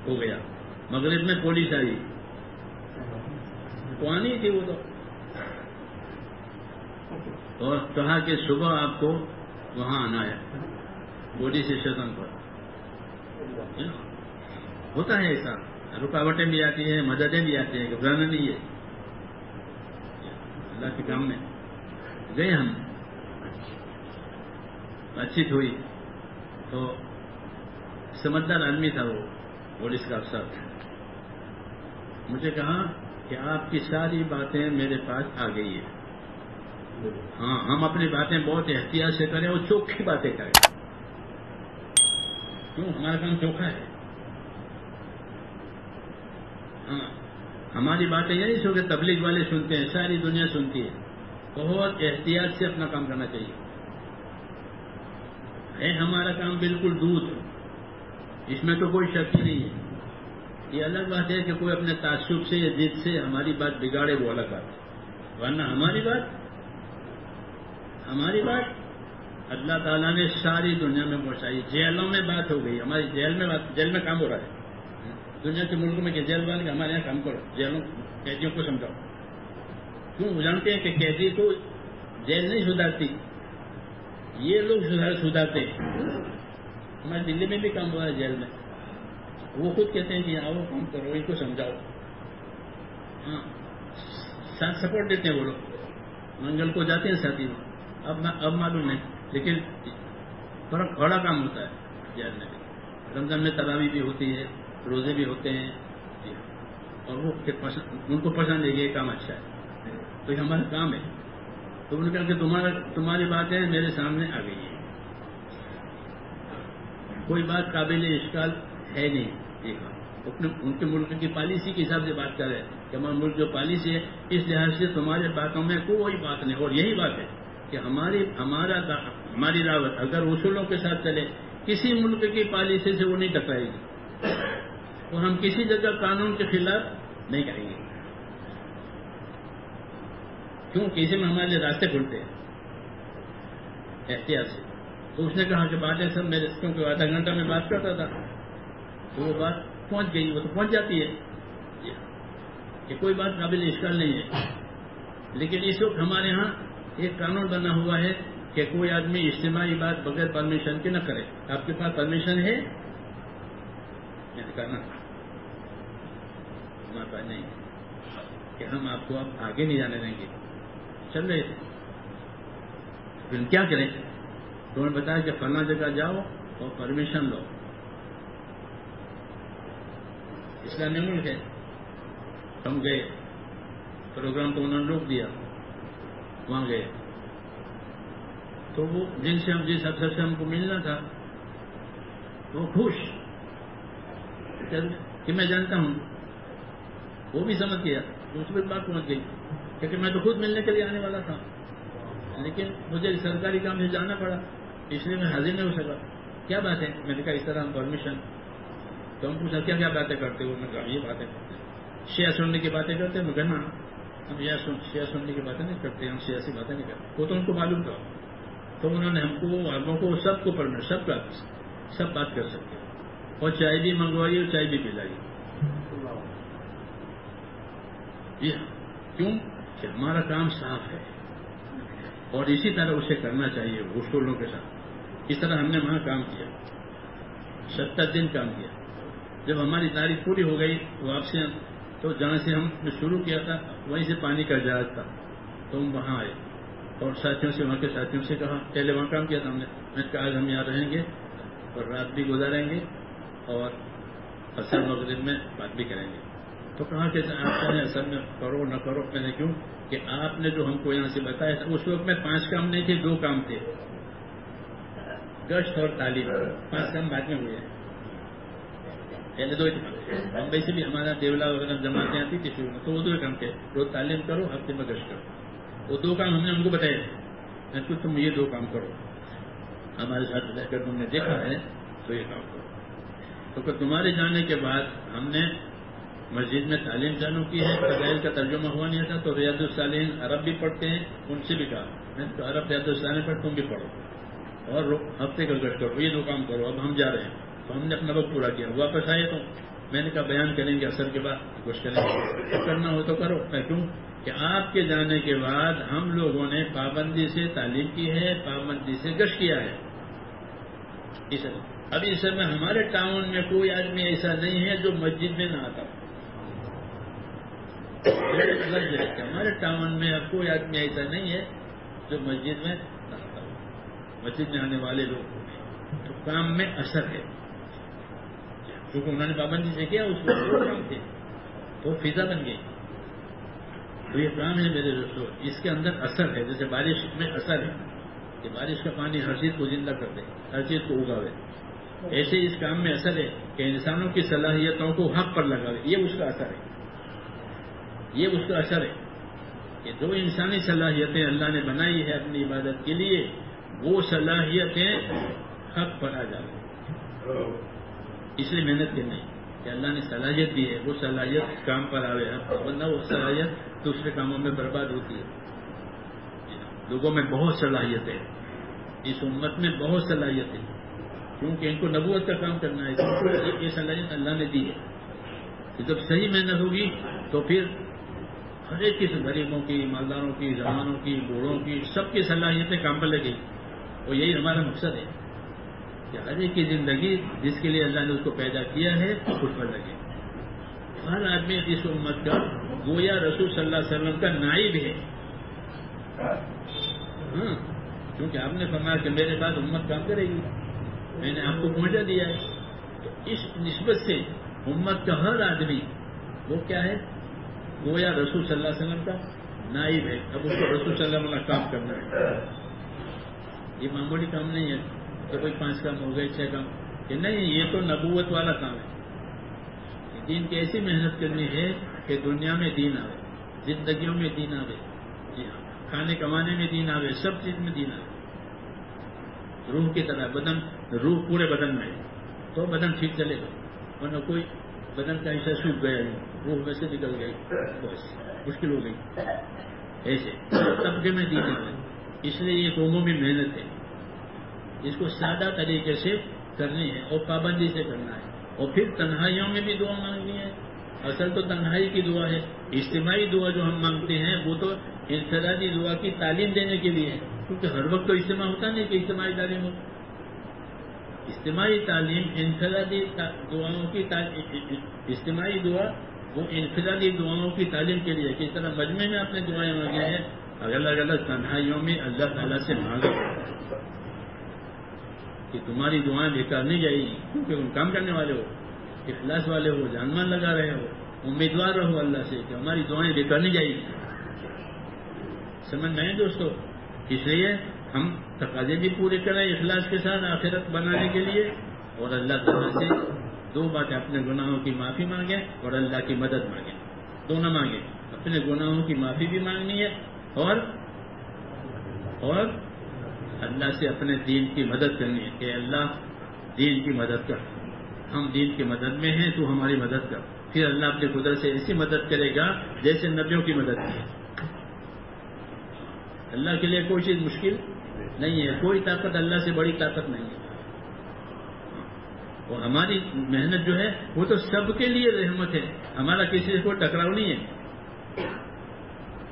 ہو گیا. مغرب میں پولیس آئی تو آنی تھی وہ تو, اور کہا کہ صبح آپ کو وہاں آنا ہے پولیس اسٹیشن پر. ہوتا ہے ایسا, رکاوٹیں بھی آتی ہیں, مددیں بھی آتی ہیں, گھبرانا نہیں ہے. اللہ کے کام میں گئے ہم, بات چیت ہوئی تو سمجھدار آدمی تھا وہ پولیس کا افسر. مجھے کہا کہ آپ کی ساری باتیں میرے پاس آ گئی ہیں, ہاں ہم اپنی باتیں بہت احتیاط سے کریں اور چوکھی باتیں کریں. کیوں, ہمارا کام چوکھا ہے. ہاں ہماری باتیں یہی سو کہ تبلیغ والے سنتے ہیں, ساری دنیا سنتی ہے. بہت احتیاط سے اپنا کام کرنا چاہیے. ہے ہمارا کام بالکل دودھ, اس میں تو کوئی شک ہی نہیں ہے. یہ الگ بات ہے کہ کوئی اپنے تعصب سے یا ضد سے ہماری بات بگاڑے, وہ الگ بات ہے. ورنہ ہماری بات اللہ تعالیٰ نے ساری دنیا میں پہنچائی. جیلوں میں بات ہو گئی, ہماری جیل میں کام ہو رہا ہے. دنیا کے ملکوں میں کہ جیل والے ہمارے یہاں کام کرو, جیلوں قیدیوں کو سمجھاؤ. کیوں, وہ جانتے ہیں کہ قیدی کو جیل نہیں سدھارتی, یہ لوگ سدھارتے ہیں. ہمارے دلی میں بھی کام ہو رہا ہے جیل میں. وہ خود کہتے ہیں کہ آؤ کام کرو, ان کو سمجھاؤ. ہاں ساتھ سپورٹ دیتے ہیں وہ لوگ, منگل کو جاتے ہیں ساتھی. اب معلوم نہیں, لیکن بڑا کام ہوتا ہے جیل میں. رمضان میں تراویح بھی ہوتی ہے, روزے بھی ہوتے ہیں, اور وہ ان کو پسند ہے یہ کام اچھا ہے, تو یہ ہمارا کام ہے. تو انہوں نے کہا کہ تمہاری باتیں میرے سامنے آ گئی ہیں, کوئی بات قابل اشکال ہے نہیں. دیکھا ان کے ملک کی پالیسی کے حساب سے بات کر رہے ہیں کہ ہمارا ملک جو پالیسی ہے اس لحاظ سے تمہارے باتوں میں کوئی بات نہیں. اور یہی بات ہے کہ ہماری دعوت اگر اصولوں کے ساتھ چلے, کسی ملک کی پالیسی سے وہ نہیں ٹکرائے گی, اور ہم کسی جگہ قانون کے خلاف نہیں کریں گے. کیوں, کسی میں ہمارے لیے راستے کھلتے ہیں احتیاط سے. تو اس نے کہا کہ باتیں سب میرے کیونکہ آدھا گھنٹہ میں بات کرتا تھا تو وہ بات پہنچ گئی، وہ تو پہنچ جاتی ہے کہ کوئی بات قابل اشکال نہیں ہے. لیکن اس وقت ہمارے ہاں ایک قانون بنا ہوا ہے کہ کوئی آدمی اجتماعی بات بغیر پرمیشن کے نہ کرے. آپ کے پاس پرمیشن ہے؟ میں نے کہا نا ہمارے پاس نہیں کہ ہم آپ کو اب آگے نہیں جانے دیں گے. چل رہے تھے پھر کیا کریں؟ تو انہوں نے بتایا کہ فلاں جگہ جاؤ اور پرمیشن لو. اسلامی ملک ہے. ہم گئے، پروگرام کو انہوں نے روک دیا، وہاں گئے تو وہ جس افسر سے ہم کو ملنا تھا وہ خوش کہ میں جانتا ہوں، وہ بھی سمجھ گیا. اس پر بات پہنچ گئی کیونکہ میں تو خود ملنے کے لیے آنے والا تھا لیکن مجھے سرکاری کام سے جانا پڑا اس لیے میں حاضر نہیں ہو سکا. کیا بات ہے؟ میں نے کہا اس طرح ہم پرمیشن. تو ہم پوچھا کیا باتیں کرتے ہو؟ میں نے کہا یہ باتیں کرتے ہیں، شیعہ سننے کی باتیں کرتے ہیں. میں کہا نا ہم شیعہ سننے کی باتیں نہیں کرتے، ہم سیاسی باتیں نہیں کرتے. وہ تو ان کو معلوم تھا. تو انہوں نے ہم کو آگوں کو سب کو پرمیشن سب بات کر سکتے اور چائے بھی منگوائی اور چائے بھی پلائی. کیوں کہ ہمارا کام صاف ہے اور اسی طرح اسے کرنا چاہیے اصولوں کے ساتھ. اس طرح ہم نے وہاں کام کیا، 70 دن کام کیا. جب ہماری تاریخ پوری ہو گئی واپسی، تو جہاں سے ہم نے شروع کیا تھا وہیں سے پانی کا جہاز تھا تو ہم وہاں آئے اور ساتھیوں سے، وہاں کے ساتھیوں سے کہا، پہلے وہاں کام کیا تھا ہم نے. میں نے کہا آج ہم یہاں رہیں گے اور رات بھی گزاریں گے اور عصر مغرب میں بات بھی کریں گے. تو کہا کہ آپ چاہیں اصل میں کرو نہ کرو. میں نے کیوں کہ آپ نے جو ہم کو یہاں سے بتایا تھا اس وقت میں 5 کام نہیں تھے، 2 کام تھے، گشت اور تعلیم. 5 کام بعد میں ہوئے ہیں، پہلے 2 ہی تھے. بمبئی سے بھی ہمارا دیولا وغیرہ جماعتیں آتی تھی شروع میں، تو وہ 2 کام تھے، روز تعلیم کرو، ہفتے میں گشت کرو. وہ 2 کام ہم نے ان کو بتایا تھے. میں نے کہا تم یہ 2 کام کرو، ہمارے ساتھ رہ کر تم نے دیکھا ہے تو یہ کام کرو. تو کہ تمہارے جانے کے بعد ہم نے مسجد میں تعلیم چالو کی ہے. فضائل کا ترجمہ ہوا نہیں تھا تو ریاض الصالحین عرب بھی پڑھتے ہیں، ان سے بھی کہا میں تو عرب ریاض الصالحین پڑھ، تم بھی پڑھو اور ہفتے کا گشت کرو. یہ 2 کام کرو. اب ہم جا رہے ہیں. تو ہم نے اپنا وقت پورا کیا. واپس آئے تو میں نے کہا بیان کریں گے عصر کے بعد، کچھ کریں گے، کرنا ہو تو کرو. کیوں کہ آپ کے جانے کے بعد ہم لوگوں نے پابندی سے تعلیم کی ہے، پابندی سے گشت کیا ہے. ابھی اس میں ہمارے ٹاؤن میں کوئی آدمی ایسا نہیں ہے جو مسجد میں نہ آتا. ہمارے ٹاؤن میں اب کوئی آدمی ایسا نہیں ہے جو مسجد میں نہ آتا. مسجد میں آنے والے لوگ تو کام میں اثر ہے کیونکہ انہوں نے پابندی سے کیا، اس وقت کام تھے تو فضا بن گئی. تو یہ کام ہے میرے دوستوں، اس کے اندر اثر ہے. جیسے بارش میں اثر ہے کہ بارش کا پانی ہر چیز کو زندہ کر دے، ہر چیز کو اگاوے، ایسے اس کام میں اثر ہے کہ انسانوں کی صلاحیتوں کو حق پر لگاوے. یہ اس کا اثر ہے. یہ اس کا اثر ہے کہ جو انسانی صلاحیتیں اللہ نے بنائی ہے اپنی عبادت کے لیے، وہ صلاحیتیں حق پر آ جائیں. اس لیے محنت کرنی کہ اللہ نے صلاحیت دی ہے، وہ صلاحیت کام پر آوے. ورنہ وہ صلاحیت دوسرے کاموں میں برباد ہوتی ہے. لوگوں میں بہت صلاحیت ہے، اس امت میں بہت صلاحیت ہے کیونکہ ان کو نبوت کا کام کرنا ہے. یہ صلاحیت اللہ نے دی ہے کہ جب صحیح محنت ہوگی تو پھر ہر ایک کی، غریبوں کی، مالداروں کی، جوانوں کی، بوڑھوں کی، سب کی صلاحیتیں کام پر لگیں. اور یہی ہمارا مقصد ہے کہ ہر ایک کی زندگی جس کے لیے اللہ نے اس کو پیدا کیا ہے اس پر لگے. ہر آدمی اس امت کا گویا رسول صلی اللہ علیہ وسلم کا نائب ہے. ہاں، کیونکہ آپ نے فرمایا کہ میرے بعد امت کام کرے گی، میں نے آپ کو پہنچا دیا ہے. تو اس نسبت سے امت کا ہر آدمی وہ کیا ہے؟ گویا رسول صلی اللہ علیہ وسلم کا نائب ہے. اب اس کو رسول صلی اللہ علیہ وسلم کا کام کرنا ہے. یہ معمولی کام نہیں ہے کہ کوئی 5 کام ہو گئے، 6 کام، کہ نہیں، یہ تو نبوت والا کام ہے. دین کی ایسی محنت کرنی ہے کہ دنیا میں دین آوے، زندگیوں میں دین آوے. جی ہاں، کھانے کمانے میں دین آوے، سب چیز میں دین آوے. روح کی طرح بدن، روح پورے بدن میں ہے تو بدن ٹھیک چلے گا. ورنہ کوئی بدن کا حصہ سوکھ گیا، روح ویسے نکل گئی، بس مشکل ہو گئی. ایسے طبقے میں دین آوے. اس لیے یہ قوموں میں محنت ہے. اس کو سادہ طریقے سے کرنی ہے اور پابندی سے کرنا ہے. اور پھر تنہائیوں میں بھی دعا مانگنی ہے. اصل تو تنہائی کی دعا ہے. اجتماعی دعا جو ہم مانگتے ہیں وہ تو انفرادی دعا کی تعلیم دینے کے لیے ہے، کیونکہ ہر وقت تو اجتماع ہوتا نہیں کہ اجتماعی تعلیم ہو. اجتماعی تعلیم انفرادی دعاؤں کی اجتماعی دعا وہ انفرادی دعاؤں کی تعلیم کے لیے. کس طرح مجمع میں آپ نے دعائیں مانگی ہیں، الگ الگ تنہائیوں میں اللہ تعالیٰ سے مانگا کہ تمہاری دعائیں بیکار نہیں جائے گی، کیونکہ تم کام کرنے والے ہو، اخلاص والے ہو، جان مان لگا رہے ہو، امیدوار رہو اللہ سے کہ ہماری دعائیں بیکار نہیں جائے گی. سمجھ میں آئے دوستو؟ اس لیے ہم تقاضے بھی پورے کریں اخلاص کے ساتھ آخرت بنانے کے لیے، اور اللہ تعالیٰ سے دو باتیں، اپنے گناہوں کی معافی مانگیں اور اللہ کی مدد مانگیں. دونوں مانگیں، اپنے گناہوں کی معافی بھی مانگنی ہے اور اللہ سے اپنے دین کی مدد کرنی ہے کہ اللہ دین کی مدد کر، ہم دین کی مدد میں ہیں، تو ہماری مدد کر. پھر اللہ اپنے قدرت سے ایسی مدد کرے گا جیسے نبیوں کی مدد کی. اللہ کے لیے کوئی چیز مشکل نہیں ہے، کوئی طاقت اللہ سے بڑی طاقت نہیں ہے. اور ہماری محنت جو ہے وہ تو سب کے لیے رحمت ہے، ہمارا کسی سے کوئی ٹکراؤ نہیں ہے.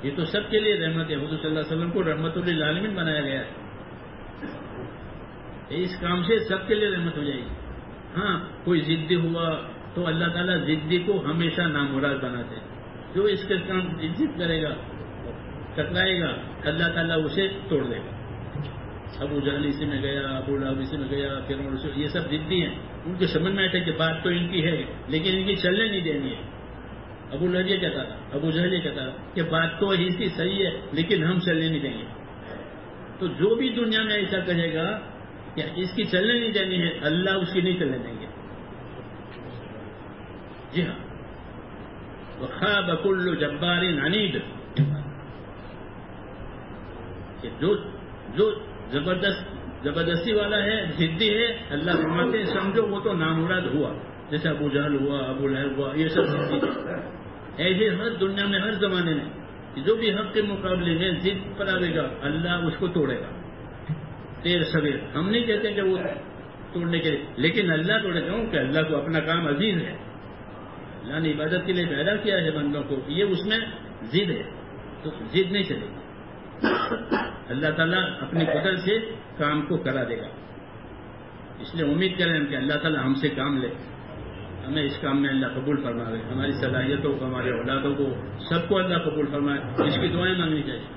یہ تو سب کے لیے رحمت ہے. حضور صلی اللہ علیہ وسلم کو رحمت للعالمین بنایا گیا ہے. اس کام سے سب کے لیے رحمت ہو جائے گی. ہاں کوئی ضدی ہوا تو اللہ تعالیٰ ضدی کو ہمیشہ نامراد بناتے ہیں. جو اس کے کام ضد کرے گا، ٹکرائے گا، اللہ تعالیٰ اسے توڑ دے گا. ابو جہل اسی میں گیا، ابو لہب اسی میں گیا، فرعون یہ سب ضدی ہیں. ان کے سمجھ میں آتا ہے کہ بات تو ان کی ہے لیکن ان کی چلنے نہیں دینی ہے. ابو لہب یہ کہتا تھا، ابو جہل یہ کہتا تھا کہ بات تو اس کی صحیح ہے لیکن ہم چلنے نہیں دیں گے. تو جو بھی دنیا میں ایسا کہے گا کہ اس کی چلنے نہیں دینی ہے، اللہ اس کی نہیں چلنے دیں گے. جی ہاں، وَخَابَ كُلُّ جَبَّارٍ عَنِيدٍ، کہ جو زبردستی والا ہے، ضدی ہے، اللہ فرماتے ہیں سمجھو وہ تو نامراد ہوا. جیسے ابو جہل ہوا، ابو لہب ہوا، یہ سب ضدی ہے. ایسے ہر دنیا میں ہر زمانے میں جو بھی حق کے مقابلے میں ضد پر آئے گا اللہ اس کو توڑے گا. دیر سویر ہم نہیں کہتے کہ وہ توڑنے کے لیے، لیکن اللہ توڑے گا کہ اللہ کو اپنا کام عزیز ہے. اللہ نے عبادت کے لیے پیدا کیا ہے بندوں کو، یہ اس میں ضد ہے تو ضد نہیں چلے گی. اللہ تعالیٰ اپنی قدرت سے کام کو کرا دے گا. اس لیے امید کریں کہ اللہ تعالیٰ ہم سے کام لے، ہمیں اس کام میں اللہ قبول فرمائے، ہماری صلاحیتوں کو، ہمارے اولادوں کو، سب کو اللہ قبول فرمائے. اس کی دعائیں مانگنی چاہیے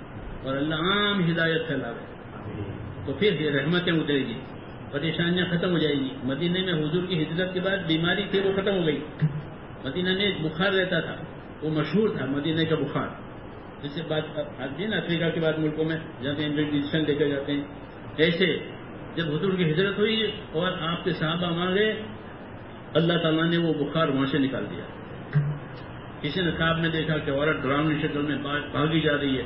اور اللہ عام ہدایت پھیلاوے، تو پھر رحمتیں اترے گی، پریشانیاں ختم ہو جائیں گی. مدینے میں حضور کی ہجرت کے بعد بیماری تھی وہ ختم ہو گئی. مدینہ میں ایک بخار رہتا تھا، وہ مشہور تھا مدینہ کا بخار، جس سے بات آتی ہے نا افریقہ کے بعد ملکوں میں جہاں پہ انجیکشن لے کے جاتے ہیں. ایسے جب حضور کی ہجرت ہوئی اور آپ کے صحابہ وہاں گئے، اللہ تعالیٰ نے وہ بخار وہاں سے نکال دیا. کسی نے خواب میں دیکھا کہ عورت ڈراؤنی شکل میں بھاگی جا رہی ہے،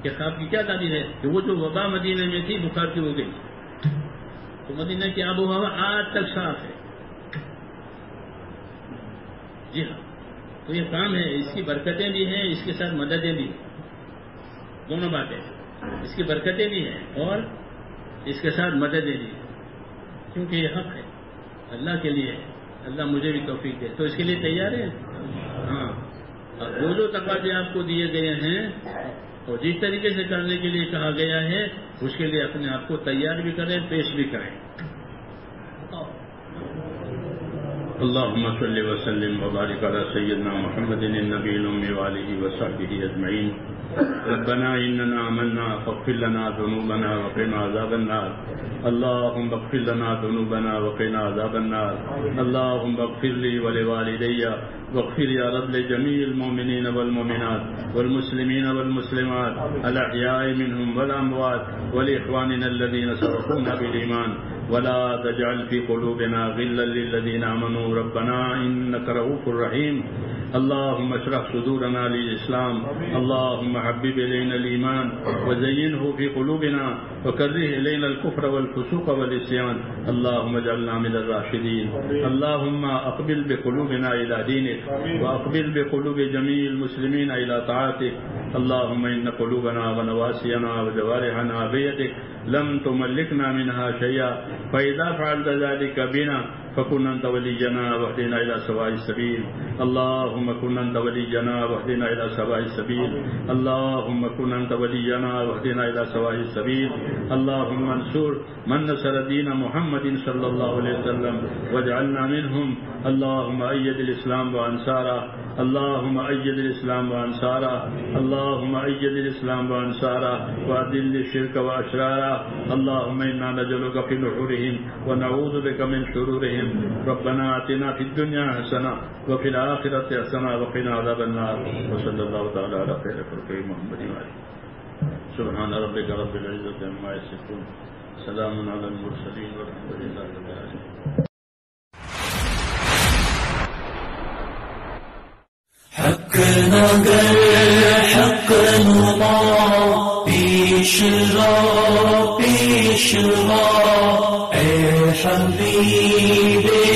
کہ خواب کی کیا تعبیر ہے کہ وہ جو وبا مدینہ میں تھی بخار کی ہو گئی. تو مدینہ کی آب و ہوا آج تک صاف ہے. جی ہاں، تو یہ کام ہے، اس کی برکتیں بھی ہیں، اس کے ساتھ مددیں بھی ہیں. دونوں باتیں، اس کی برکتیں بھی ہیں اور اس کے ساتھ مددیں بھی ہیں، کیونکہ یہ حق ہے اللہ کے لیے. اللہ مجھے بھی توفیق دے، تو اس کے لیے تیار ہیں. ہاں، اور جو تقاضے آپ کو دیے گئے ہیں اور جس طریقے سے کرنے کے لیے کہا گیا ہے اس کے لیے اپنے آپ کو تیار بھی کریں، پیش بھی کریں. اللهم صل وسلم وبارك على سيدنا محمد النبي الأمي وآله وصحبه أجمعين. ربنا إننا آمنا فاغفر لنا ذنوبنا وقنا عذاب النار. اللهم اغفر لنا ذنوبنا وقنا عذاب النار. اللهم اغفر لي ولوالدي واغفر يا رب لجميع المؤمنين والمؤمنات والمسلمين والمسلمات الأحياء منهم والأموات ولإخواننا الذين سبقونا بالإيمان ولا تجعل في قلوبنا غلا للذين آمنوا ربنا إنك رؤوف رحيم. اللهم اشرح صدورنا للإسلام. اللهم حبب إلينا الإيمان وزينه في قلوبنا وكره إلينا الكفر والفسوق والعصيان. اللهم اجعلنا من الراشدين. اللهم أقبل بقلوبنا إلى دينك وأقبل بقلوب جميع المسلمين إلى طاعتك. اللهم إن قلوبنا ونواسينا وجوارحنا بيدك لم تملكنا منها شيئا، فإذا فعلت ذلك بنا فكن أنت ولينا واهدنا إلى سواء السبيل. اللهم كن أنت ولينا واهدنا إلى سواء السبيل. اللهم كن أنت ولينا واهدنا إلى سواء السبيل. اللهم انصر من نصر دين محمد صلى الله عليه وسلم واجعلنا منهم. اللهم أيد الإسلام وأنصاره. اللهم أيد الإسلام وأنصاره. اللهم أيد الإسلام وأنصاره وأذل الشرك وأشراره. اللهم إنا نجعلك في نحورهم ونعوذ بك من شرورهم. ربنا آتنا في الدنيا حسنة وفي الآخرة حسنة وقنا عذاب النار. وصلى الله تعالى على خير خلقه محمد وآله. سبحان ربك رب العزة عما يصفون، سلام على المرسلين والحمد لله رب العالمين. حقنا گر حق نما پیش رو اے حبیب